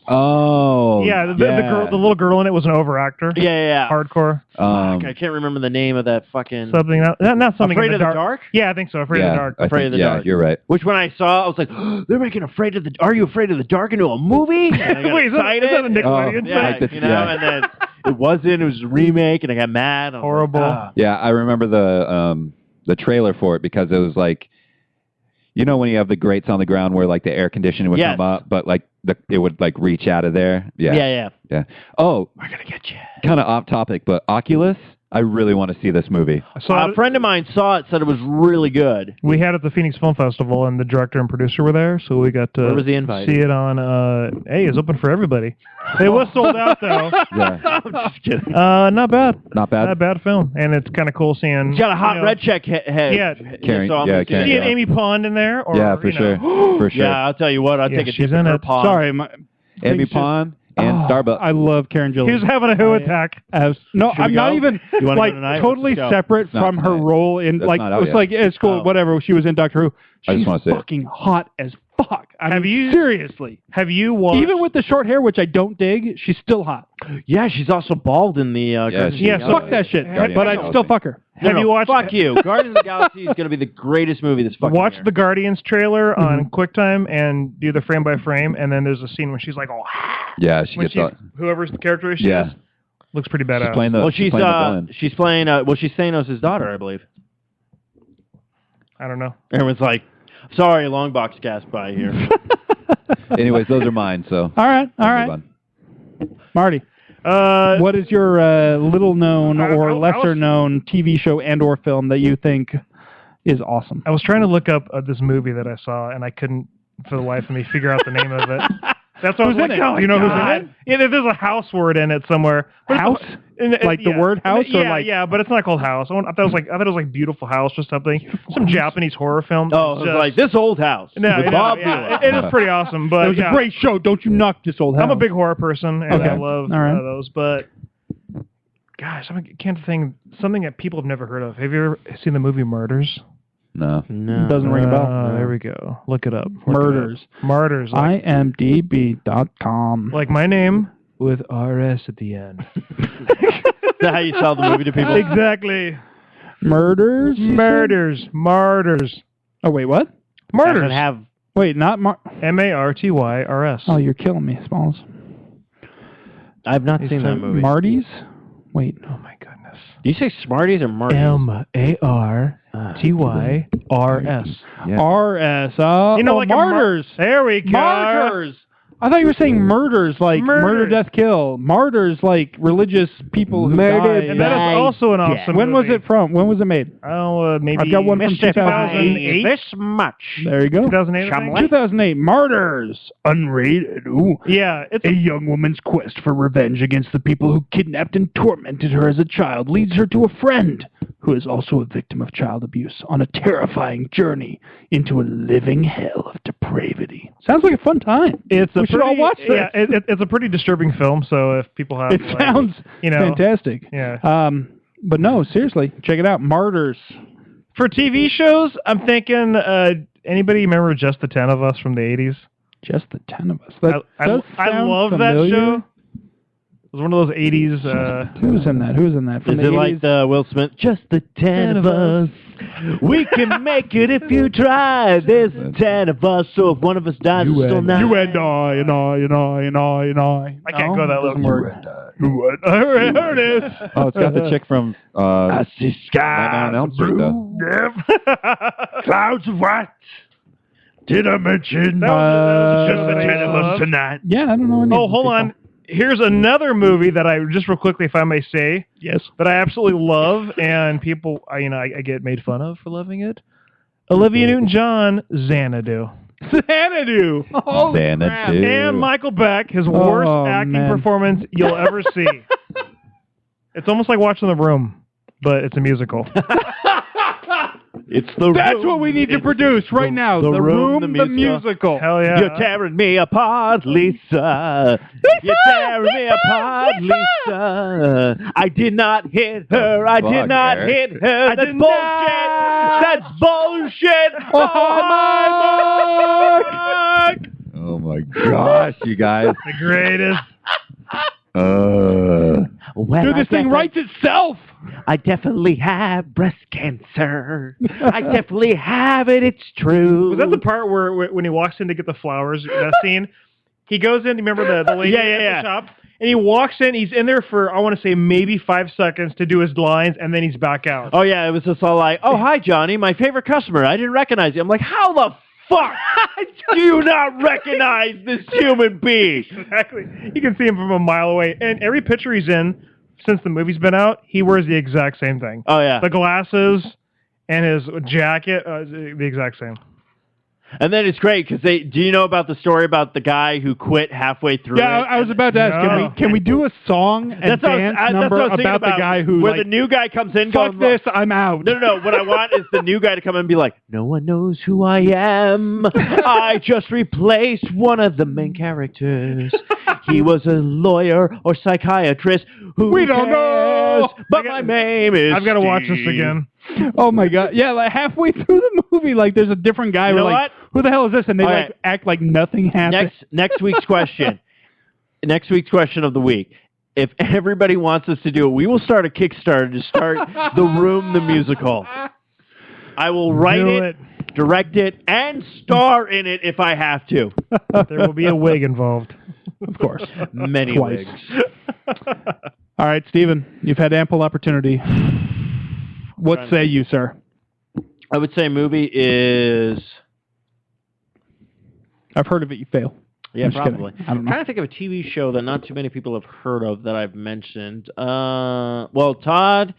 oh. Yeah, the little girl in it was an over-actor. Yeah. Hardcore. I can't remember the name of that fucking... Something... Not something Afraid in of the Dark? Yeah, I think so. Afraid of the Dark. Afraid of the Dark. Yeah, you're right. Which when I saw, I was like, they're making Are You Afraid of the Dark into a movie? And I got Wait, is that a Nickelodeon thing? and then it wasn't. It was a remake, and I got mad. Horrible. Like, Yeah, I remember the trailer for it because it was like, you know, when you have the grates on the ground where like the air conditioning would come up, but like it would like reach out of there. Yeah. Oh, we're gonna get you. Kind of off topic, but Oculus. I really want to see this movie. A friend of mine saw it, said it was really good. We had it at the Phoenix Film Festival, and the director and producer were there, so we got to Where was the invite? see it on. It's open for everybody. It was sold out though. Yeah. I'm just kidding. Not bad. Not bad. Not a bad film, and it's kind of cool seeing. He's got a hot red check head. Yeah, Karen, seeing Amy Pond in there. Or, yeah, for sure. For sure. Yeah, I'll tell you what. I'll take a she's dip in her it. Pond. Sorry, Amy Pond and Starbucks. I love Karen Gillan. He was having a who attack. No, I'm not even like totally Let's go. separate from her role in That's like not it out was yet. like it's cool, whatever. She was in Doctor Who. I just She's wanna see it. fucking hot as fuck. Seriously? Have you watched? Even with the short hair, which I don't dig, she's still hot. Yeah, she's also bald in the. Fuck that shit. But I'd still fuck her. Have you watched? Fuck you. Guardians of the Galaxy is going to be the greatest movie this fucking Watch year. the Guardians trailer on QuickTime and do the frame by frame, and then there's a scene when she's like, Yeah, she gets whoever's the character is, she is, looks pretty badass. She's playing the. She's Thanos' daughter, I believe. I don't know. Everyone's like, sorry, long box cast by here. Anyways, those are mine. So. All right. Marty. What is your little-known or lesser-known TV show and/or film that you think is awesome? I was trying to look up this movie that I saw, and I couldn't, for the life of me, figure out the name of it. That's what I was like, oh, you know who's in it? Yeah, there's a house word in it somewhere. House? Like the word house? Yeah, or like... yeah, but it's not called House. I thought it was like Beautiful House or something. Some Japanese horror film. Oh, it's like This Old House. No, Bob it is pretty awesome. But it was a great show. Don't you knock This Old House. I'm a big horror person, and I love those. But gosh, I can't think something that people have never heard of. Have you ever seen the movie Murders? No. It doesn't ring a bell. There we go. Look it up. Murders. Martyrs. Like, IMDb.com. Like my name with RS at the end. Is that how you sell the movie to people? Exactly. Murders. Oh, wait, what? Murders. Wait, not MARTYRS. Oh, you're killing me, Smalls. I've not seen that movie. Marty's? Wait. Oh, my goodness. Do you say Smarties or Marty's? MARTYRS. Yeah. RS. Like Martyrs. There we go. Martyrs. I thought you were saying murders, like murder, death, kill. Martyrs, like religious people who died. And that is also an awesome When movie. was it from? When was it made? Oh, maybe. I've got one from 2008. This much. There you go. 2008. 2008. Martyrs. Unrated. Ooh. Yeah. It's a young woman's quest for revenge against the people who kidnapped and tormented her as a child leads her to a friend who is also a victim of child abuse on a terrifying journey into a living hell of depravity. Sounds like a fun time. We should all watch this. Yeah, it's a pretty disturbing film. So if people have, it sounds fantastic. Yeah. But no, seriously, check it out. Martyrs. For TV shows, I'm thinking. Anybody remember Just the 10 of Us from the 80s? Just the 10 of Us. I love that show. It was one of those 80s. Who's in that? Is it like the Will Smith? Just the 10 of us. We can make it if you try. There's 10 of us, so if one of us dies, it's still 9. You and I. I can't go that low. There it is. Oh, it's got the chick from I see Nightmare on Elm Street, though. Clouds of white. Did I mention That was just the 10 of us tonight? Yeah, I don't know. Oh, hold on. Here's another movie that I just real quickly, if I may say, that I absolutely love, and people, I get made fun of for loving it. Olivia Newton-John, Xanadu. Xanadu. Oh, Xanadu. And Michael Beck, his worst acting performance you'll ever see. It's almost like watching The Room, but it's a musical. It's the That's room. what we need to produce right now. The Room, the musical. Hell yeah. You're tearing me apart, Lisa. You're tearing me apart, Lisa. I did not hit her. I did not hit her. That's bullshit. That's bullshit. Oh my gosh, you guys. The greatest. Well, Dude, this thing writes itself. I definitely have breast cancer. I definitely have it. It's true. Was that the part where when he walks in to get the flowers, that scene? He goes in, remember the lady at the shop? And he walks in, he's in there for, I want to say, maybe 5 seconds to do his lines, and then he's back out. Oh, yeah, it was just all like, oh, hi, Johnny, my favorite customer. I didn't recognize you. I'm like, how the fuck do you not recognize this human being? Exactly. You can see him from a mile away. And every picture he's in, since the movie's been out, he wears the exact same thing. Oh, yeah. The glasses and his jacket, the exact same. And then it's great because do you know about the story about the guy who quit halfway through? Yeah, I was about to ask. Can we do a song and dance number about the guy who where the new guy comes in? Fuck this, I'm out. No. What I want is the new guy to come in and be like, no one knows who I am. I just replaced one of the main characters. He was a lawyer or psychiatrist. We don't know. But my name is. I've got to watch this again. Oh my god! Yeah, like halfway through the movie, like there's a different guy. You know like, who the hell is this? And they act like nothing happened. Next week's question. Next week's question of the week. If everybody wants us to do it, we will start a Kickstarter to start The Room the musical. I will write it, direct it, and star in it if I have to. There will be a wig involved. Of course. Many wigs. All right, Stephen, you've had ample opportunity. What say you, sir? I would say movie is... I've heard of it. You fail. Yeah, probably. I don't know. I'm trying to think of a TV show that not too many people have heard of that I've mentioned. Well, Todd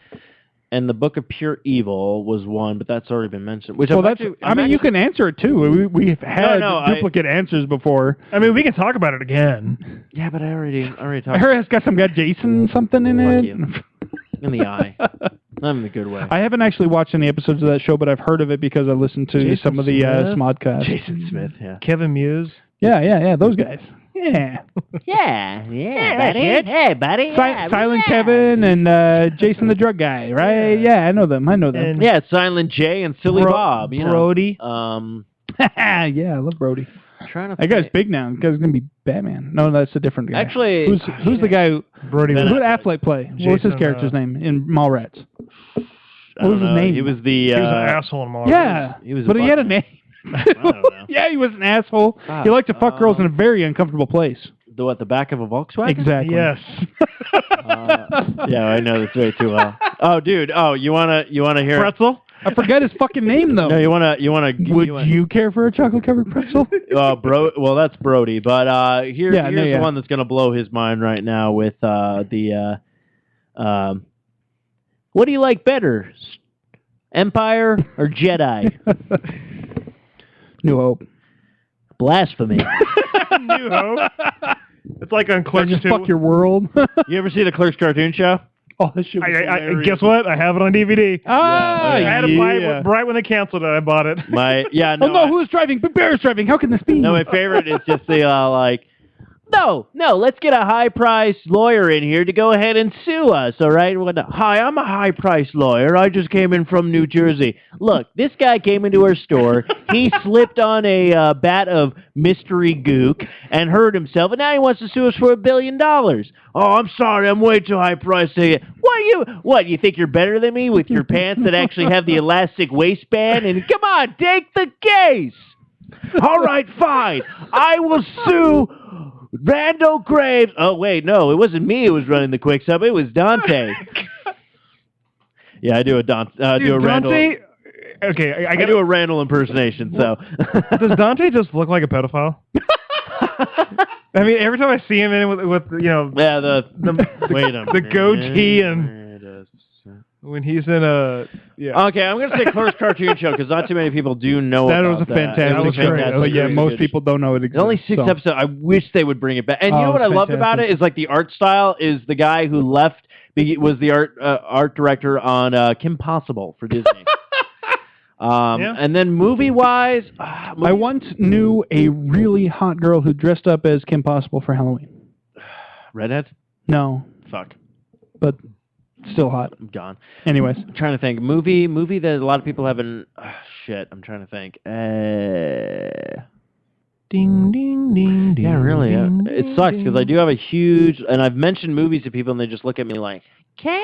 and the Book of Pure Evil was one, but that's already been mentioned. Which you can answer it too. We've had duplicate answers before. I mean, we can talk about it again. Yeah, but I already talked. I heard it's got some guy Jason something in it. In the eye. Not in a good way. I haven't actually watched any episodes of that show, but I've heard of it because I listened to some of the Smodcasts. Jason Smith, yeah. Kevin Muse. Yeah, those guys. Yeah. Yeah, buddy. Hey, buddy. Silent Kevin and Jason the drug guy, right? Yeah, I know them. And Silent J and Silly Bob. Brody. Yeah, I love Brody. That guy's big now. That guy's going to be Batman. No, that's a different guy. Actually... Who's the guy who... Brody. Who did Affleck play? What was his character's name in Mallrats? What was his name? He was he was an asshole in Mallrats. Yeah, he had a name. I don't know. Yeah, he was an asshole. He liked to fuck girls in a very uncomfortable place. The back of a Volkswagen? Exactly. Yes. Yeah, I know this way too well. Oh, dude. Oh, you wanna hear Pretzel? I forgot his fucking name though. No, you wanna. Would you care for a chocolate covered pretzel? Well, that's Brody. But here's the one that's gonna blow his mind right now with what do you like better, Empire or Jedi? New Hope. Blasphemy. New Hope. It's like on Clerks 2. Fuck your world. You ever see the Clerks cartoon show? Oh, this shit was hilarious. Guess what? I have it on DVD. I had to buy it right when they canceled it. I bought it. Who's driving? Big Bear's driving. How can this be? No, my favorite is just the No, let's get a high-priced lawyer in here to go ahead and sue us, all right? Hi, I'm a high-priced lawyer. I just came in from New Jersey. Look, this guy came into our store. He slipped on a bat of mystery gook and hurt himself, and now he wants to sue us for $1 billion. Oh, I'm sorry. I'm way too high-priced. What, you think you're better than me with your pants that actually have the elastic waistband? And come on, take the case. All right, fine. I will sue Randall Graves. Oh, wait, no, it wasn't me who was running the quick sub. It was Dante. Yeah, I do a Randall. Okay, I do a Randall impersonation, so. Does Dante just look like a pedophile? I mean, every time I see him in with the wait a the goatee and when he's in Okay, I'm going to say Clerks cartoon show because not too many people do know that. About was a fantastic show. But yeah, most people don't know it exists. Only 6 episodes. I wish they would bring it back. And you know what I loved about it is like the art style is the guy who left was the art director on Kim Possible for Disney. And then movie-wise... I once knew a really hot girl who dressed up as Kim Possible for Halloween. Redhead? No. Fuck. But still hot. I'm gone. Anyways. I'm trying to think. Movie that a lot of people haven't... shit, I'm trying to think. Ding, ding, ding, ding. Yeah, really. Ding, it sucks because I do have a huge... And I've mentioned movies to people and they just look at me like, K?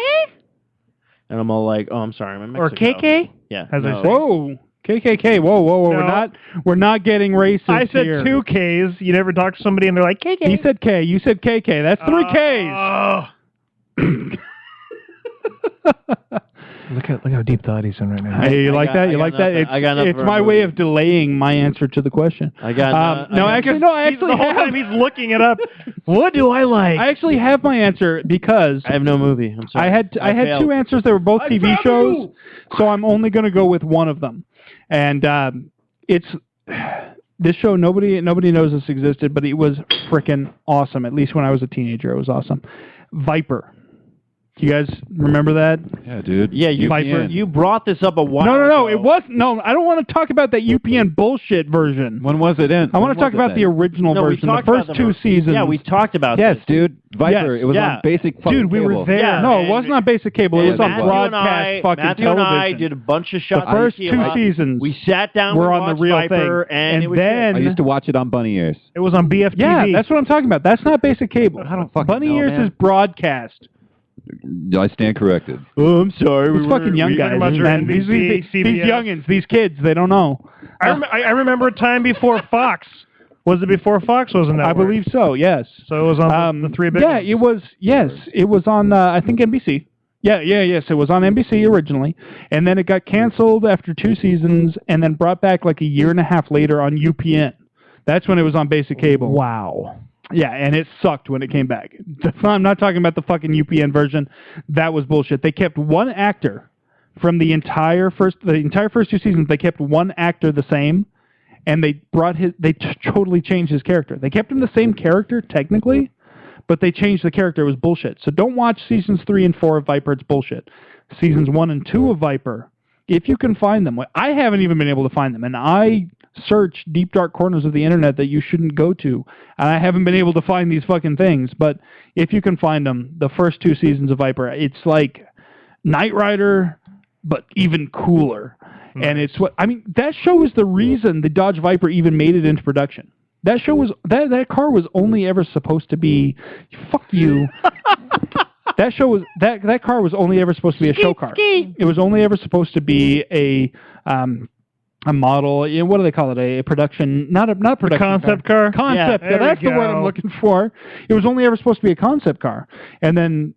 And I'm all like, oh, I'm sorry, I'm in Mexico. Or KK? Yeah. Whoa. KKK. Whoa. No. We're not getting racist I said here. 2 Ks. You never talk to somebody and they're like, KK. He said K. You said KK. That's 3 Ks. Look how deep thought he's in right now. Hey, you like that? It's my way of delaying my answer to the question. The whole time he's looking it up. What do I like? I actually have my answer because I have no movie. I'm sorry. I had 2 answers that were both TV shows, so I'm only going to go with one of them. And it's this show. Nobody knows this existed, but it was freaking awesome. At least when I was a teenager, it was awesome. Viper. Do you guys remember that? Yeah, dude. Yeah, you brought this up a while ago. No, it wasn't. No, I don't want to talk about that UPN bullshit version. When was it in? I want to talk about the original version, the first 2 seasons. Yeah, we talked about this. Yes, dude. Viper. It was on basic fucking Dude, we cable. were there. Yeah, no, it wasn't on basic cable. It was on broadcast fucking Matthew television. and I did a bunch of shots. The first 2 seasons. We sat down. We're on the real Viper, thing. And it was then I used to watch it on Bunny Ears. It was on BFTV. Yeah, that's what I'm talking about. That's not basic cable. I don't fucking Bunny know, Ears man. is broadcast. I stand corrected. Oh, I'm sorry. These fucking young guys. Man, these youngins, these kids, they don't know. I remember a time before Fox. Was it before Fox? Wasn't that? I believe so. Yes. So it was on the 3 big. Yeah, it was. Yes, it was on. I think NBC. Yes, it was on NBC originally, and then it got canceled after 2 seasons, and then brought back like a year and a half later on UPN. That's when it was on basic cable. Wow. Yeah, and it sucked when it came back. I'm not talking about the fucking UPN version. That was bullshit. They kept one actor from the entire first 2 seasons. They kept one actor the same, and they totally changed his character. They kept him the same character technically, but they changed the character. It was bullshit. So don't watch seasons 3 and 4 of Viper. It's bullshit. Seasons 1 and 2 of Viper, if you can find them. I haven't even been able to find them, and I search deep dark corners of the internet that you shouldn't go to, and I haven't been able to find these fucking things. But if you can find them, the first 2 seasons of Viper, it's like Knight Rider, but even cooler. And it's that show is the reason the Dodge Viper even made it into production. That show was that car was only ever supposed to be fuck you. That show was that car was only ever supposed to be a show car. It was only ever supposed to be a model. What do they call it? A production, not production. A concept car. Concept. Yeah, that's the word I'm looking for. It was only ever supposed to be a concept car, and then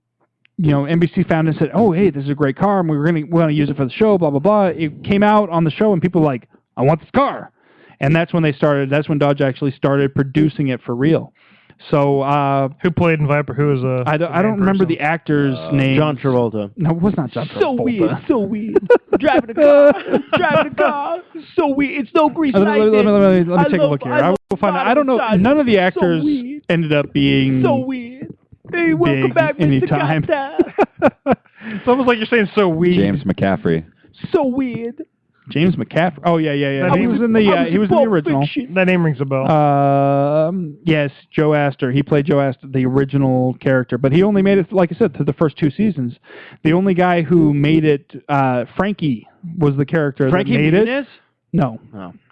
NBC found it and said, "Oh, hey, this is a great car, and we're going to use it for the show." Blah blah blah. It came out on the show, and people were like, "I want this car," and that's when they started. That's when Dodge actually started producing it for real. So, who played in Viper? Who was I don't remember the actor's name. John Travolta. No, it was not John Travolta. So weird. Driving a car. So weird. It's no grease lightning. Let me take a look here. I will find out. I don't know. None of the actors ended up being so weird. Hey, welcome back, Mr. Time. It's almost like you're saying so weird. James McCaffrey. So weird. James McCaffrey. Oh yeah. He was in the original. That name rings a bell. Yes, Joe Astor. He played Joe Astor, the original character, but he only made it, like I said, to the first 2 seasons. The only guy who made it, Frankie, was the character Frankie that made Muniz? it. No.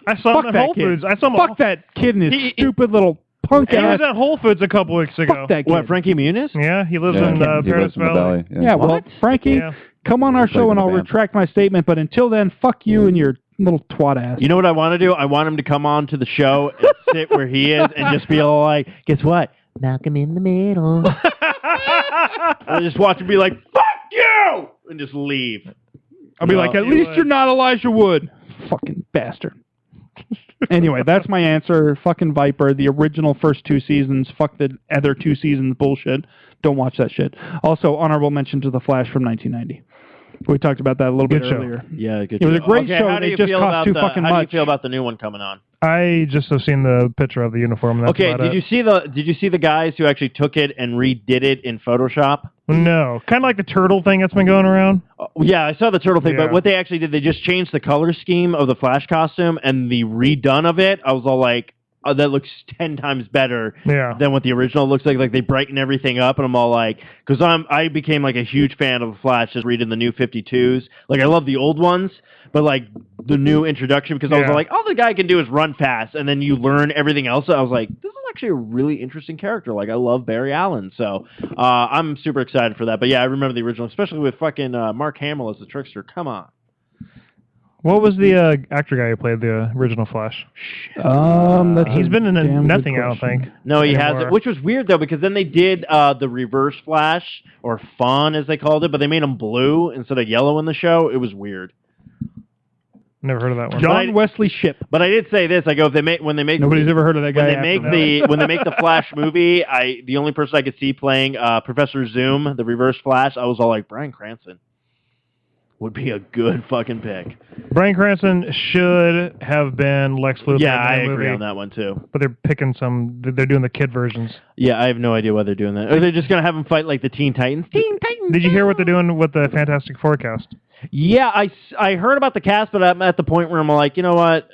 I saw him at Whole Foods. Fuck that kid and his stupid little punk He ass. was at Whole Foods a couple weeks ago. Fuck that kid. What, Frankie Muniz? Yeah, he lives in Paradise Valley. Yeah, well, Frankie, come on our show and I'll retract my statement, but until then, fuck you and your little twat ass. You know what I want to do? I want him to come on to the show and sit where he is and just be all like, guess what? Malcolm in the middle. I just watch him be like, fuck you! And just leave. I'll be like, at least you're not Elijah Wood. Fucking bastard. Anyway, that's my answer. Fucking Viper. The original first 2 seasons. Fuck the other 2 seasons bullshit. Don't watch that shit. Also, honorable mention to The Flash from 1990. We talked about that a little bit earlier. Yeah, good show. It was a great show. How do you just feel cost about too fucking much. How do you feel about the new one coming on? I just have seen the picture of the uniform. And that's about did you see the guys who actually took it and redid it in Photoshop? No, kind of like the turtle thing that's been going around. Yeah, I saw the turtle thing, but what they actually did, they just changed the color scheme of the Flash costume, and the redone of it, I was all like, oh, that looks 10 times better than what the original looks like. Like, they brighten everything up, and I'm all like, because I became like a huge fan of the Flash just reading the new 52s. Like, I love the old ones, but like the new introduction, because I was like, all the guy can do is run fast, and then you learn everything else. I was like, this is actually a really interesting character. Like, I love Barry Allen, so I'm super excited for that. But yeah, I remember the original, especially with fucking Mark Hamill as the Trickster. Come on. What was the actor guy who played the original Flash? He's been in nothing, I don't think. No, he hasn't, which was weird, though, because then they did the Reverse Flash, or Fawn, as they called it, but they made him blue instead of yellow in the show. It was weird. Never heard of that one. John Wesley Shipp. But I did say this. I go, nobody's ever heard of that guy. When they make the Flash movie, the only person I could see playing Professor Zoom, the Reverse Flash, I was all like, Bryan Cranston would be a good fucking pick. Bryan Cranston should have been Lex Luthor. Yeah, I agree on that one too. But they're picking they're doing the kid versions. Yeah, I have no idea why they're doing that. Are they just going to have them fight like the Teen Titans? Did you hear what they're doing with the Fantastic Four cast? Yeah, I heard about the cast, but I'm at the point where I'm like, you know what?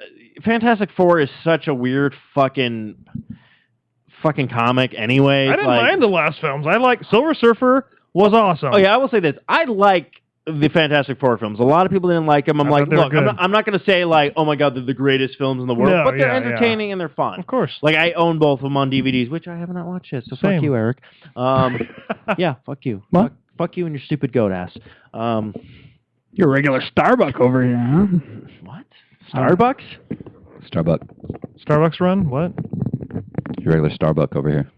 Fantastic Four is such a weird fucking comic anyway. I didn't mind the last films. I like Silver Surfer was awesome. Oh yeah, I will say this. I like the Fantastic Four films. A lot of people didn't like them. I'm like, look, I'm not going to say like, oh my god, they're the greatest films in the world, but they're entertaining and they're fun. Of course. Like, I own both of them on DVDs, which I have not watched yet, so fuck you, Eric. Yeah, fuck you. What? Fuck you and your stupid goat ass. You're a regular Starbuck over here, huh? What? Starbucks? Starbucks run? What? You're a regular Starbuck over here.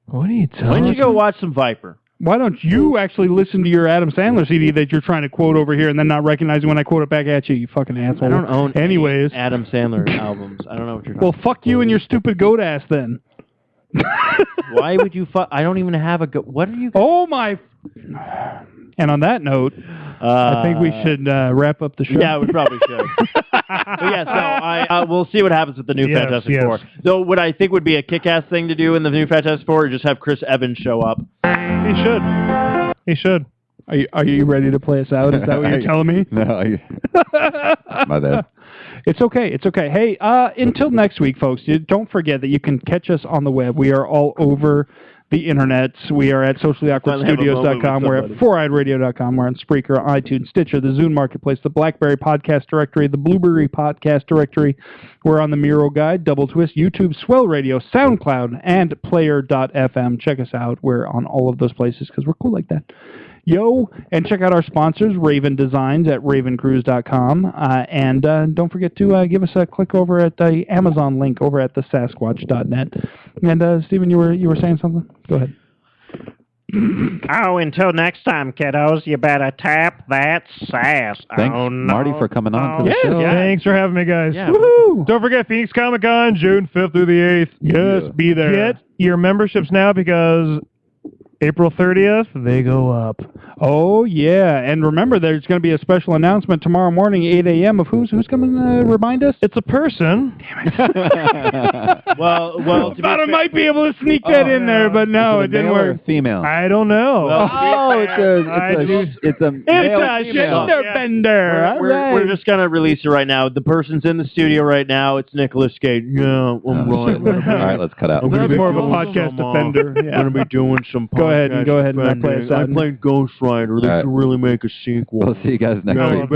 What are you telling me? Why don't you go watch some Viper? Why don't you actually listen to your Adam Sandler CD that you're trying to quote over here and then not recognizing when I quote it back at you, you fucking asshole? I don't own any Adam Sandler albums. I don't know what you're talking about. Well, fuck you and your stupid goat ass then. Why would you fuck? I don't even have a goat. What are you? Oh, my... And on that note, I think we should wrap up the show. Yeah, we probably should. But yeah, so we'll see what happens with the new Fantastic Four. So what I think would be a kick-ass thing to do in the new Fantastic Four is just have Chris Evans show up. He should. Are you ready to play us out? Is that what you're telling me? No. My bad. It's okay. Hey, until next week, folks, don't forget that you can catch us on the web. We are all over the internet. We are at sociallyawkwardstudios.com. We're at foureyedradio.com. We're on Spreaker, iTunes, Stitcher, the Zune Marketplace, the BlackBerry Podcast Directory, the Blueberry Podcast Directory. We're on the Miro Guide, Double Twist, YouTube, Swell Radio, SoundCloud, and Player.fm. Check us out. We're on all of those places because we're cool like that. And check out our sponsors, Raven Designs at ravencruise.com. And don't forget to give us a click over at the Amazon link over at thesasquatch.net. And Stephen, you were saying something? Go ahead. Oh, until next time, kiddos, you better tap that sass. Thanks, Marty, for coming on to the show. Thanks for having me, guys. Yeah. Woohoo! Don't forget Phoenix Comicon, June 5th through the 8th. Yes, be there. Get your memberships now because April 30th, they go up. Oh, yeah. And remember, there's going to be a special announcement tomorrow morning, 8 a.m. of who's coming to remind us? It's a person. Damn it. well, I thought I might be able to sneak that in there, but no, it didn't work. Female. I don't know. It's a gender bender. We're just going to release it right now. The person's in the studio right now. It's Nicolas Cage. Yeah, I'm right. All right, let's cut out. That's more of a podcast offender. I'm going to be doing some Go ahead and play us out. I played Ghost Rider. They can really make a sequel. We'll see you guys next week.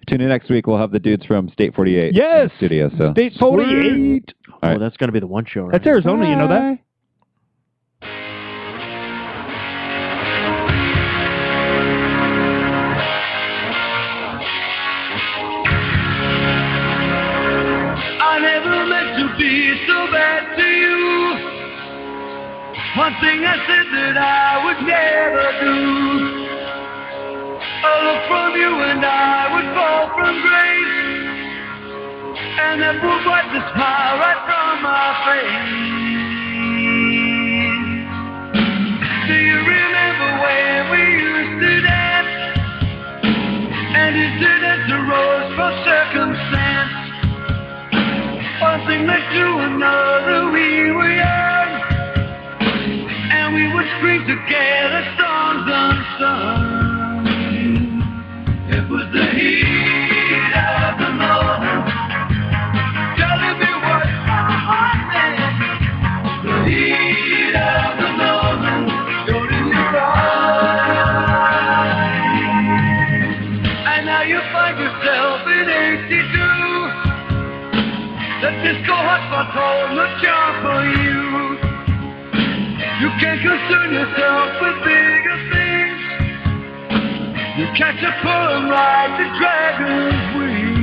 Tune in next week. We'll have the dudes from State 48 in the studio. So. State 48. Oh, that's going to be the one show, right? That's Arizona, you know that? I never meant to be so bad to you. One thing I said that I would never do. A look from you and I would fall from grace. and that will wipe the smile right from our face. Do you remember when we used to dance? And incidents arose from circumstance. One thing led to another, we were young, and we would scream together songs unsung. It was the heat of the moment, telling me what my heart meant. The heat of the moment showed in your eyes, and now you find yourself in 82. The disco hotspot's holding a charm for you. You can't concern yourself with bigger things. You catch a pull and ride the dragon's wings.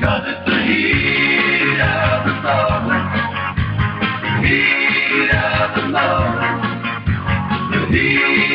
'Cause it's the heat of the moment. The heat of the moment. The heat